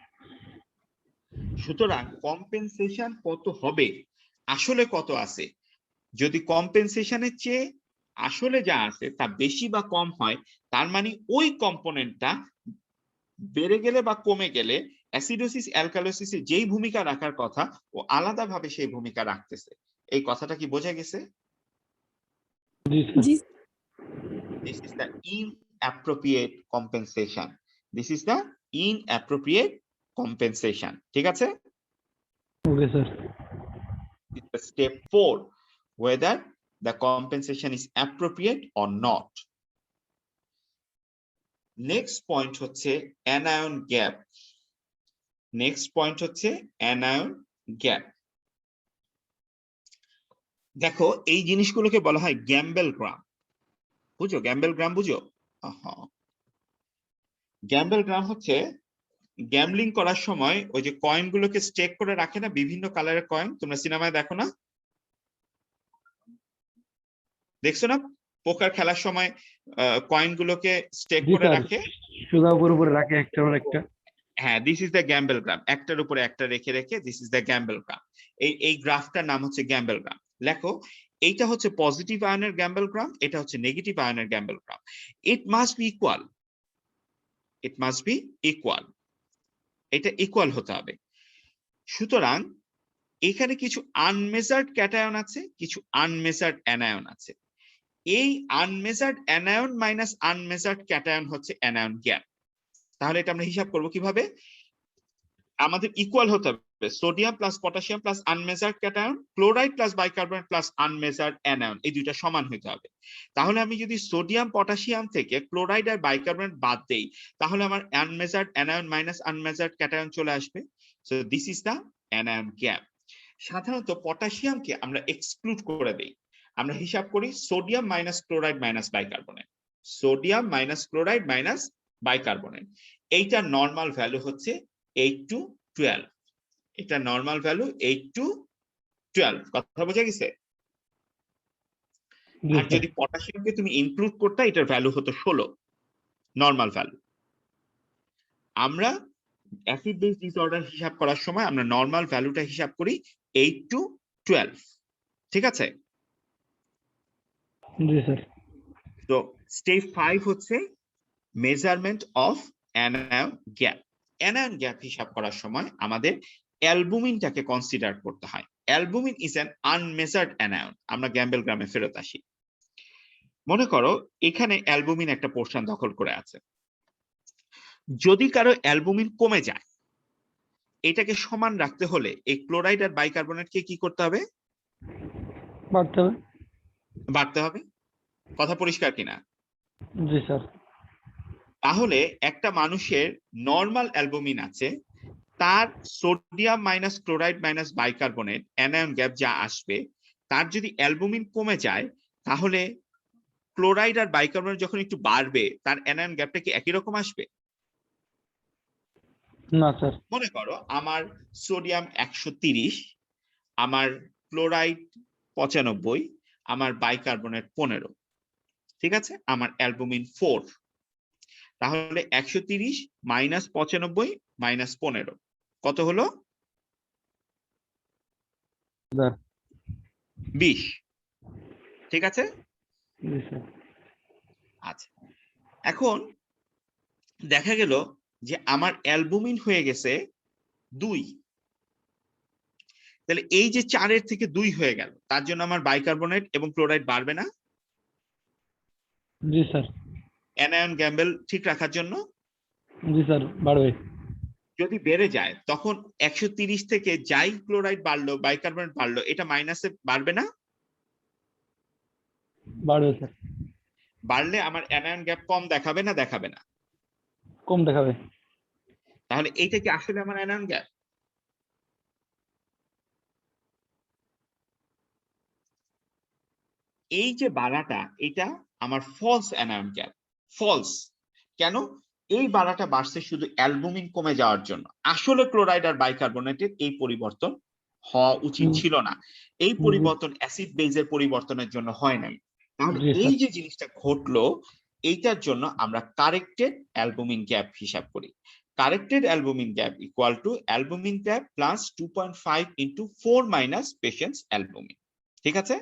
S1: সুতরাং কম্পেনসেশন কত হবে, আসলে কত আছে, যদি কম্পেনসেশনের চেয়ে আসলে যা আছে তা বেশি বা কম হয় তার মানে ওই কম্পোনেন্টটা বেড়ে গেলে বা কমে গেলে অ্যাসিডোসিস অ্যালকালোসিসে যেই ভূমিকা রাখার কথা ও আলাদাভাবে সেই ভূমিকা রাখতেছে। এই কথাটা কি বোঝা গেছে?
S2: জি স্যার।
S4: জি
S1: This is the inappropriate compensation. This is the inappropriate compensation. ঠিক আছে?
S2: Okay sir.
S1: Step 4, whether the compensation is appropriate or not. Next point হচ্ছে anion gap. Next point হচ্ছে anion gap. দেখো এই জিনিসগুলোকে বলা হয় গ্যাম্বেল গ্রাম। বুঝো গ্যাম্বেল গ্রাম? বুঝো? গ্যাম্বেল গ্রাম হচ্ছে গ্যামলিং করার সময় ওই যে কয়েন গুলোকে স্টেক করে রাখে না, বিভিন্ন কালারের কয়েন, তোমরা সিনেমায় দেখো না? দেখছো না পোকার খেলার সময় কয়েন গুলোকে স্টেক
S2: জি
S1: করে
S2: স্যার,
S1: রাখে?
S2: সোজা উপরে রাখে একটার পর একটা।
S1: হ্যাঁ, দিস ইজ দ্য গ্যাম্বেল গ্রাম, একটার উপরে একটা রেখে রেখে, দিস ইজ দ্য গ্যাম্বেল গ্রাম। এই গ্রাফটার নাম হচ্ছে গ্যাম্বেল গ্রাম। লেখো এইটা হচ্ছে পজিটিভ আয়নের গ্যাম্বেল গ্রাম, এটা হচ্ছে নেগেটিভ আয়নের Gambel gram. It must be equal, it must be equal, এটা ইকুয়াল হতে হবে। সুতরাং এখানে কিছু আনমেজার্ড ক্যাটায়ন আছে, কিছু আনমেজার্ড অ্যানায়ন আছে। এই আনমেজার্ড অ্যানায়ন মাইনাস আনমেজার্ড ক্যাটায়ন হচ্ছে অ্যানায়ন গ্যাপ। তাহলে এটা আমরা হিসাব করব কিভাবে? আমাদের ইকুয়াল হতে হবে sodium plus potassium plus unmeasured cation, chloride plus bicarbonate plus unmeasured anion, এই দুইটা সমান হতে হবে। তাহলে আমি যদি সোডিয়াম পটাশিয়াম থেকে ক্লোরাইড আর বাইকার্বনেট বাদ দেই, তাহলে আমার unmeasured anion minus unmeasured cation চলে আসবে। So this is the anion gap. সাধারণত পটাশিয়ামকে আমরা এক্সক্লুড করে দেই, আমরা হিসাব করি sodium minus chloride minus bicarbonate, sodium minus chloride minus bicarbonate. এইটা নর্মাল ভ্যালু হচ্ছে 8 to 12, এটা নর্মাল ভ্যালু 8 to 12, কথা বোঝা গেছে?
S2: জি
S1: আর
S2: স্যার।
S1: যদি পটাশিয়ামকে তুমি ইনক্লুড করতে, এটার ভ্যালু হতো 16 নর্মাল ভ্যালু। আমরা অ্যাসিড বেস ডিসঅর্ডার হিসাব করার সময় আমরা নর্মাল ভ্যালুটা হিসাব করি 8 to 12, ঠিক আছে?
S2: জি স্যার।
S1: তো স্টেপ 5 হচ্ছে measurement of anion gap. Anion gap হিসাব করার সময় আমাদের অ্যালবুমিনটাকে কনসিডার করতে হয়। Albumin is an unmeasured anion. আমরা গ্যাম্বেল গ্রামে ফেরত আসি। মনে করো এখানে অ্যালবুমিন একটা পোর্শন দখল করে আছে। যদি কারো অ্যালবুমিন কমে যায়, এটাকে সমান রাখতে হলে এই ক্লোরাইড আর বাইকার্বনেটকে কি করতে হবে?
S2: বাড়তে হবে।
S1: বাড়তে হবে। কথা পরিষ্কার কিনা?
S2: জি স্যার।
S1: তাহলে একটা মানুষের নর্মাল অ্যালবুমিন আছে, তার sodium minus chloride minus bicarbonate anion gap যা আসবে, তার যদি অ্যালবুমিন কমে যায়, তাহলে ক্লোরাইড আর বাইকার্বনেট যখন একটু বাড়বে, তার অ্যানায়ন গ্যাপটা কি একই রকম আসবে?
S2: না স্যার।
S1: মনে করো আমার সোডিয়াম 130, আমার ক্লোরাইড 95, আমার বাইকার্বনেট 15, ঠিক আছে? আমার অ্যালবুমিন 4। তাহলে 130 মাইনাস 95 মাইনাস 15 কত হলো?
S2: স্যার।
S1: 20, ঠিক আছে?
S2: জি স্যার।
S1: আচ্ছা, এখন দেখা গেল যে আমার অ্যালবুমিন হয়ে গেছে 2, তাহলে এই যে 4 থেকে 2 হয়ে গেল, তার জন্য আমার বাইকার্বনেট এবং ক্লোরাইড বাড়বে না?
S2: জি স্যার।
S1: অ্যানায়ন গ্যাম্বেল ঠিক রাখার জন্য।
S2: জি স্যার, বাড়বে।
S1: যদি বেড়ে যায়, তখন 130 থেকে যাই ক্লোরাইড বাড়লো বাইকার্বনেট বাড়লো, এটা মাইনাসে বাড়বে না?
S2: বাড়বে স্যার।
S1: বাড়লে আমার অ্যানায়ন গ্যাপ কম দেখাবে না দেখাবে না?
S2: কম দেখাবে।
S1: তাহলে এইটা কি আসলে আমার অ্যানায়ন গ্যাপ? এই যে বাড়াটা, এটা আমার ফলস অ্যানায়ন গ্যাপ। ফলস কেন? এই বাড়াটা বাড়ছে শুধু অ্যালবুমিন কমে যাওয়ার জন্য। আসলে ক্লোরাইড আর বাইকার্বনেটের এই পরিবর্তন হওয়া উচিত ছিল না। এই পরিবর্তন অ্যাসিড বেজের পরিবর্তনের জন্য হয় নাই। তাহলে
S2: জি
S1: এই
S2: স্যার।
S1: যে জিনিসটা ঘটলো, এইটার জন্য আমরা কারেক্টেড অ্যালবুমিন গ্যাপ হিসাব করি। Corrected albumin gap equal to albumin gap plus 2.5 into 4 minus patient's albumin, ঠিক আছে?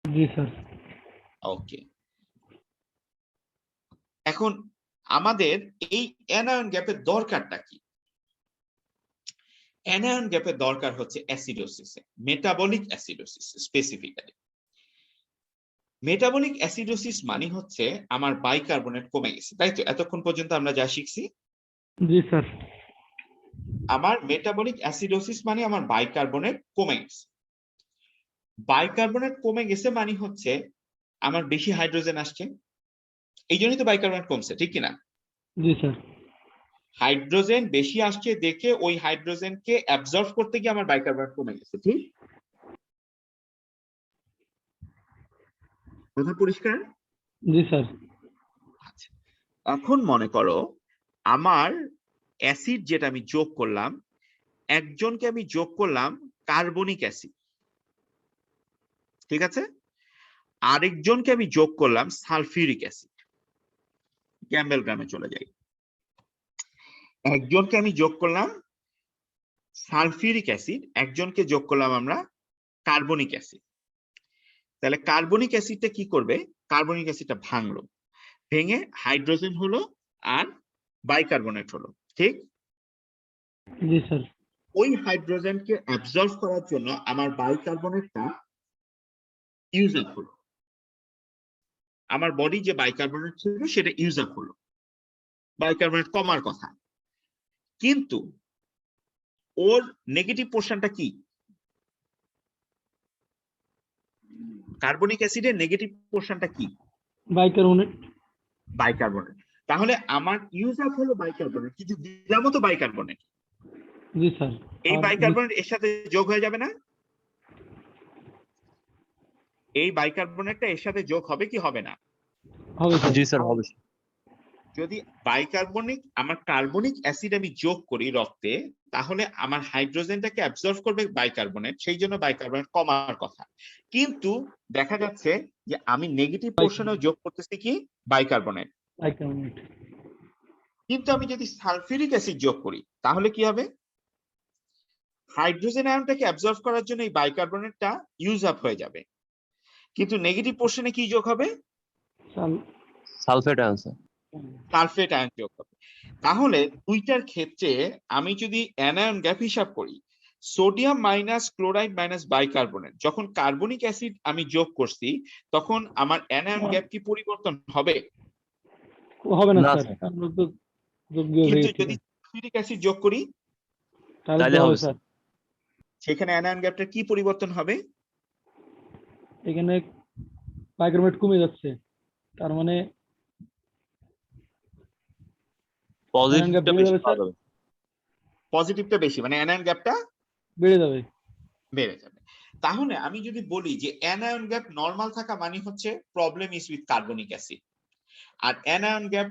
S2: জি স্যার।
S1: ওকে, এখন আমাদের এই অ্যানায়ন গ্যাপের দরকারটা কি? অ্যানায়ন গ্যাপের দরকার হচ্ছে অ্যাসিডোসিসে, metabolic acidosis specifically. Metabolic acidosis মানে হচ্ছে আমার বাইকার্বনেট কমে গেছে, তাই তো? এতক্ষণ পর্যন্ত আমরা যা শিখছি।
S2: জি স্যার।
S1: আমার মেটাবলিক অ্যাসিডোসিস মানে আমার বাইকার্বনেট কমে গেছে। বাইকার্বনেট কমে গেছে মানে হচ্ছে আমার বেশি হাইড্রোজেন আসছে, এই জন্যই তো বাইকার্বনেট কমছে, ঠিক কিনা?
S2: জি স্যার।
S1: হাইড্রোজেন বেশি আসছে দেখে ওই হাইড্রোজেনকে অ্যাবজর্ব করতে গিয়ে আমার বাইকার্বনেট কমে গেছে, ঠিক? কথা পরিষ্কার?
S2: জি স্যার।
S1: আচ্ছা, এখন মনে করো আমার অ্যাসিড যেটা আমি যোগ করলাম, একজনকে আমি যোগ করলাম কার্বনিক অ্যাসিড, ঠিক আছে? আরেকজনকে আমি যোগ করলাম সালফিউরিক অ্যাসিড। ক্যাম্বেল গ্রামে চলে যাই। একজনকে আমি যোগ করলাম সালফিউরিক অ্যাসিড, একজনকে যোগ করলাম আমরা কার্বনিক অ্যাসিড। তাহলে কার্বনিক অ্যাসিডটা কি করবে? কার্বনিক অ্যাসিডটা ভাঙলো, ভেঙে হাইড্রোজেন হলো আর বাইকার্বনেট হলো, ঠিক?
S2: জি স্যার।
S1: ওই হাইড্রোজেনকে অ্যাবজর্ব করার জন্য আমার বাইকার্বনেটটা ইউজ আপ হলো, আমার বডি যে বাইকার্বনেট ছিল সেটা ইউজ আপ হলো, বাইকার্বনেট কমার কথা। কিন্তু ওর নেগেটিভ পোর্শনটা কি? কার্বনিক অ্যাসিডের নেগেটিভ পোর্শনটা কি?
S2: বাইকার্বনেট।
S1: বাইকার্বনেট। তাহলে আমার ইউজ আপ হলো বাইকার্বনেট, কিন্তু দিলামও তো বাইকার্বনেট।
S2: জি স্যার।
S1: এই বাইকার্বনেট এর সাথে যোগ হয়ে যাবে না? এই বাইকার্বনেটটা এর সাথে যোগ হবে কি হবে না?
S2: হবে স্যার।
S3: জি স্যার হবে।
S1: যদি বাইকার্বনিক আমার কার্বনিক অ্যাসিড আমি যোগ করি রক্তে, তাহলে আমার হাইড্রোজেনটাকে অ্যাবজর্ব করবে বাইকার্বনেট, সেই জন্য বাইকার্বনেট কমার কথা। কিন্তু দেখা যাচ্ছে যে আমি নেগেটিভ পোর্শনেও যোগ করতেছি কি বাইকার্বনেট।
S2: বাইকার্বনেট।
S1: কিন্তু আমি যদি সালফিউরিক অ্যাসিড যোগ করি তাহলে কি হবে? হাইড্রোজেন আয়নটাকে অ্যাবজর্ব করার জন্য এই বাইকার্বনেটটা ইউজ আপ হয়ে যাবে, কিন্তু নেগেটিভ পোর্শনে কি যোগ হবে?
S3: Sulphate ion sir.
S1: Sulphate ion যোগ হবে। তাহলে দুইটার ক্ষেত্রে আমি যদি অ্যানায়ন গ্যাপ হিসাব করি, sodium minus chloride minus bicarbonate, যখন কার্বনিক অ্যাসিড আমি যোগ করছি তখন আমার অ্যানায়ন গ্যাপ কি পরিবর্তন হবে?
S2: হবে না
S3: না
S2: স্যার,
S3: স্যার।
S2: আমরা তো যোগ্য হয়ে
S1: কিন্তু
S2: গেছি।
S1: যদি সালফিউরিক অ্যাসিড যোগ করি
S2: তাহলে
S3: তাহলে
S2: তো হবে
S3: হবে
S2: স্যার।
S1: সেখানে অ্যানায়ন গ্যাপটা কি পরিবর্তন হবে?
S2: এখানে বাইকার্বনেট কমে যাচ্ছে, তার মানে
S3: পজিটিভটা
S2: বেড়ে
S3: বেশি
S2: যাবে
S3: পাওয়া
S2: স্যার।
S3: যাবে।
S1: পজিটিভটা বেশি, মানে অ্যানায়ন গ্যাপটা
S2: বেড়ে যাবে।
S1: বেড়ে যাবে। তাহলে আমি যদি বলি যে অ্যানায়ন গ্যাপ নরমাল থাকা মানে হচ্ছে problem is with carbonic acid, আর অ্যানায়ন গ্যাপ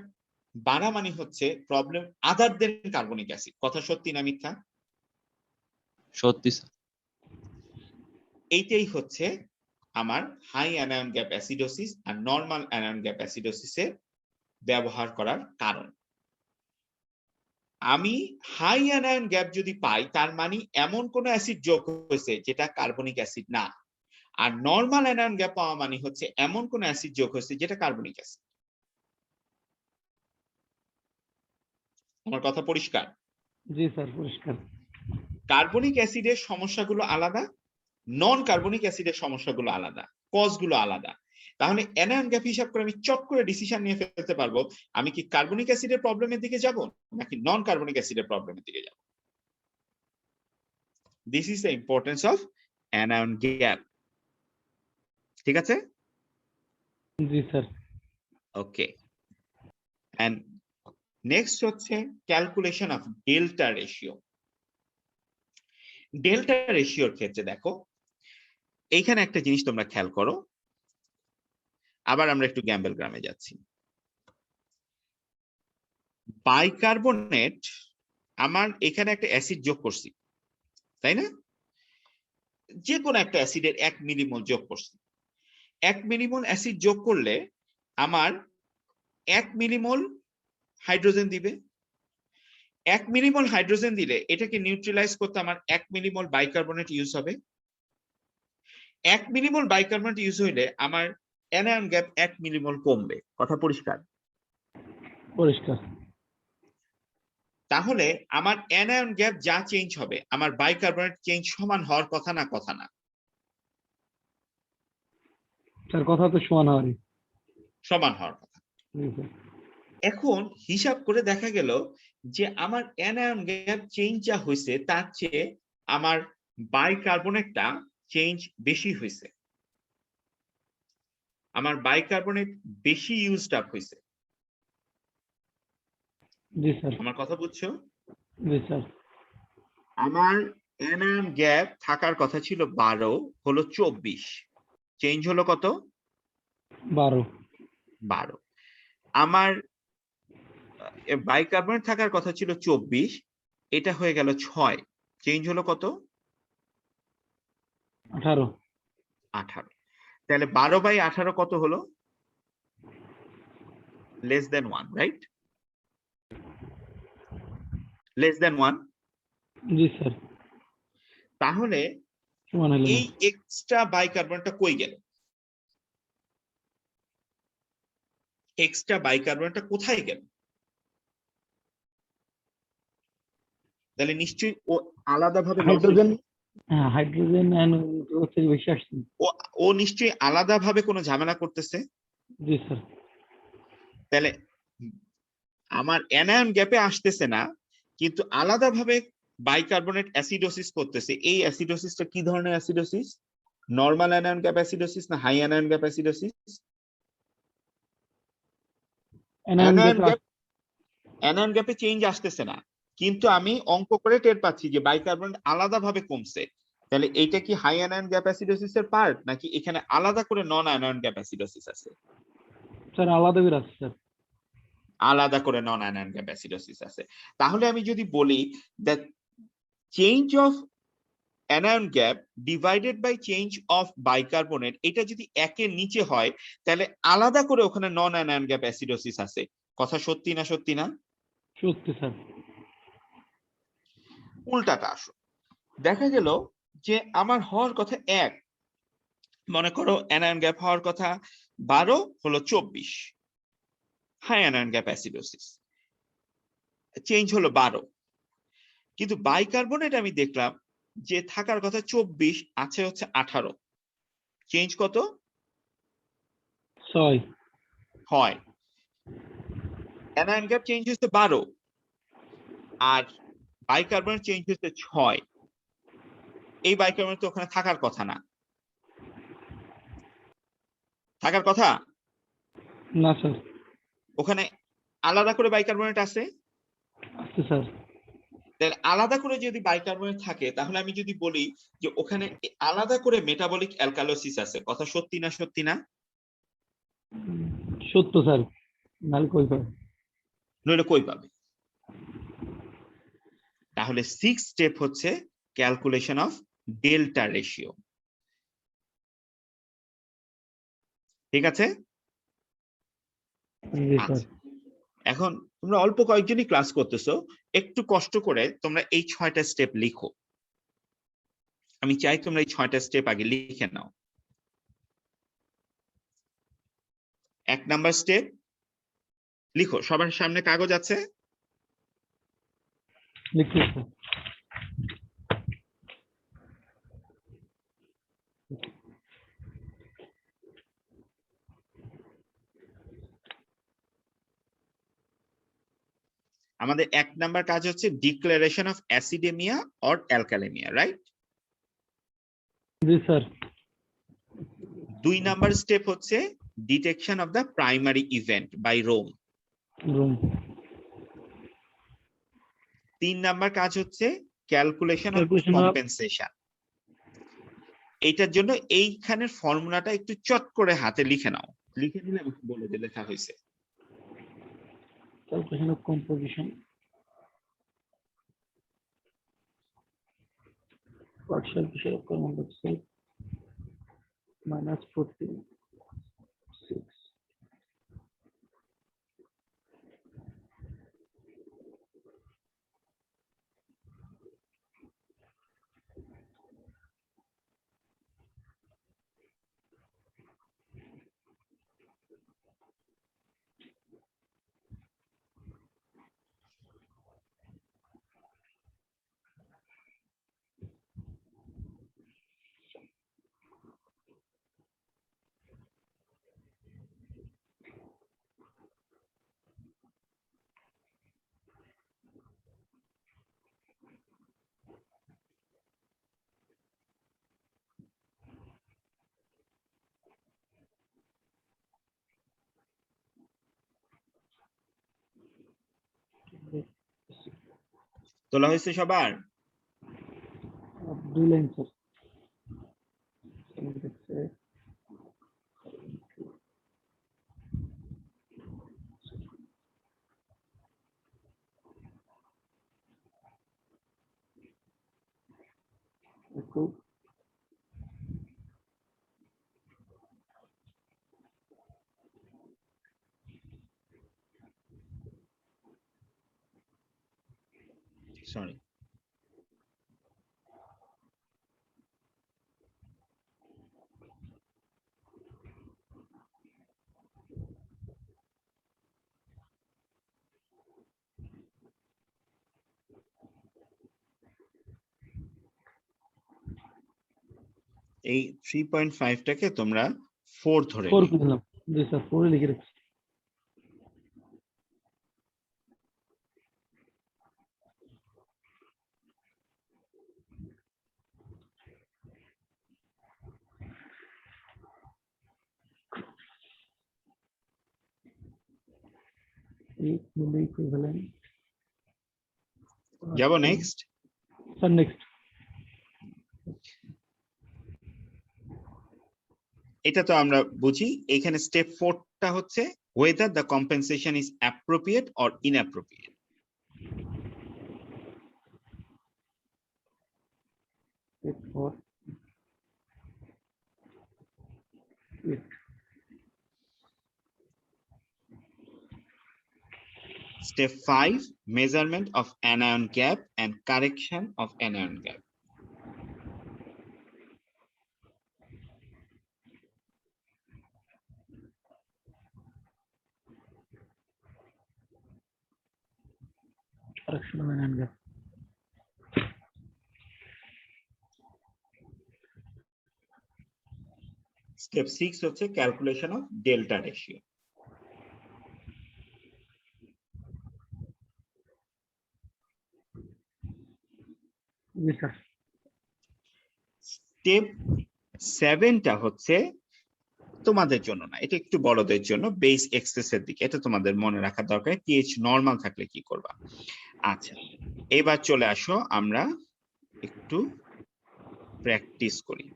S1: বাড়া মানে হচ্ছে problem other than carbonic acid. কথা সত্যি না মিথ্যা?
S3: সত্যি স্যার।
S1: এইটাই হচ্ছে আমার হাই অ্যানায়ন গ্যাপ অ্যাসিডোসিস আর নরমাল অ্যানায়ন গ্যাপ অ্যাসিডোসিসের ব্যবহার করার কারণ। আমি হাই অ্যানায়ন গ্যাপ যদি পাই তার মানে এমন কোন অ্যাসিড যোগ হয়েছে যেটা কার্বনিক অ্যাসিড না, আর নরমাল অ্যানায়ন গ্যাপ পাওয়া মানে হচ্ছে এমন কোন অ্যাসিড যোগ হয়েছে যেটা কার্বনিক অ্যাসিড। আমার কথা পরিষ্কার?
S2: জি স্যার, পরিষ্কার।
S1: কার্বনিক অ্যাসিডের সমস্যাগুলো আলাদা, নন কার্বনিক অ্যাসিডের সমস্যাগুলো আলাদা, কজগুলো আলাদা। তাহলে অ্যানায়ন গ্যাপ হিসাব করে আমি চট করে ডিসিশন নিয়ে ফেলতে পারবো আমি কি কার্বনিক অ্যাসিডের প্রবলেমের দিকে যাব নাকি নন কার্বনিক অ্যাসিডের প্রবলেমের দিকে যাব। This is the importance of anion gap. ঠিক আছে?
S2: জি স্যার।
S1: ওকে। এন্ড নেক্সট হচ্ছে calculation of delta ratio. Delta রেশিওর ক্ষেত্রে দেখো এইখানে একটা জিনিস তোমরা খেয়াল করো। আবার আমরা একটু গ্যাম্বেল গ্রামে যাচ্ছি। বাইকার্বনেট আমার এখানে একটা অ্যাসিড যোগ করছি, তাই না? যে কোনো একটা অ্যাসিডের 1 মিলিমোল যোগ করছি। 1 মিলিমোল অ্যাসিড যোগ করলে আমার 1 মিলিমোল হাইড্রোজেন দিবে। 1 মিলিমোল হাইড্রোজেন দিলে এটাকে নিউট্রালাইজ করতে আমার 1 মিলিমোল বাইকার্বনেট ইউজ হবে। 1 মিলিমোল বাইকার্বনেট ইউজ হইলে আমার অ্যানায়ন গ্যাপ 1 মিলিমোল কমবে। কথা পরিষ্কার?
S2: পরিষ্কার।
S1: তাহলে আমার অ্যানায়ন গ্যাপ যা চেঞ্জ হবে আমার বাইকার্বনেট চেঞ্জ সমান হওয়ার কথা না? কথা না?
S2: স্যার কথা তো সমান হওয়ারই।
S1: সমান হওয়ার কথা।
S2: জি স্যার।
S1: এখন হিসাব করে দেখা গেল যে আমার অ্যানায়ন গ্যাপ চেঞ্জ যা হয়েছে তার চেয়ে আমার বাইকার্বনেটটা চেঞ্জ বেশি হয়েছে, আমার বাইকার্বনেট বেশি ইউজড আপ হয়েছে।
S2: জি স্যার।
S1: আমার কথা বুঝছো?
S2: জি স্যার।
S1: আমার অ্যানায়ন গ্যাপ থাকার কথা ছিল 12, হলো 24, চেঞ্জ হলো কত? 12। আমার বাইকার্বনেট থাকার কথা ছিল 24, এটা হয়ে গেল 6, চেঞ্জ হলো কত?
S2: 18।
S1: 18। তাহলে 12/18 কত হলো? Less than 1, right? Less than 1।
S2: জি স্যার।
S1: তাহলে
S2: সমান হলো
S1: এই এক্সট্রা বাইকার্বনেটটা কই গেল? এক্সট্রা বাইকার্বনেটটা কোথায় গেল? তাহলে নিশ্চয়ই ও আলাদাভাবে লস
S2: হাইড্রোজেন।
S1: হয়েছে।
S2: হ্যাঁ, হাইড্রোজেন থেকে বেশি আসছে।
S1: ও নিশ্চয়ই আলাদাভাবে কোনো ঝামেলা করতেছে।
S2: জি স্যার।
S1: তাহলে আমার অ্যানায়ন গ্যাপে আসতেছে না, কিন্তু আলাদাভাবে বাইকার্বনেট অ্যাসিডোসিস করতেছে, এই অ্যাসিডোসিসটা কি ধরনের acidosis? Normal anion gap acidosis না high anion gap acidosis? Anion গ্যাপে চেঞ্জ আসতেছে না, কিন্তু আমি অঙ্ক করে টের পাচ্ছি যে বাইকার্বনেট আলাদাভাবে কমছে। তাহলে এইটা কি হাই অ্যানায়ন গ্যাপ অ্যাসিডোসিসের পার্ট, নাকি এখানে আলাদা করে নন অ্যানায়ন গ্যাপ অ্যাসিডোসিস আছে?
S2: স্যার আলাদা করে আছে স্যার।
S1: আলাদা করে নন অ্যানায়ন গ্যাপ অ্যাসিডোসিস আছে। তাহলে আমি যদি বলি that change of anion gap divided by change of bicarbonate, এটা যদি একের নিচে হয় তাহলে আলাদা করে ওখানে নন অ্যানায়ন গ্যাপ অ্যাসিডোসিস আছে। কথা সত্যি না সত্যি না?
S2: সত্যি স্যার।
S1: উল্টাটা আসো, দেখা গেল যে আমার হওয়ার কথা 1, মনে করো অ্যানায়ন গ্যাপ হওয়ার কথা 12, হলো 24, high anion gap acidosis, change হলো 12। কিন্তু বাইকার্বনেট আমি দেখলাম যে থাকার কথা 24, আছে হচ্ছে 18, চেঞ্জ কত
S2: 6
S1: হয়? অ্যানায়ন গ্যাপ চেঞ্জ হচ্ছে 12 আর বাইকার্বনেট চেঞ্জ হচ্ছে 6। এই বাইকার্বনেট তো ওখানে থাকার কথা না, থাকার কথা
S2: না স্যার।
S1: ওখানে আলাদা করে বাইকার্বনেট আছে।
S2: আছে স্যার।
S1: তাহলে আলাদা করে যদি বাইকার্বনেট থাকে তাহলে আমি যদি বলি যে ওখানে আলাদা করে মেটাবলিক অ্যালকালোসিস আছে, কথা সত্যি না সত্যি না?
S2: সত্য স্যার, নাহলে কই পাবে?
S1: নইলে কই পাবে? তাহলে 6 স্টেপ হচ্ছে ক্যালকুলেশন অফ ডেল্টা রেশিও। ঠিক আছে?
S2: জি স্যার।
S1: আচ্ছা, এখন তোমরা অল্প কয়েকজনই ক্লাস করতেছো, একটু কষ্ট করে তোমরা এই 6টা স্টেপ লিখো। আমি চাই তোমরা এই 6টা স্টেপ আগে লিখে নাও। 1 নাম্বার স্টেপ লিখো, সবার সামনে কাগজ আছে?
S2: লিখছি স্যার।
S1: আমাদের 1 নাম্বার কাজ হচ্ছে declaration of acidemia or alkalemia, right?
S2: জি স্যার।
S1: 2 নাম্বার স্টেপ হচ্ছে detection of the primary event by ROME.
S2: Room.
S1: 3 number কাজ হচ্ছে calculation of
S2: Calculation of-
S1: compensation. এইটার জন্য এইখানের ফর্মুলাটা একটু চট করে হাতে লিখে নাও, লিখে দিলে আমাকে বলে যে লেখা হয়েছে।
S2: Calculation of composition. Partial pressure of carbon dioxide -46.
S1: তোলা হয়েছে সবার?
S2: 2 লাইন স্যার।
S1: সরি, এই 3.5টাকে তোমরা 4 ধরে
S2: 4
S1: নিও।
S2: দিলাম। জি স্যার, 4 লিখে রাখছি। 8 milli equivalent.
S1: যাব নেক্সট।
S2: Sir, next.
S1: এটা তো আমরা বুঝি। এখানে স্টেপ 4 টা হচ্ছে whether the compensation is appropriate or inappropriate.
S2: Step 4. It.
S1: Step 5, measurement of anion gap and correction of anion gap.
S2: Correction of anion gap.
S1: Step 6 হচ্ছে calculation of delta ratio.
S2: Yes, sir.
S1: Step 7 টা হচ্ছে তোমাদের জন্য না, এটা একটু বড়দের জন্য, বেস এক্সেসের দিকে। এটা তোমাদের মনে রাখা দরকার, পিএইচ নরমাল থাকলে কি করবা। আচ্ছা, এবার চলে আসো আমরা একটু প্র্যাকটিস করি।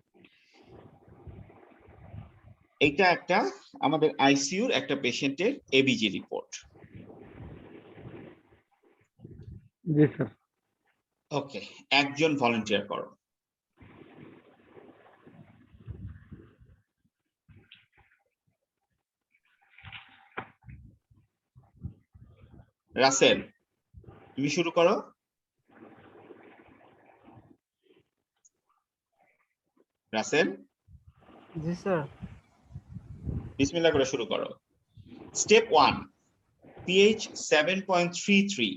S1: এটা একটা আমাদের আইসিইউর একটা পেশেন্টের এবিজি রিপোর্ট।
S2: Yes, sir.
S1: ওকে, একজন ভলান্টিয়ার করো। রাসেল, তুমি শুরু করো। রাসেল,
S5: জি স্যার।
S1: বিসমিল্লাহ করে শুরু করো। Step 1, pH 7.33।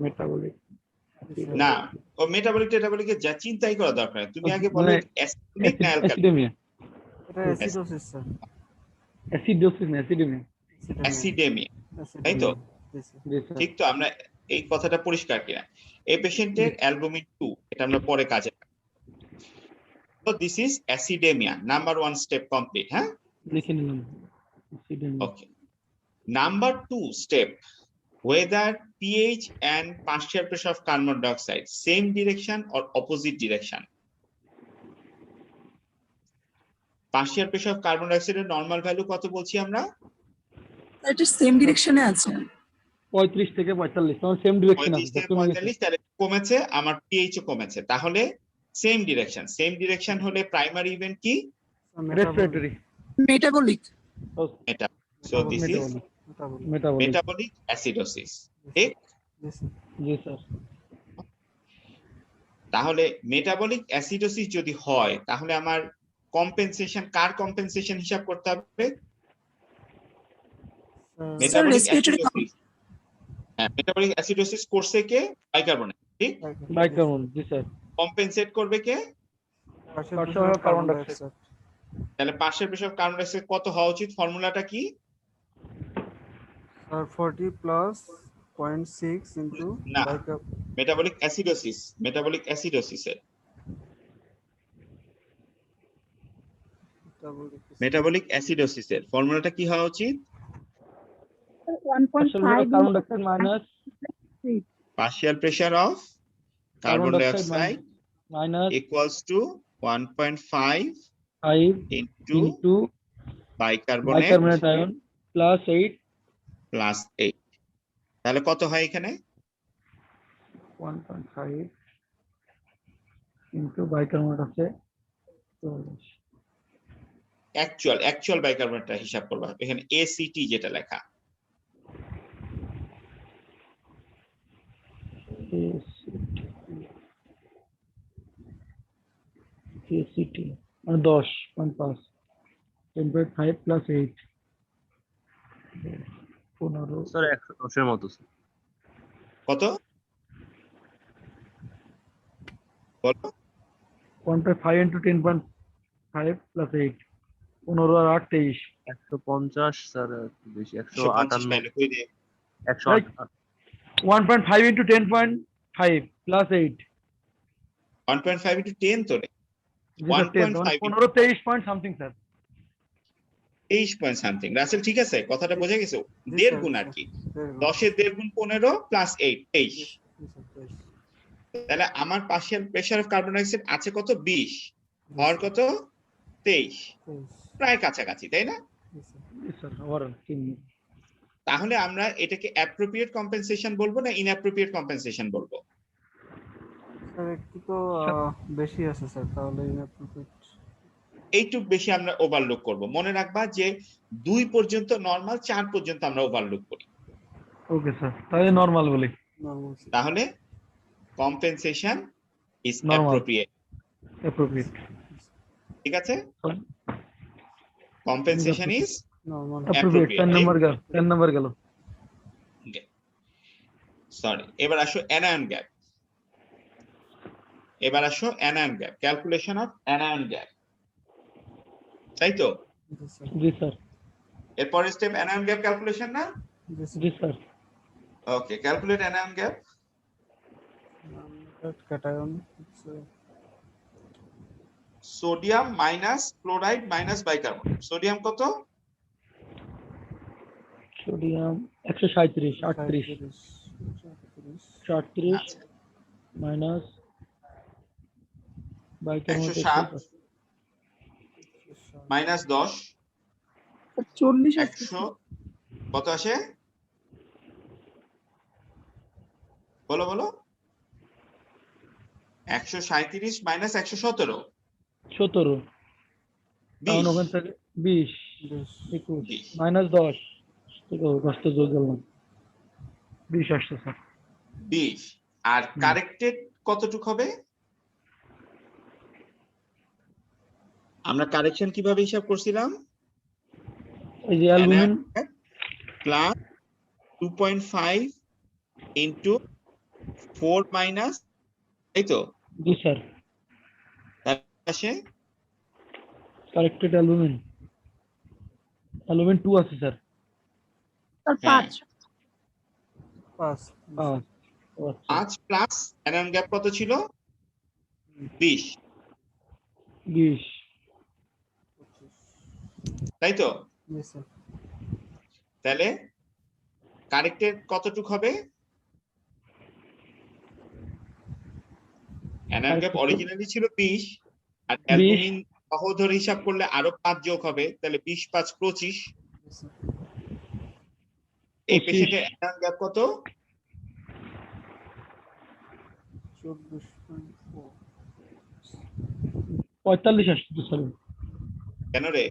S2: Metabolic.
S1: না, ও মেটাবলিক টেটাবলিকে যা চিন্তাই করা দরকার নেই। তুমি আগে বলো অ্যাসিডিক না অ্যালকালিক।
S2: Acidemia.
S5: এটা অ্যাসিডোসিস স্যার।
S2: Acidosis না acidemia.
S1: অ্যাসিডেমিয়া, তাই তো?
S5: জি স্যার।
S2: Yes, sir.
S1: ঠিক তো? আমরা এই কথাটা পরিষ্কার কিনা? এই পেশেন্টের অ্যালবুমিন 2, এটা আমরা পরে কাজে লাগাবো। So this is acidemia, number 1 step complete, হ্যাঁ?
S2: লিখে নিলাম। Acidemia.
S1: Okay. Number 2 step, whether pH and partial pressure of carbon dioxide same direction or opposite direction. Partial pressure of carbon dioxide এর নরমাল ভ্যালু কত বলছি আমরা?
S4: এটা same ডিরেকশনে আছে।
S2: 35 থেকে 45, তোমার সেম ডিরেকশন আছে।
S1: 35 থেকে 45, তাহলে কমেছে, আমার pH ও কমেছে। তাহলে সেম ডিরেকশন। সেম ডিরেকশন হলে প্রাইমারি ইভেন্ট কি?
S2: রেসপিরেটরি।
S4: মেটাবলিক।
S1: এটা। So this is
S2: metabolic.
S1: metabolic acidosis. ঠিক?
S2: জি স্যার।
S1: তাহলে মেটাবলিক অ্যাসিডোসিস যদি হয়, তাহলে আমার কম্পেনসেশন, কার কম্পেনসেশন হিসাব করতে হবে? Metabolic acidosis. হ্যাঁ, মেটাবলিক অ্যাসিডোসিস করছে কে? বাইকার্বনেট, ঠিক?
S2: বাইকার্বন, জি স্যার।
S1: কম্পেনসেট করবে কে?
S2: Carbon dioxide.
S1: তাহলে partial pressure of carbon dioxide কত হওয়া উচিত? ফর্মুলাটা কি?
S5: স্যার 40 প্লাস 0.6 ইনটু
S1: না, মেটাবলিক অ্যাসিডোসিস, মেটাবলিক অ্যাসিডোসিসের মেটাবলিক অ্যাসিডোসিসের ফর্মুলাটা কি হওয়া উচিত?
S4: 1.5
S2: carbon dioxide minus
S1: partial pressure of carbon dioxide
S2: minus
S1: equals to 1.5
S2: 5
S1: into
S2: into
S1: bicarbonate
S2: bicarbonate ion plus 8
S1: plus 8। তাহলে কত হয় এখানে?
S2: 1.5 ইনটু বাইকার্বনেট আছে 44।
S1: অ্যাকচুয়াল বাইকার্বনেটটা হিসাব করবা। এখানে ACT যেটা লেখা,
S2: ACT মানে 10.5 10.5 প্লাস 8 15
S3: স্যার 110 এর মতো স্যার।
S1: কত বলো?
S2: 1.5 ইনটু 10.5 প্লাস 8 15 আর 8 23
S3: 150 স্যার, একটু বেশি
S1: 150
S3: 158
S1: পাইলে কই দিয়ে?
S3: 158
S2: 1.5 into 10.5 plus 8.
S1: 1.5 into 10 তো রে।
S2: জি স্যার 10 মানে
S1: 1.5
S2: 15 23 point something sir.
S1: 23 point something. Rasel ঠিক আছে, কথাটা বোঝা গেছে?
S5: জি
S1: দেড়
S5: স্যার,
S1: গুণ
S5: জি
S1: আর
S5: স্যার।
S1: কি,
S5: Very good.
S1: 10 এর দেড় গুণ 15 প্লাস 8 23।
S5: জি স্যার, বেশ।
S1: তাহলে আমার partial pressure of carbon dioxide আছে কত? 20,
S5: জি
S1: হওয়ার
S5: স্যার,
S1: কত? 23,
S5: 23,
S1: প্রায় কাছাকাছি, তাই না?
S5: জি স্যার।
S2: জি স্যার আবার
S1: তাহলে আমরা এটাকে অ্যাপ্রোপ্রিয়েট কম্পেনসেশন বলবো না ইনঅ্যাপ্রোপ্রিয়েট কম্পেনসেশন বলবো?
S5: স্যার একটু তো বেশি আছে স্যার, তাহলে inappropriate।
S1: এইটুক বেশি আমরা ওভারলুক করব। মনে রাখবা যে 2 পর্যন্ত নরমাল, 4 পর্যন্ত আমরা ওভারলুক করি।
S2: ওকে স্যার তাহলে নরমাল বলি।
S5: Normal sir.
S1: তাহলে compensation is
S2: Normal.
S1: Appropriate,
S2: appropriate.
S1: ঠিক আছে? Compensation is
S5: Normal।
S2: Appropriate 10 number গেল, 10 নাম্বার গেল।
S1: সরি, এবার আসো anion gap. Calculation of anion gap, তাই তো?
S5: জি স্যার,
S2: জি স্যার।
S1: এরপরের স্টেপ অ্যানায়ন গ্যাপ ক্যালকুলেশন না?
S5: জি স্যার।
S2: জি sir.
S1: Okay, calculate anion gap.
S5: Cation,
S1: sodium minus chloride minus bicarbonate. Sodium কত?
S2: সোডিয়াম 137 38 38
S1: আচ্ছা,
S2: মাইনাস বাইকার্বনেট
S1: 107 মাইনাস 10,
S4: 40 আসছে
S1: 100 কত আসে? বলো বলো। 137 মাইনাস 117
S2: 17 কারণ
S1: 20,
S2: ওখান থেকে 20 21
S1: 20।
S2: মাইনাস 10 থেকে 10 তো যোগ করলাম 20 আসছে স্যার।
S1: 20 আর কারেক্টেড কতটুক হবে? আমরা কারেকশন কিভাবে হিসাব করছিলাম?
S2: এই যে অ্যালুমিন
S1: প্লাস 2.5 ইনটু 4 মাইনাস, এই তো
S2: জি স্যার
S1: আসে
S2: কারেক্টেড অ্যালুমিন 2 আছে স্যার।
S4: আর
S1: হ্যাঁ।
S4: 5
S5: পাঁচ।
S2: ও আচ্ছা
S1: 5 প্লাস অ্যানায়ন গ্যাপ কত ছিল? 20,
S2: 20
S1: তাই তো?
S5: জি স্যার।
S1: তাহলে কারেক্টেড কতটুক হবে? অ্যানায়ন গ্যাপ
S2: Corrected
S1: অরিজিনালি ছিল 20 আর অ্যালবুমিন সহ ধরে হিসাব করলে আরো 5 যোগ হবে, তাহলে 20 5 25।
S5: জি স্যার।
S1: এই
S2: 25
S1: পেশেন্টের অ্যানায়ন গ্যাপ কত?
S5: 24.4।
S2: 45 আসছে তো স্যার।
S1: কেন রে?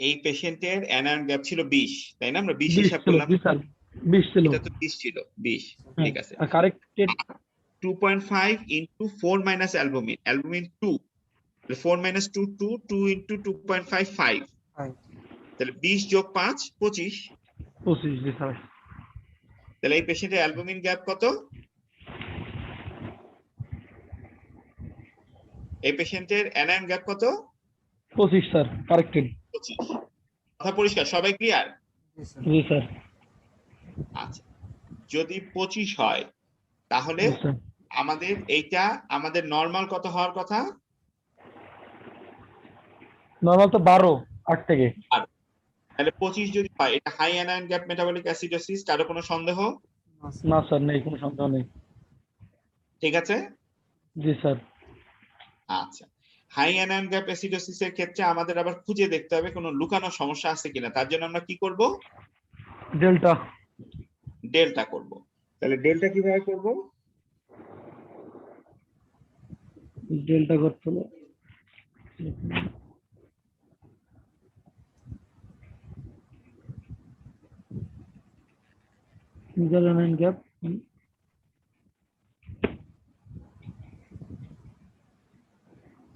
S1: এই পেশেন্টের অ্যানায়ন গ্যাপ ছিল 20, তাই না? আমরা 20 হিসাব করলাম,
S2: জি স্যার 20 ছিল।
S1: এটা তো 20 ছিল, 20 ঠিক আছে।
S2: আর corrected
S1: 2.5 into 4 minus albumin, albumin 2, 4 minus 2 2 2 into 2.5 5,
S5: Five।
S1: তাহলে 20 যোগ 5 25।
S2: 25 জি স্যার।
S1: তাহলে এই পেশেন্টের অ্যালবুমিন গ্যাপ কত? এই পেশেন্টের অ্যানায়ন গ্যাপ কত?
S2: 25 স্যার কারেক্টেড।
S1: 25। কথা পরিষ্কার, সবাই ক্লিয়ার?
S5: জি স্যার।
S2: জি স্যার।
S1: আচ্ছা, যদি 25 হয় তাহলে
S2: জি স্যার
S1: আমাদের এইটা আমাদের নরমাল কত হওয়ার কথা?
S2: নরমাল তো 12 8 থেকে।
S1: তাহলে 25 যদি হয়, এটা high anion gap metabolic acidosis, কারো কোনো সন্দেহ?
S2: না স্যার নেই, কোনো সন্দেহ নেই।
S1: ঠিক আছে।
S2: জি স্যার।
S1: আচ্ছা, হাই অ্যানায়ন গ্যাপ অ্যাসিডোসিসের ক্ষেত্রে আমাদের আবার খুঁজে দেখতে হবে কোনো লুকানো সমস্যা আছে কিনা। তার জন্য আমরা কি করব?
S2: ডেল্টা
S1: ডেল্টা করব। তাহলে ডেল্টা কিভাবে করব?
S2: করতে হলো মিজালাইন গ্যাপ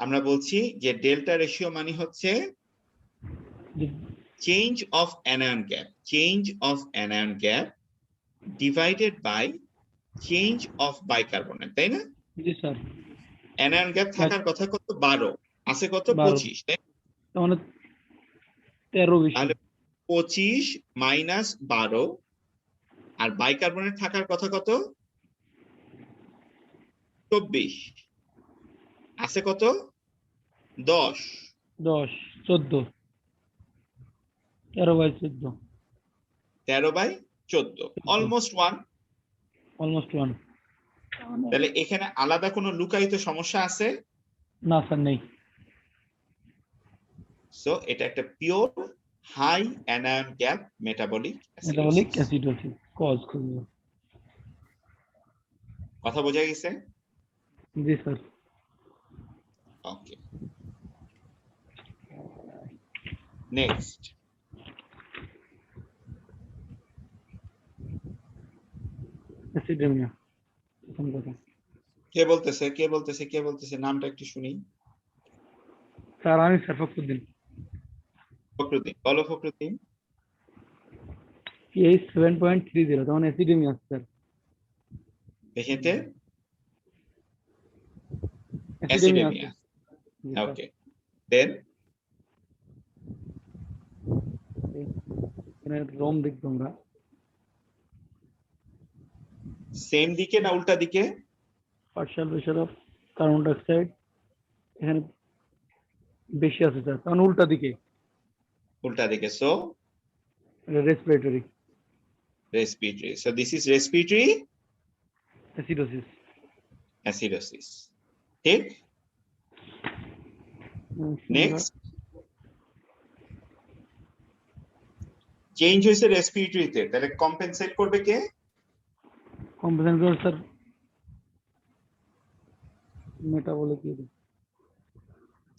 S1: আমরা বলছি যে ডেল্টা রেশিও মানে হচ্ছে change of anion gap divided by change of bicarbonate, তাই না?
S2: জি স্যার।
S1: অ্যানায়ন গ্যাপ থাকার কথা কত? 12, আছে কত?
S2: 12
S1: 25, তাই?
S2: মানে 13 বেশি।
S1: তাহলে 25 মাইনাস 12 আর বাইকার্বনেট থাকার কথা কত 24 আছে কত 10
S2: 10 14 13/14
S1: 13/14 অলমোস্ট 1
S2: অলমোস্ট 1
S1: তাহলে এখানে আলাদা কোনো লুকায়িত সমস্যা আছে
S2: না স্যার নেই
S1: সো এটা একটা pure high anion gap metabolic
S2: metabolic acidosis cause খুঁজবো
S1: কথা বোঝা গেছে
S2: জি স্যার
S1: ওকে নেক্সট
S2: অ্যাসিডেমিয়া প্রথম কথা
S1: কে বলতেছে নামটা একটু শুনি
S2: স্যার আমি স্যার ফখরুদ্দিন
S1: ফখরুদ্দিন বলো ফখরুদ্দিন
S2: পিএইচ 7.30 তখন অ্যাসিডেমিয়া স্যার
S1: পেশেন্টের
S2: অ্যাসিডেমিয়া
S1: ওকে দেন
S2: রোম দেখবো আমরা
S1: সেম দিকে না উল্টা দিকে
S2: partial pressure of carbon dioxide এখানে বেশি আছে স্যার তখন উল্টা দিকে
S1: so
S2: respiratory
S1: so this is respiratory
S2: acidosis
S1: acidosis ঠিক নেক্সট চেঞ্জ হয়েছে রেসপিরেটরিতে তাহলে কম্পেনসেট করবে কে
S2: কম্পেনসেট স্যার মেটাবলিক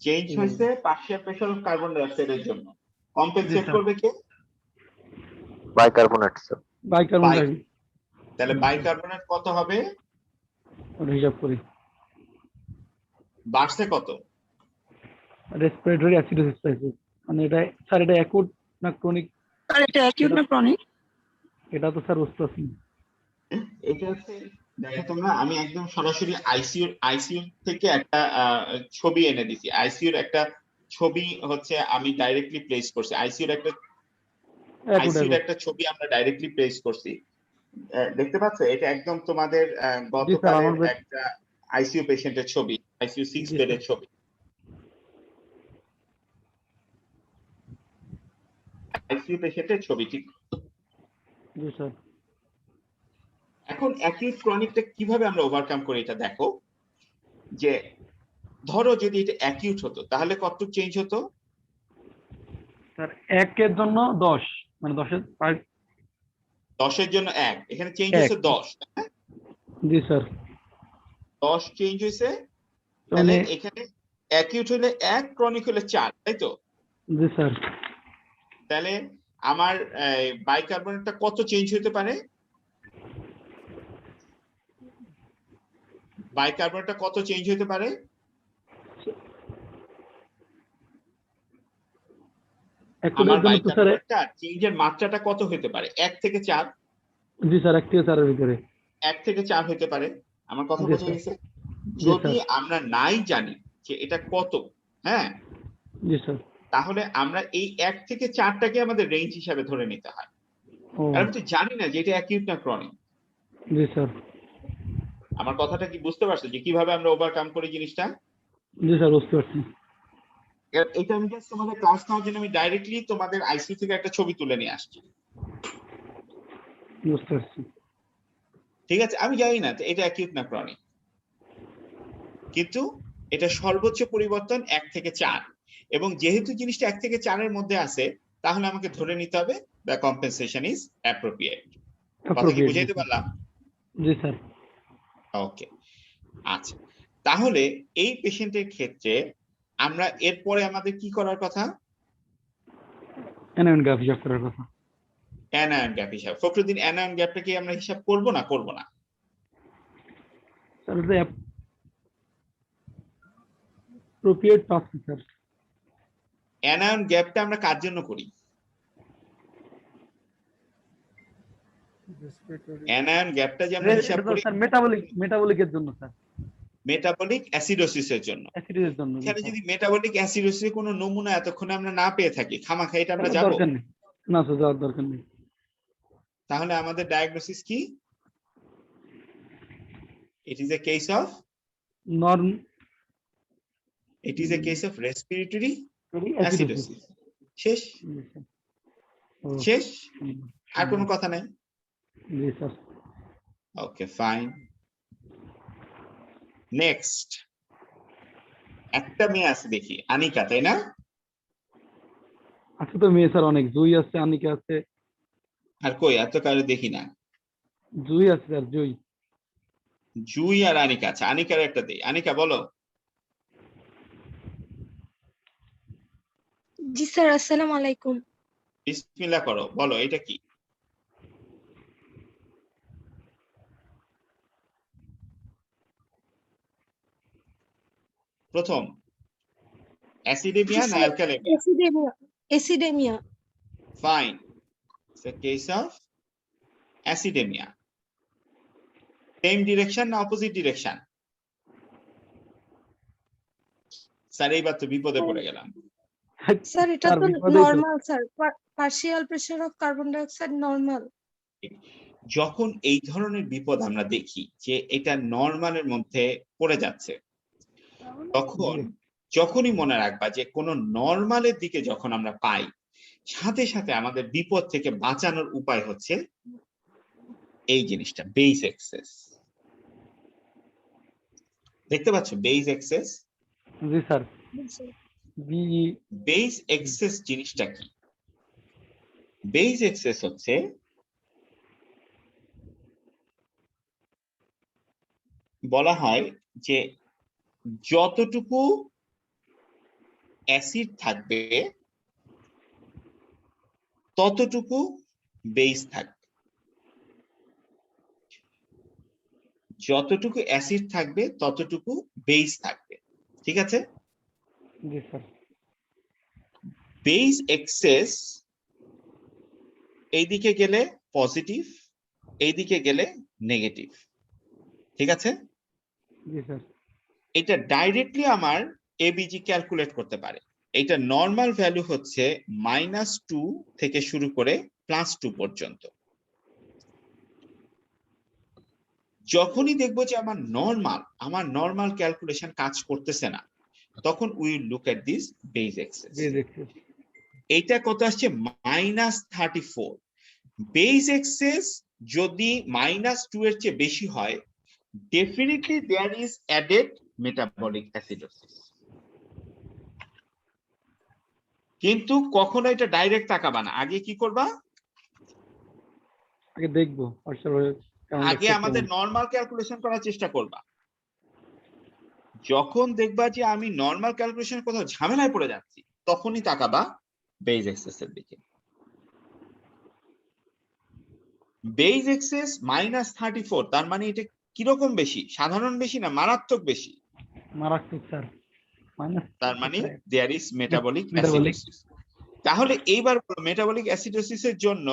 S1: চেঞ্জ হয়েছে partial pressure of carbon die অক্সাইডের জন্য কম্পেনসেট
S2: স্যার।
S1: করবে কে
S6: বাইকার্বনেট স্যার
S2: বাইকার্বনেট
S1: তাহলে বাইকার্বনেট কত হবে
S2: হিসাব করি
S1: বাড়ছে কত
S2: রেসপিরেটরি অ্যাসিডোসিস পাইছি মানে এটা স্যার এটা অ্যাকুট না ক্রনিক
S4: আর এটা অ্যাকিউট না ক্রনিক?
S2: এটা তো স্যার বুঝতে পারছি না।
S1: এটা হচ্ছে দেখো তোমরা আমি একদম সরাসরি আইসিইউ থেকে একটা ছবি এনে দিছি আইসিইউর একটা ছবি হচ্ছে আমি ডাইরেক্টলি প্লেস করছি আইসিইউর একটা ছবি আমরা ডাইরেক্টলি প্লেস করছি দেখতে পাচ্ছ এটা একদম তোমাদের গতকালের
S2: আমার
S1: একটা আইসিইউ পেশেন্টের ছবি আইসিইউ 6 বেডের ছবি আইসিইউ পেশেন্টের ছবি ঠিক
S2: জি স্যার
S1: এখন অ্যাকিউট ক্রনিকটা কিভাবে আমরা ওভারকাম করি এটা দেখো যে ধরো যদি এটা অ্যাকিউট হতো তাহলে কতটুকু চেঞ্জ হতো
S2: স্যার 1 এর জন্য 10 মানে 10 এর
S1: 10 এর জন্য 1 এখানে চেঞ্জ হয়েছে 10
S2: জি স্যার
S1: 10 চেঞ্জ হয়েছে তাহলে
S2: মানে
S1: এখানে অ্যাকিউট হলে 1 ক্রনিক হলে 4 তাই তো
S2: জি স্যার
S1: তাহলে আমার বাইকার্বনেটটা কত চেঞ্জ হতে পারে বাইকার্বনেটটা কত চেঞ্জ হতে পারে আমার বাইকার্বনেটটা চেঞ্জের মাত্রাটা কত হতে পারে 1 থেকে 4
S2: জি স্যার 1 থেকে 4 এর ভিতরে
S1: 1 থেকে 4 হতে পারে আমার কথা
S2: জি,
S1: বোঝা
S2: স্যার।
S1: গেছে
S2: জি,
S1: যদি
S2: স্যার।
S1: আমরা নাই জানি যে এটা কত হ্যাঁ
S2: জি স্যার
S1: তাহলে আমরা এই 1 থেকে 4টাকে আমাদের রেঞ্জ হিসাবে ধরে নিতে হয়
S2: ও
S1: কারণ তো জানি না যে এটা অ্যাকিউট না ক্রনিক
S2: জি স্যার
S1: আমার কথাটা কি বুঝতে পারছো যে কিভাবে আমরা ওভারকাম করি জিনিসটা
S2: জি স্যার বুঝতে পারছি
S1: এটা আমি জাস্ট তোমাদের ক্লাস নেওয়ার জন্য আমি ডাইরেক্টলি তোমাদের আইসিইউ থেকে একটা ছবি তুলে নিয়ে আসছি
S2: বুঝতে পারছি
S1: ঠিক আছে আমি জানি না এটা অ্যাকিউট না ক্রনিক কিন্তু এটা সর্বোচ্চ পরিবর্তন 1 থেকে 4 এবং যেহেতু জিনিসটা 1 থেকে 4 এর মধ্যে আছে তাহলে আমাকে ধরে নিতে হবে দ্য কম্পেনসেশন ইজ অ্যাপ্রোপ্রিয়েট কথা কি বুঝাইতে পারলাম
S2: জি স্যার
S1: ওকে আচ্ছা তাহলে এই পেশেন্টের ক্ষেত্রে আমরা এরপরে আমাদের কি করার কথা
S2: অ্যানায়ন গ্যাপ হিসাব করার কথা
S1: অ্যানায়ন গ্যাপ হিসাব ফখরুদ্দিন অ্যানায়ন গ্যাপটা কি আমরা হিসাব করব না
S2: স্যার এটা অ্যাপ্রোপ্রিয়েট পাচ্ছি স্যার
S1: অ্যানায়ন গ্যাপটা আমরা কার জন্য করি অ্যানায়ন গ্যাপটা যে আমরা হিসাব করি
S2: স্যার মেটাবলিকের জন্য স্যার
S1: মেটাবলিক অ্যাসিডোসিসের জন্য
S2: অ্যাসিডের জন্য
S1: এখানে যদি মেটাবলিক অ্যাসিডোসিসের কোনো নমুনা এতক্ষণে আমরা না পেয়ে থাকি খামাখা এটা আমরা যাব
S2: দরকার নেই না স্যার, যাওয়ার দরকার নেই।
S1: তাহলে আমাদের ডায়াগনোসিস কি? It is a case of
S2: norm
S1: respiratory
S2: acidosis.
S1: acidosis. শেষ শেষ, আর কোনো কথা নাই?
S2: জি স্যার।
S1: Okay fine. নেক্সট একটা মেয়ে আছে দেখি, আনিকা, তাই না?
S2: আছে তো মেয়ে স্যার অনেক, জুই আছে, আনিকা আছে।
S1: আর কই এত কারো দেখি না।
S2: জুই আছে স্যার, জুই।
S1: জুই আর আনিকা আছে। আনিকার একটা দেই। আনিকা বলো।
S4: জি স্যার, আসসালামু আলাইকুম।
S1: বিসমিল্লাহ করো, বলো এটা কি? প্রথম অ্যাসিডেমিয়া না alkalemia?
S4: Acidemia. Acidemia.
S1: Fine, it's a case of acidemia. Same direction না অপোজিট ডিরেকশন? স্যার এইবার তো বিপদে পড়ে গেলাম।
S4: স্যার এটা
S2: স্যার
S4: তো
S2: বিপদেই তো।
S4: Normal sir, partial pressure of carbon dioxide normal.
S1: যখন এই ধরনের বিপদ আমরা দেখি যে এটা নরমালের মধ্যে পড়ে যাচ্ছে, তখন যখনই মনে রাখবা যে কোনো নরমালের দিকে যখন আমরা পাই, সাথে সাথে আমাদের বিপদ থেকে বাঁচানোর উপায় হচ্ছে এই জিনিসটা, বেস এক্সেস। দেখতে পাচ্ছ বেস এক্সেস?
S2: জি স্যার। বি
S1: বেস এক্সেস জিনিসটা কি? বেস এক্সেস হচ্ছে বলা হয় যে যতটুকু অ্যাসিড থাকবে ততটুকু বেস থাকবে। যতটুকু অ্যাসিড থাকবে ততটুকু বেস থাকবে, ঠিক আছে?
S2: জি স্যার।
S1: বেস এক্সেস এইদিকে গেলে পজিটিভ, এইদিকে গেলে নেগেটিভ, ঠিক আছে?
S2: জি স্যার।
S1: এটা ডাইরেক্টলি আমার এবিজি ক্যালকুলেট করতে পারে। এটা নর্মাল ভ্যালু হচ্ছে -2 থেকে শুরু করে +2 পর্যন্ত। যখনই দেখবো যে আমার নর্মাল ক্যালকুলেশন কাজ করতেছে না, তখন we look at this base excess.
S2: জি দেখছি।
S1: এইটা কত আসছে? -34। বেস এক্সেস যদি -2 এর চেয়ে বেশি হয়, definitely there is added metabolic acidosis. কিন্তু কখনো এটা ডাইরেক্ট তাকাবা না, আগে কি করবা?
S2: আগে দেখবো
S1: আগে আমাদের নরমাল ক্যালকুলেশন করার চেষ্টা করবা। যখন দেখবা যে আমি নরমাল ক্যালকুলেশন কোথাও ঝামেলায় পড়ে যাচ্ছি, তখনই তাকাবা বেস এক্সেস এর দিকে। বেস এক্সেস -34, তার মানে এটা কিরকম বেশি? সাধারণ বেশি না মারাত্মক বেশি?
S2: মারাত্মক স্যার।
S1: তার মানে there is metabolic
S2: metabolic.
S1: Acidosis. তাহলে এইবার মেটাবলিক অ্যাসিডোসিসের জন্য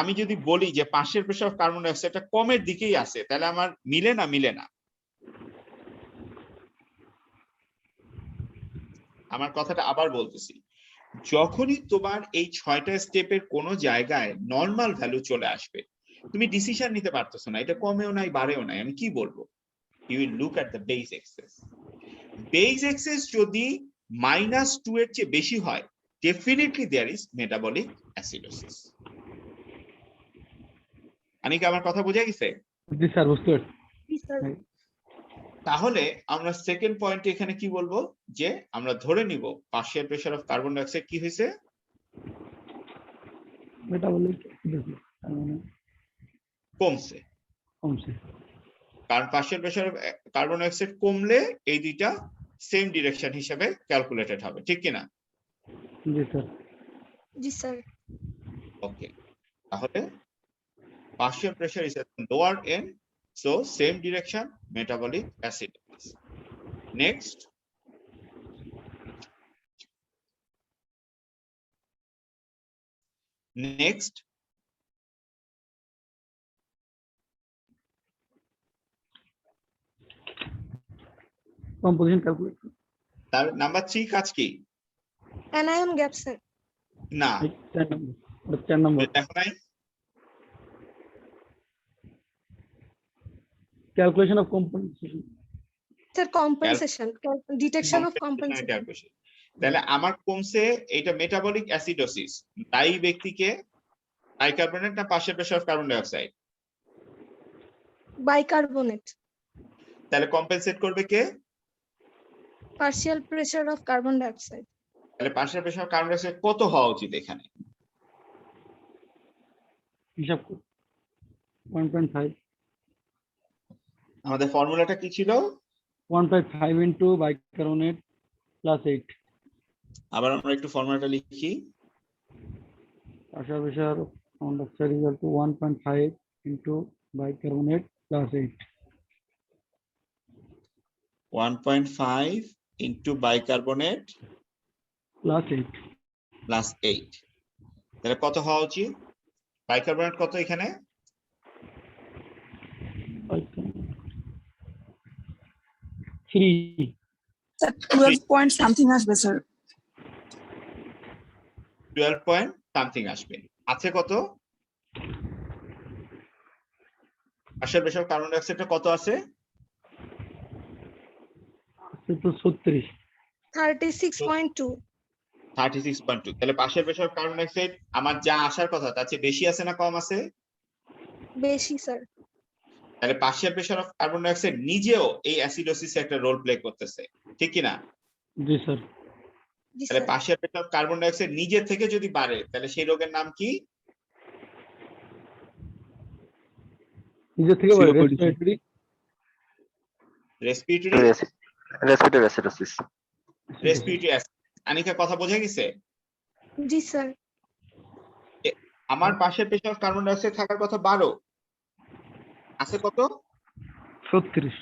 S1: আমি যদি বলি যে পাশের প্রেসার অফ কার্বন ডাই অক্সাইডটা কমের দিকেই আছে, তাহলে আমার মিলে না? মিলে না? আমার কথাটা আবার বলতেছি, যখনই তোমার এই 6টা স্টেপের কোন জায়গায় নরমাল ভ্যালু চলে আসবে, তুমি ডিসিশন নিতে পারতেছো না, এটা কমেও নাই বাড়েও নাই, আমি কি বলবো? You will look at the base excess. Base excess যদি -2 এর চেয়ে বেশি হয়, definitely there is metabolic acidosis. Anika, আমার কথা বোঝা গেছে?
S2: জি স্যার, বুঝতে পারছি।
S4: জি স্যার।
S1: তাহলে আমরা সেকেন্ড পয়েন্টে এখানে কি বলবো? যে আমরা ধরে নিব partial pressure of carbon dioxide কি হয়েছে?
S2: মেটাবলিক অ্যাসিডোসিস
S1: কমছে।
S2: কমছে।
S1: কারণ partial pressure of carbon dioxide কমলে এই দুইটা সেম ডিরেকশন হিসেবে ক্যালকুলেটেড হবে, ঠিক কিনা?
S2: জি স্যার।
S4: জি স্যার।
S1: ওকে, তাহলে partial pressure is at the lower end, so same direction, metabolic acidosis. Next,
S2: composition calculate.
S1: তার নাম্বার 3 কাজ কি?
S4: Anion gap sir.
S1: না
S2: 4 নম্বর, 4 নম্বর
S1: দেখো নাই?
S2: Calculation of compensation.
S4: Sir compensation, detection of
S1: Compensation
S4: compensation.
S1: calculation। তাহলে আমার কমছে এটা মেটাবলিক অ্যাসিডোসিস, দায়ী ব্যক্তিকে বাইকার্বনেট না partial pressure of carbon dioxide?
S4: Bicarbonate.
S1: তাহলে কম্পেনসেট করবে কে?
S4: Partial pressure of carbon dioxide.
S1: তাহলে partial pressure of carbon dioxide কত হওয়া উচিত এখানে?
S2: হিসাব কর 1.5
S1: আমাদের ফর্মুলাটা কি ছিল?
S2: 1.5 ইনটু বাইকার্বনেট প্লাস 8
S1: আবার আমরা একটু ফর্মুলাটা লিখি।
S2: Partial pressure of carbon dioxide equal to 1.5 into bicarbonate plus 8
S1: 1.5 into bicarbonate
S2: plus 8
S1: plus 8। তাহলে কত হওয়া উচিত? বাইকার্বনেট কত এখানে?
S2: 3
S6: স্যার 12 পয়েন্ট সামথিং আসবে স্যার।
S1: 12 পয়েন্ট সামথিং আসবে। আছে কত? পার্শিয়াল প্রেসার অফ কার্বন ডাই অক্সাইডটা কত আছে?
S2: তো 36
S4: 36.2।
S1: 36.2। তাহলে partial pressure of carbon dioxide আমার যা আসার কথা তার চেয়ে বেশি আছে না কম আছে?
S4: বেশি স্যার।
S1: তাহলে partial pressure of carbon dioxide নিজেও এই অ্যাসিডোসিসে একটা রোল প্লে করতেছে, ঠিক কি না?
S2: জি স্যার।
S4: জি
S1: তাহলে
S4: sir.
S1: Partial pressure of carbon dioxide নিজের থেকে যদি বাড়ে তাহলে সেই রোগের নাম কি?
S2: নিজে থেকে respiratory
S1: respiratory
S7: respiratory acidosis.
S1: Respiratory acid. Anika কথা বোঝা গেছে?
S4: জি স্যার।
S1: আমার partial pressure of carbon dioxide থাকার কথা 12, আছে কত?
S2: 36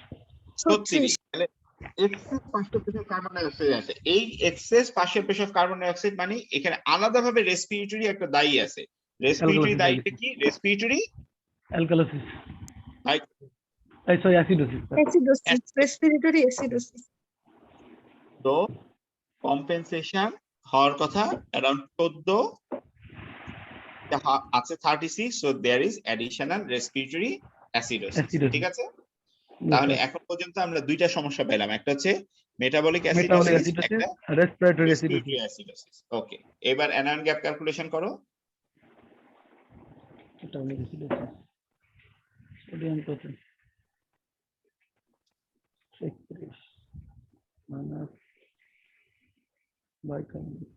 S1: 36। তাহলে excess partial pressure carbon dioxide আছে। এই excess partial pressure carbon dioxide মানে এখানে আলাদাভাবে রেসপিরেটরি একটা দায়ী আছে। রেসপিরেটরি দায়ীটা কি? রেসপিরেটরি
S2: অ্যালকালোসিস, এই sorry acidosis sir.
S4: Acidosis, respiratory acidosis.
S1: তো কম্পেনসেশন হওয়ার কথা অ্যারাউন্ড 14, আছে 36, so there is additional respiratory acidosis.
S2: Acidosis.
S1: ঠিক আছে? তাহলে এখন পর্যন্ত আমরা দুইটা সমস্যা পেলাম, একটা হচ্ছে মেটাবলিক
S2: মেটাবলিক
S1: অ্যাসিডোসিস,
S2: অ্যাসিডোসিস,
S1: একটা
S2: রেসপিরেটরি
S1: রেসপিরেটরি
S2: অ্যাসিডোসিস।
S1: অ্যাসিডোসিস। ওকে, এবার অ্যানায়ন গ্যাপ ক্যালকুলেশন করো।
S2: মেটাবলিক অ্যাসিডোসিস সোডিয়াম কত 36 মাইনাস বাইকার্বনেট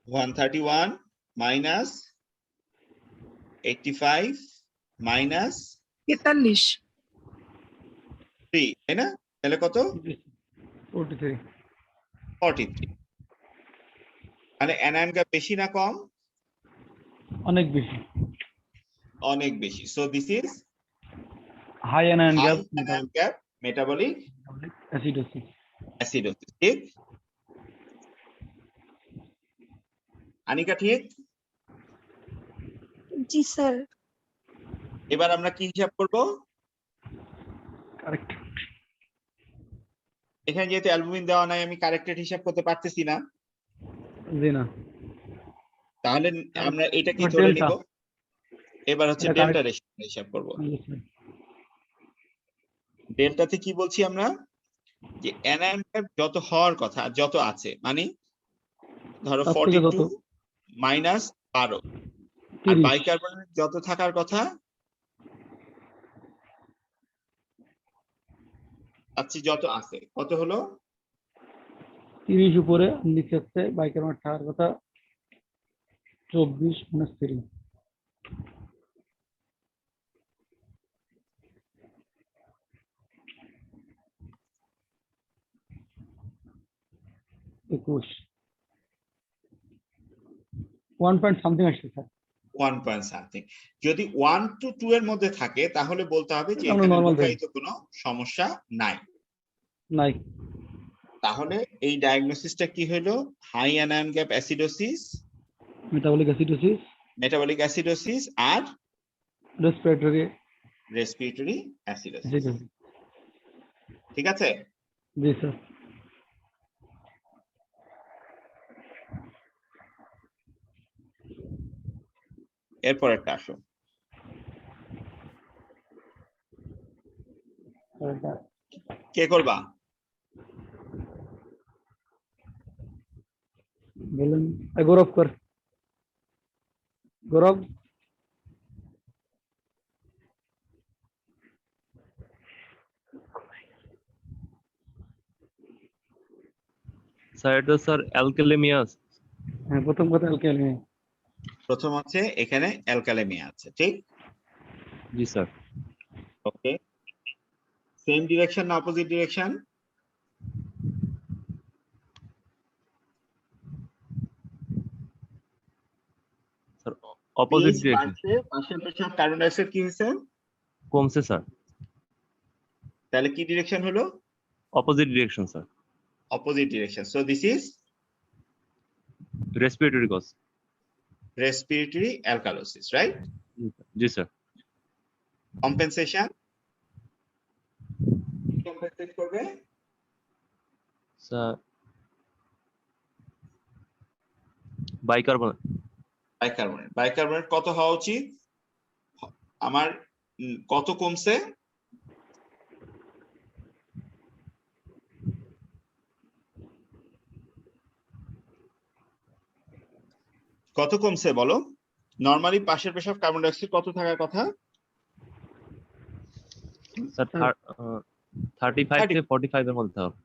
S1: -131 মাইনাস 85 মাইনাস
S6: 43
S1: 3, তাই না? তাহলে কত?
S2: 43
S1: 43। মানে অ্যানায়ন গ্যাপ বেশি না কম?
S2: অনেক বেশি,
S1: অনেক বেশি। So this is
S2: high anion
S1: high
S2: gap
S1: anion gap metabolic
S2: acidosis.
S1: Acidosis. ঠিক? আনিকা ঠিক?
S4: জি স্যার।
S1: এবার আমরা কি হিসাব করব?
S2: কারেক্ট।
S1: এখানে যেহেতু অ্যালবুমিন দেওয়া নাই আমি কারেক্টেড হিসাব করতে পারতেছি না,
S2: জি না,
S1: তাহলে আমরা এটা কি
S2: এবার
S1: ধরে
S2: ডেল্টা।
S1: নিব? এবার হচ্ছে
S2: এটা
S1: ডেল্টা রেশিও হিসাব করব। ডেল্টাতে কি বলছি আমরা? যে অ্যানায়ন গ্যাপ যত হওয়ার কথা যত আছে, মানে ধরো
S2: তার থেকে যত
S1: 42 মাইনাস 12, আর
S2: 30
S1: বাইকার্বনেট যত থাকার কথা আচ্ছা যত আছে, কত হলো?
S2: 30 উপরে নিচে হচ্ছে বাইকার্বনেট থাকার কথা 24 মাইনাস 3 21 1 পয়েন্ট সামথিং আসছে স্যার।
S1: 1 point something. যদি 1 to 2 এর মধ্যে থাকে তাহলে বলতে হবে যে
S2: আমরা
S1: এখানে
S2: normal
S1: লুকায়িত কোনো সমস্যা নাই।
S2: নাই।
S1: তাহলে এই ডায়াগনোসিসটা কি হলো? High anion gap acidosis,
S2: metabolic acidosis,
S1: metabolic acidosis আর
S2: রেসপিরেটরি।
S1: রেসপিরেটরি
S2: জি
S1: অ্যাসিডোসিস।
S2: স্যার।
S1: ঠিক আছে?
S2: জি স্যার।
S1: এরপরেরটা আসো। কে করবা?
S2: বলেন। গৌরব কর। গৌরব।
S3: স্যার এটা স্যার অ্যালকালেমিয়া।
S2: হ্যাঁ, প্রথম কথা অ্যালকাইল।
S1: প্রথম হচ্ছে এখানে অ্যালকালেমিয়া আছে, ঠিক?
S3: জি স্যার।
S1: ওকে, সেম ডিরেকশন না opposite direction?
S3: Sir opposite
S1: pH
S3: direction
S1: বাড়ছে, পাশের পেশে কার্বন ডাই অক্সাইড কি হয়েছে?
S3: কমছে স্যার।
S1: তাহলে কি ডিরেকশন হলো?
S3: Opposite direction sir.
S1: Opposite direction. So this is
S3: respiratory cause.
S1: Respiratory alkalosis, right?
S3: জি স্যার।
S1: কম্পেনসেশন কম্পেনসেট করবে
S3: স্যার বাইকার্বনেট।
S1: বাইকার্বনেট। বাইকার্বনেট কত হওয়া উচিত? আমার কত কমছে? কত কমছে বলো? নরমালি পাশের পেশাব কার্বন ডাই অক্সাইড কত থাকার কথা?
S3: স্যার 35 থেকে 45 এর মধ্যে হবে।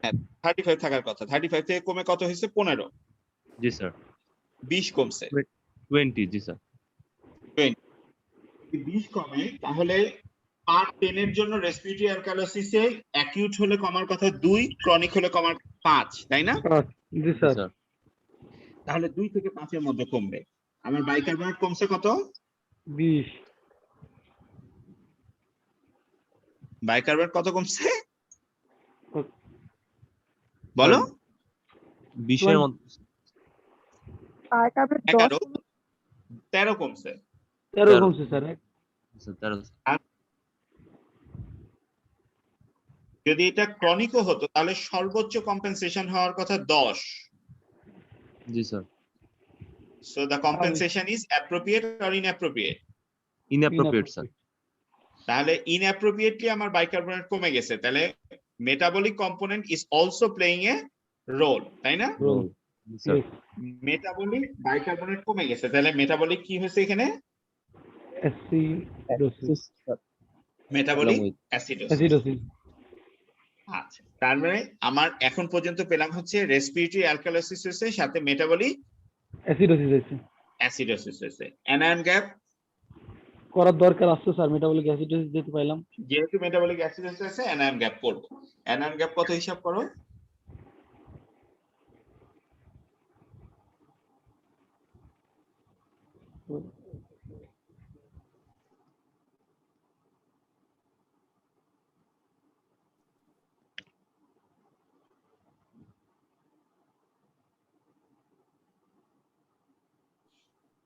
S1: হ্যাঁ, 35 থাকার কথা। 35 থেকে কমে কত হয়েছে? 15।
S3: জি স্যার।
S1: 20 কমছে।
S3: 20। জি স্যার।
S1: 20 20 কমে, তাহলে পার্ট 10 এর জন্য রেসপিরেটরি অ্যালকালোসিসে অ্যাকিউট হলে কমার কথা 2, ক্রনিক হলে কমার 5, তাই না?
S2: জি
S3: জি
S2: স্যার।
S3: স্যার।
S1: তাহলে 2 থেকে 5 এর মধ্যে কমবে। আমার বাইকার্বনেট কমছে কত?
S2: 20।
S1: বাইকার্বনেট কত কমছে বলো?
S3: 20 এর মধ্যে।
S4: বাইকার্বনেট
S1: 11, 13 কমছে।
S2: 13 কমছে স্যার।
S3: স্যার 13।
S1: যদি এটা ক্রনিকও হতো তাহলে সর্বোচ্চ কম্পেনসেশন হওয়ার কথা 10।
S3: জি sir.
S1: So the compensation is appropriate or inappropriate?
S3: Inappropriate sir.
S1: তাহলে ইনঅ্যাপ্রোপ্রিয়েটলি আমার বাইকার্বনেট কমে গেছে, তাহলে metabolic component is also playing a role, তাই না?
S3: জি স্যার।
S1: মেটাবলিক বাইকার্বনেট কমে গেছে, তাহলে মেটাবলিক কি হয়েছে এখানে?
S2: অ্যাসিডোসিস।
S1: Metabolic acidosis.
S2: অ্যাসিডোসিস।
S1: আচ্ছা, তার মানে আমার এখন পর্যন্ত পেলাম হচ্ছে রেসপিরেটরি অ্যালকালোসিস হয়েছে, সাথে মেটাবলিক
S2: অ্যাসিডোসিস হয়েছে।
S1: অ্যাসিডোসিস হয়েছে। অ্যানায়ন গ্যাপ
S2: করার দরকার আছে স্যার, মেটাবলিক অ্যাসিডোসিস যেতে পাইলাম।
S1: যেহেতু মেটাবলিক অ্যাসিডোসিস আছে, অ্যানায়ন গ্যাপ করব। অ্যানায়ন গ্যাপ কত হিসাব করো?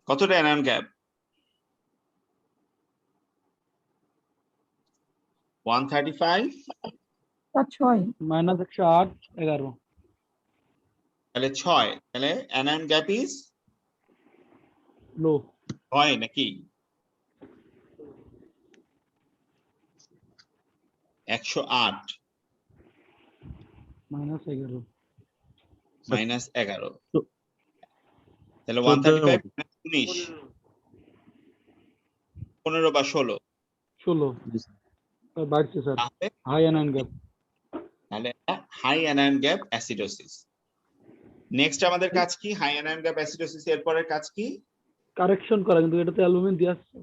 S1: কতটা অ্যানায়ন গ্যাপ? 135
S4: 6
S2: -108 11
S1: তাহলে 6, তাহলে অ্যানায়ন গ্যাপ ইজ
S2: লো।
S1: হয় নাকি? 108
S2: -11
S1: -11,
S3: তো-
S1: তাহলে
S3: 14
S1: 135 19, 15 বা 16।
S2: 16
S3: জি স্যার।
S2: বাড়ছে স্যার।
S1: তাহলে
S2: high anion gap.
S1: High anion gap acidosis. Next আমাদের কাজ কি? হাই অ্যানায়ন গ্যাপ অ্যাসিডোসিস এর পরের কাজ কি?
S2: কারেকশন করা, কিন্তু এটাতে অ্যালুমিন দিয়ে আসছে।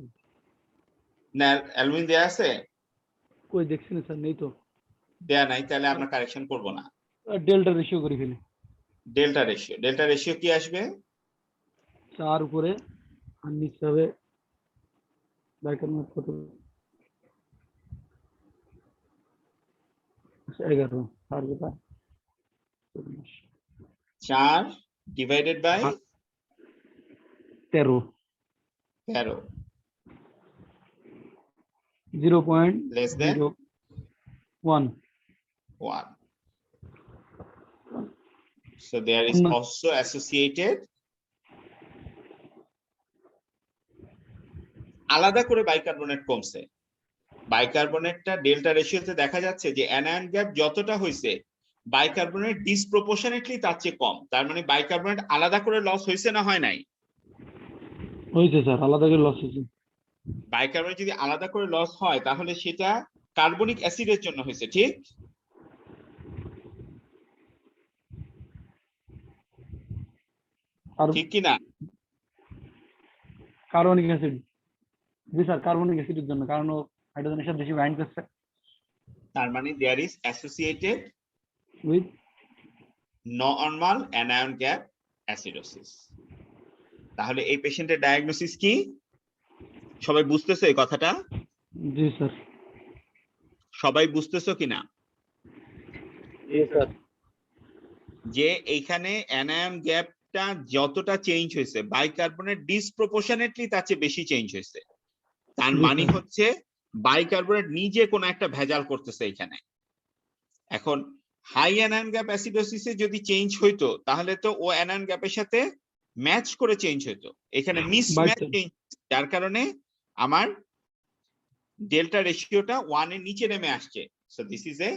S1: না, অ্যালুমিন দেয়া আছে?
S2: কই দেখছি না স্যার, নেই তো।
S1: দেয়া নাই, তাহলে আমরা কারেকশন করব না।
S2: ডেল্টা রেশিও করে ফেলি।
S1: ডেল্টা রেশিও কি আসবে?
S2: 4 উপরে আর নিচে হবে বাইকার্বনেট কত? 11 আর যেটা
S1: 4 divided by
S2: 13।
S1: 13। less than
S2: 0.01.
S1: 1. So there is also associated আলাদা করে বাইকার্বনেট কমছে। বাইকার্বনেটটা ডেল্টা রেশিওতে দেখা যাচ্ছে যে অ্যানায়ন গ্যাপ যতটা হয়েছে বাইকার্বনেট ডিসপ্রপোর্শনেটলি তার চেয়ে কম। তার মানে বাইকার্বনেট আলাদা করে লস হয়েছে না হয় নাই?
S2: হয়েছে স্যার, আলাদা করে লস হয়েছে।
S1: বাইকার্বনেট যদি আলাদা করে লস হয় তাহলে সেটা কার্বনিক অ্যাসিডের জন্য হয়েছে, ঠিক?
S2: আর
S1: ঠিক কি না?
S2: কার্বনিক অ্যাসিড, জি স্যার, কার্বনিক অ্যাসিডের জন্য, কারণ ও হাইড্রোজেনের সাথে বেশি বাইন্ড করছে
S1: তার মানে there is associated
S2: with
S1: normal anion gap acidosis. তাহলে এই পেশেন্টের ডায়াগনোসিস কি? সবাই বুঝতেছো এই কথাটা?
S2: জি স্যার।
S1: সবাই বুঝতেছো কিনা
S3: জি স্যার।
S1: যে এইখানে অ্যানায়ন গ্যাপটা যতটা চেঞ্জ হয়েছে বাইকার্বনেট ডিসপ্রপোর্শনেটলি তার চেয়ে বেশি চেঞ্জ হয়েছে। তার মানে হচ্ছে বাইকার্বনেট নিজে কোনো একটা ভেজাল করতেছে এখানে। এখন হাই অ্যানায়ন গ্যাপ অ্যাসিডোসিসে যদি চেঞ্জ হইতো তাহলে তো ও অ্যানায়ন গ্যাপের সাথে ম্যাচ করে চেঞ্জ হইতো, এখানে মিসম্যাচ চেঞ্জ, যার কারণে আমার ডেল্টা রেশিওটা 1 এর নিচে নেমে আসছে। So this is a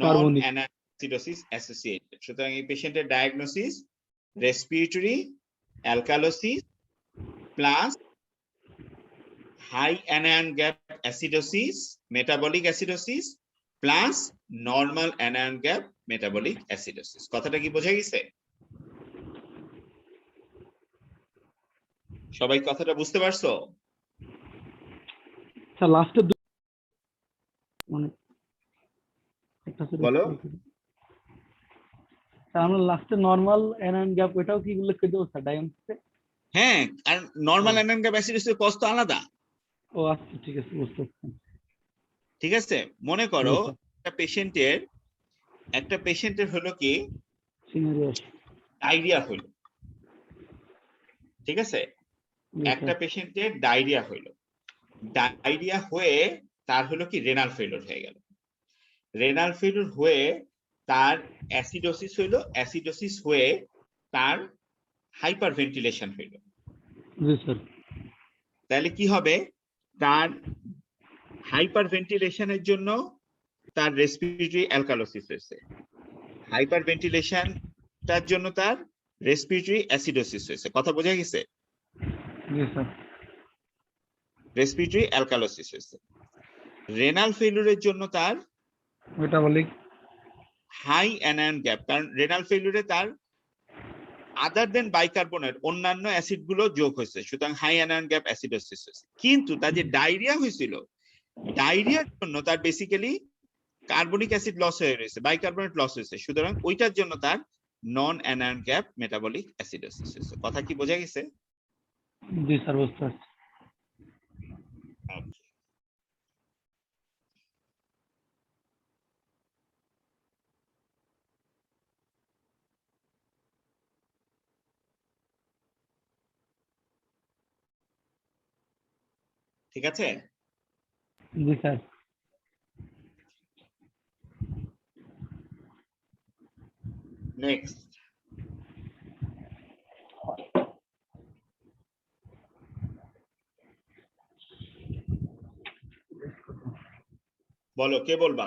S1: non anion acidosis associated. সুতরাং এই পেশেন্টের diagnosis respiratory alkalosis plus high anion gap acidosis metabolic acidosis plus normal anion gap metabolic acidosis. কথাটা কি বোঝা গেছে? সবাই কথাটা বুঝতে পারছো?
S2: স্যার লাস্টে মানে একটা
S1: বলো।
S2: স্যার আমরা লাস্টে নরমাল অ্যানায়ন গ্যাপ ওটাও কি উল্লেখ করে দেবো স্যার ডায়াগনোসিসে?
S1: হ্যাঁ, আর নরমাল অ্যানায়ন গ্যাপ অ্যাসিডোসিস কষ্ট আলাদা।
S2: ও আচ্ছা, ঠিক আছে, বুঝতে পারছি।
S1: ঠিক আছে, মনে করো একটা পেশেন্টের হলো কি ডায়রিয়া হইলো, ঠিক আছে? একটা পেশেন্টের ডায়রিয়া হইলো, ডায়রিয়া হয়ে তার হলো কি রেনাল ফেলিওর হয়ে গেল, রেনাল ফেলিওর হয়ে তার অ্যাসিডোসিস হইলো, অ্যাসিডোসিস হয়ে তার হাইপার ভেন্টিলেশন হইলো।
S2: জি স্যার।
S1: তাহলে কি হবে? তার হাইপার ভেন্টিলেশনের জন্য তার রেসপিরেটরি অ্যালকালোসিস হয়েছে, হাইপার ভেন্টিলেশন তার জন্য তার রেসপিরেটরি অ্যাসিডোসিস হয়েছে। কথা বোঝা গেছে?
S2: জি স্যার।
S1: রেসপিরেটরি অ্যালকালোসিস হয়েছে। রেনাল ফেলিওরের জন্য তার
S2: মেটাবলিক
S1: হাই অ্যানায়ন গ্যাপ, কারণ রেনাল ফেলিওরে তার আদার দেন বাইকার্বনেট অন্যান্য অ্যাসিড গুলো যোগ হয়েছে, সুতরাং হাই অ্যানায়ন গ্যাপ অ্যাসিডোসিস হয়েছে। কিন্তু তার যে ডায়রিয়া হয়েছিল, ডায়রিয়ার জন্য তার বেসিক্যালি কার্বনিক অ্যাসিড লস হয়ে রয়েছে, বাইকার্বনেট লস হয়েছে, সুতরাং ওইটার জন্য তার নন অ্যানায়ন গ্যাপ মেটাবলিক অ্যাসিডোসিস হয়েছে। কথা কি বোঝা গেছে?
S2: জি স্যার, বুঝতে পারছি।
S1: ঠিক আছে?
S2: জি স্যার।
S1: নেক্সট বলো, কে বলবা?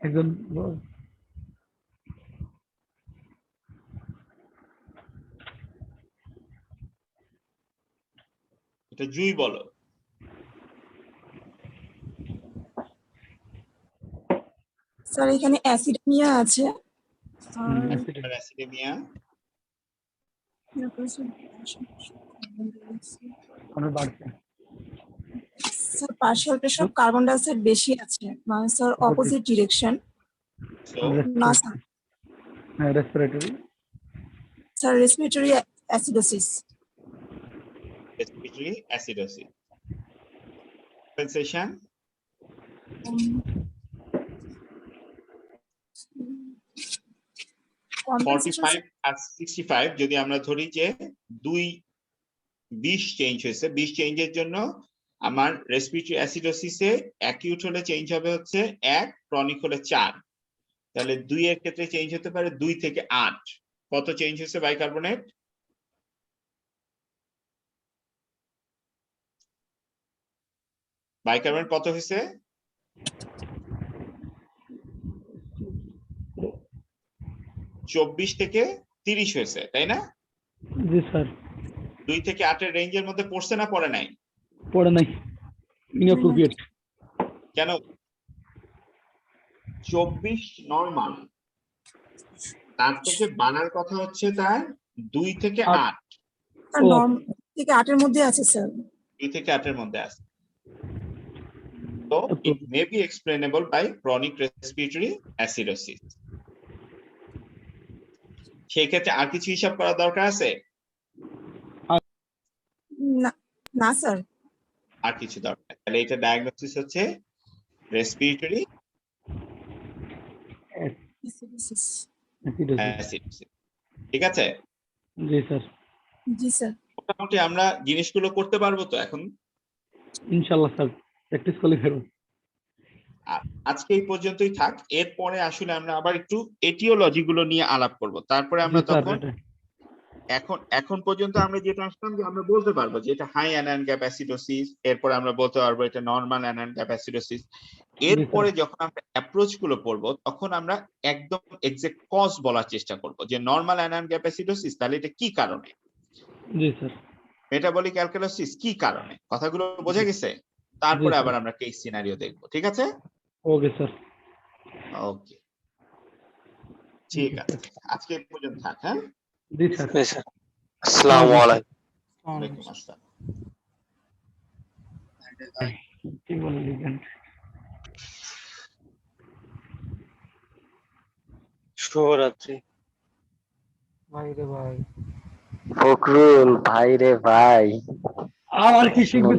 S2: একজন
S1: এটা জুই বলো।
S6: স্যার এখানে অ্যাসিডেমিয়া আছে আর
S1: acidemia
S6: sir partial pressure of carbon dioxide বেশি আছে, মানে স্যার অপোজিট ডিরেকশন না স্যার।
S2: হ্যাঁ, respiratory
S6: sir respiratory acidosis.
S1: respiratory acidosis. Compensation
S6: compensation
S1: 45 আর 65 যদি আমরা ধরি যে 20 চেঞ্জ হয়েছে, 20 চেঞ্জের জন্য আমার রেসপিরেটরি অ্যাসিডোসিসে অ্যাকিউট হলে চেঞ্জ হবে হচ্ছে 1, ক্রনিক হলে 4। তাহলে 2 এর ক্ষেত্রে চেঞ্জ হতে পারে 2 থেকে 8। কত চেঞ্জ হয়েছে বাইকার্বনেট? বাইকার্বনেট কত হয়েছে? 24 থেকে 30 হয়েছে, তাই না?
S2: জি স্যার,
S1: 2 থেকে 8 এর রেঞ্জের মধ্যে পড়ছে না পড়ে নাই?
S2: পড়ে নাই, ইনঅ্যাপ্রোপ্রিয়েট।
S1: কেন? 24 নরমাল, তার থেকে বানার কথা হচ্ছে তার 2 থেকে 8।
S6: স্যার নর্ম থেকে 8 এর মধ্যে আছে স্যার।
S1: 2 থেকে 8 এর মধ্যে আছে। So it may be explainable by chronic respiratory acidosis. সেই ক্ষেত্রে আর কিছু হিসাব করার দরকার আছে?
S6: না না স্যার।
S1: আর কিছু দরকার? তাহলে এটা ডায়াগনোসিস হচ্ছে রেসপিরেটরি অ্যাসিডোসিস। ঠিক আছে?
S2: জি স্যার,
S6: জি স্যার।
S1: মোটামুটি আমরা জিনিসগুলো করতে পারবো তো এখন?
S2: ইনশাআল্লাহ স্যার, প্র্যাকটিস করলে ফেরো।
S1: আজকে এই পর্যন্তই থাক। এরপরে আসলে আমরা আবার একটু এটিওলজি গুলো নিয়ে আলাপ করব। তারপরে আমরা তখন এখন পর্যন্ত আমরা যেটা আসলাম যে আমরা বলতে পারবো যে এটা হাই অ্যানায়ন গ্যাপ অ্যাসিডোসিস, এরপরে আমরা বলতে পারবো এটা নরমাল অ্যানায়ন গ্যাপ অ্যাসিডোসিস। এরপরে যখন আমরা অ্যাপ্রোচ গুলো পড়বো তখন আমরা একদম এক্সাক্ট কজ বলার চেষ্টা করব যে নরমাল অ্যানায়ন গ্যাপ অ্যাসিডোসিস তাহলে এটা কি কারণে,
S2: জি স্যার,
S1: মেটাবলিক অ্যালকালোসিস কি কারণে, কথাগুলো বোঝা গেছে? তারপরে আবার আমরা কেস সিনারিও দেখব। ঠিক আছে?
S2: ওকে স্যার,
S1: ওকে, ঠিক আছে, আজকে এই পর্যন্ত থাক। হ্যাঁ,
S2: জি স্যার।
S7: আসসালামু আলাইকুম।
S1: ওয়ালাইকুম আসসালাম।
S2: কি বললেন?
S3: শুভরাত্রি।
S5: ভাই রে ভাই।
S7: ফখরুল ভাই রে ভাই।
S2: আর কি শিখবে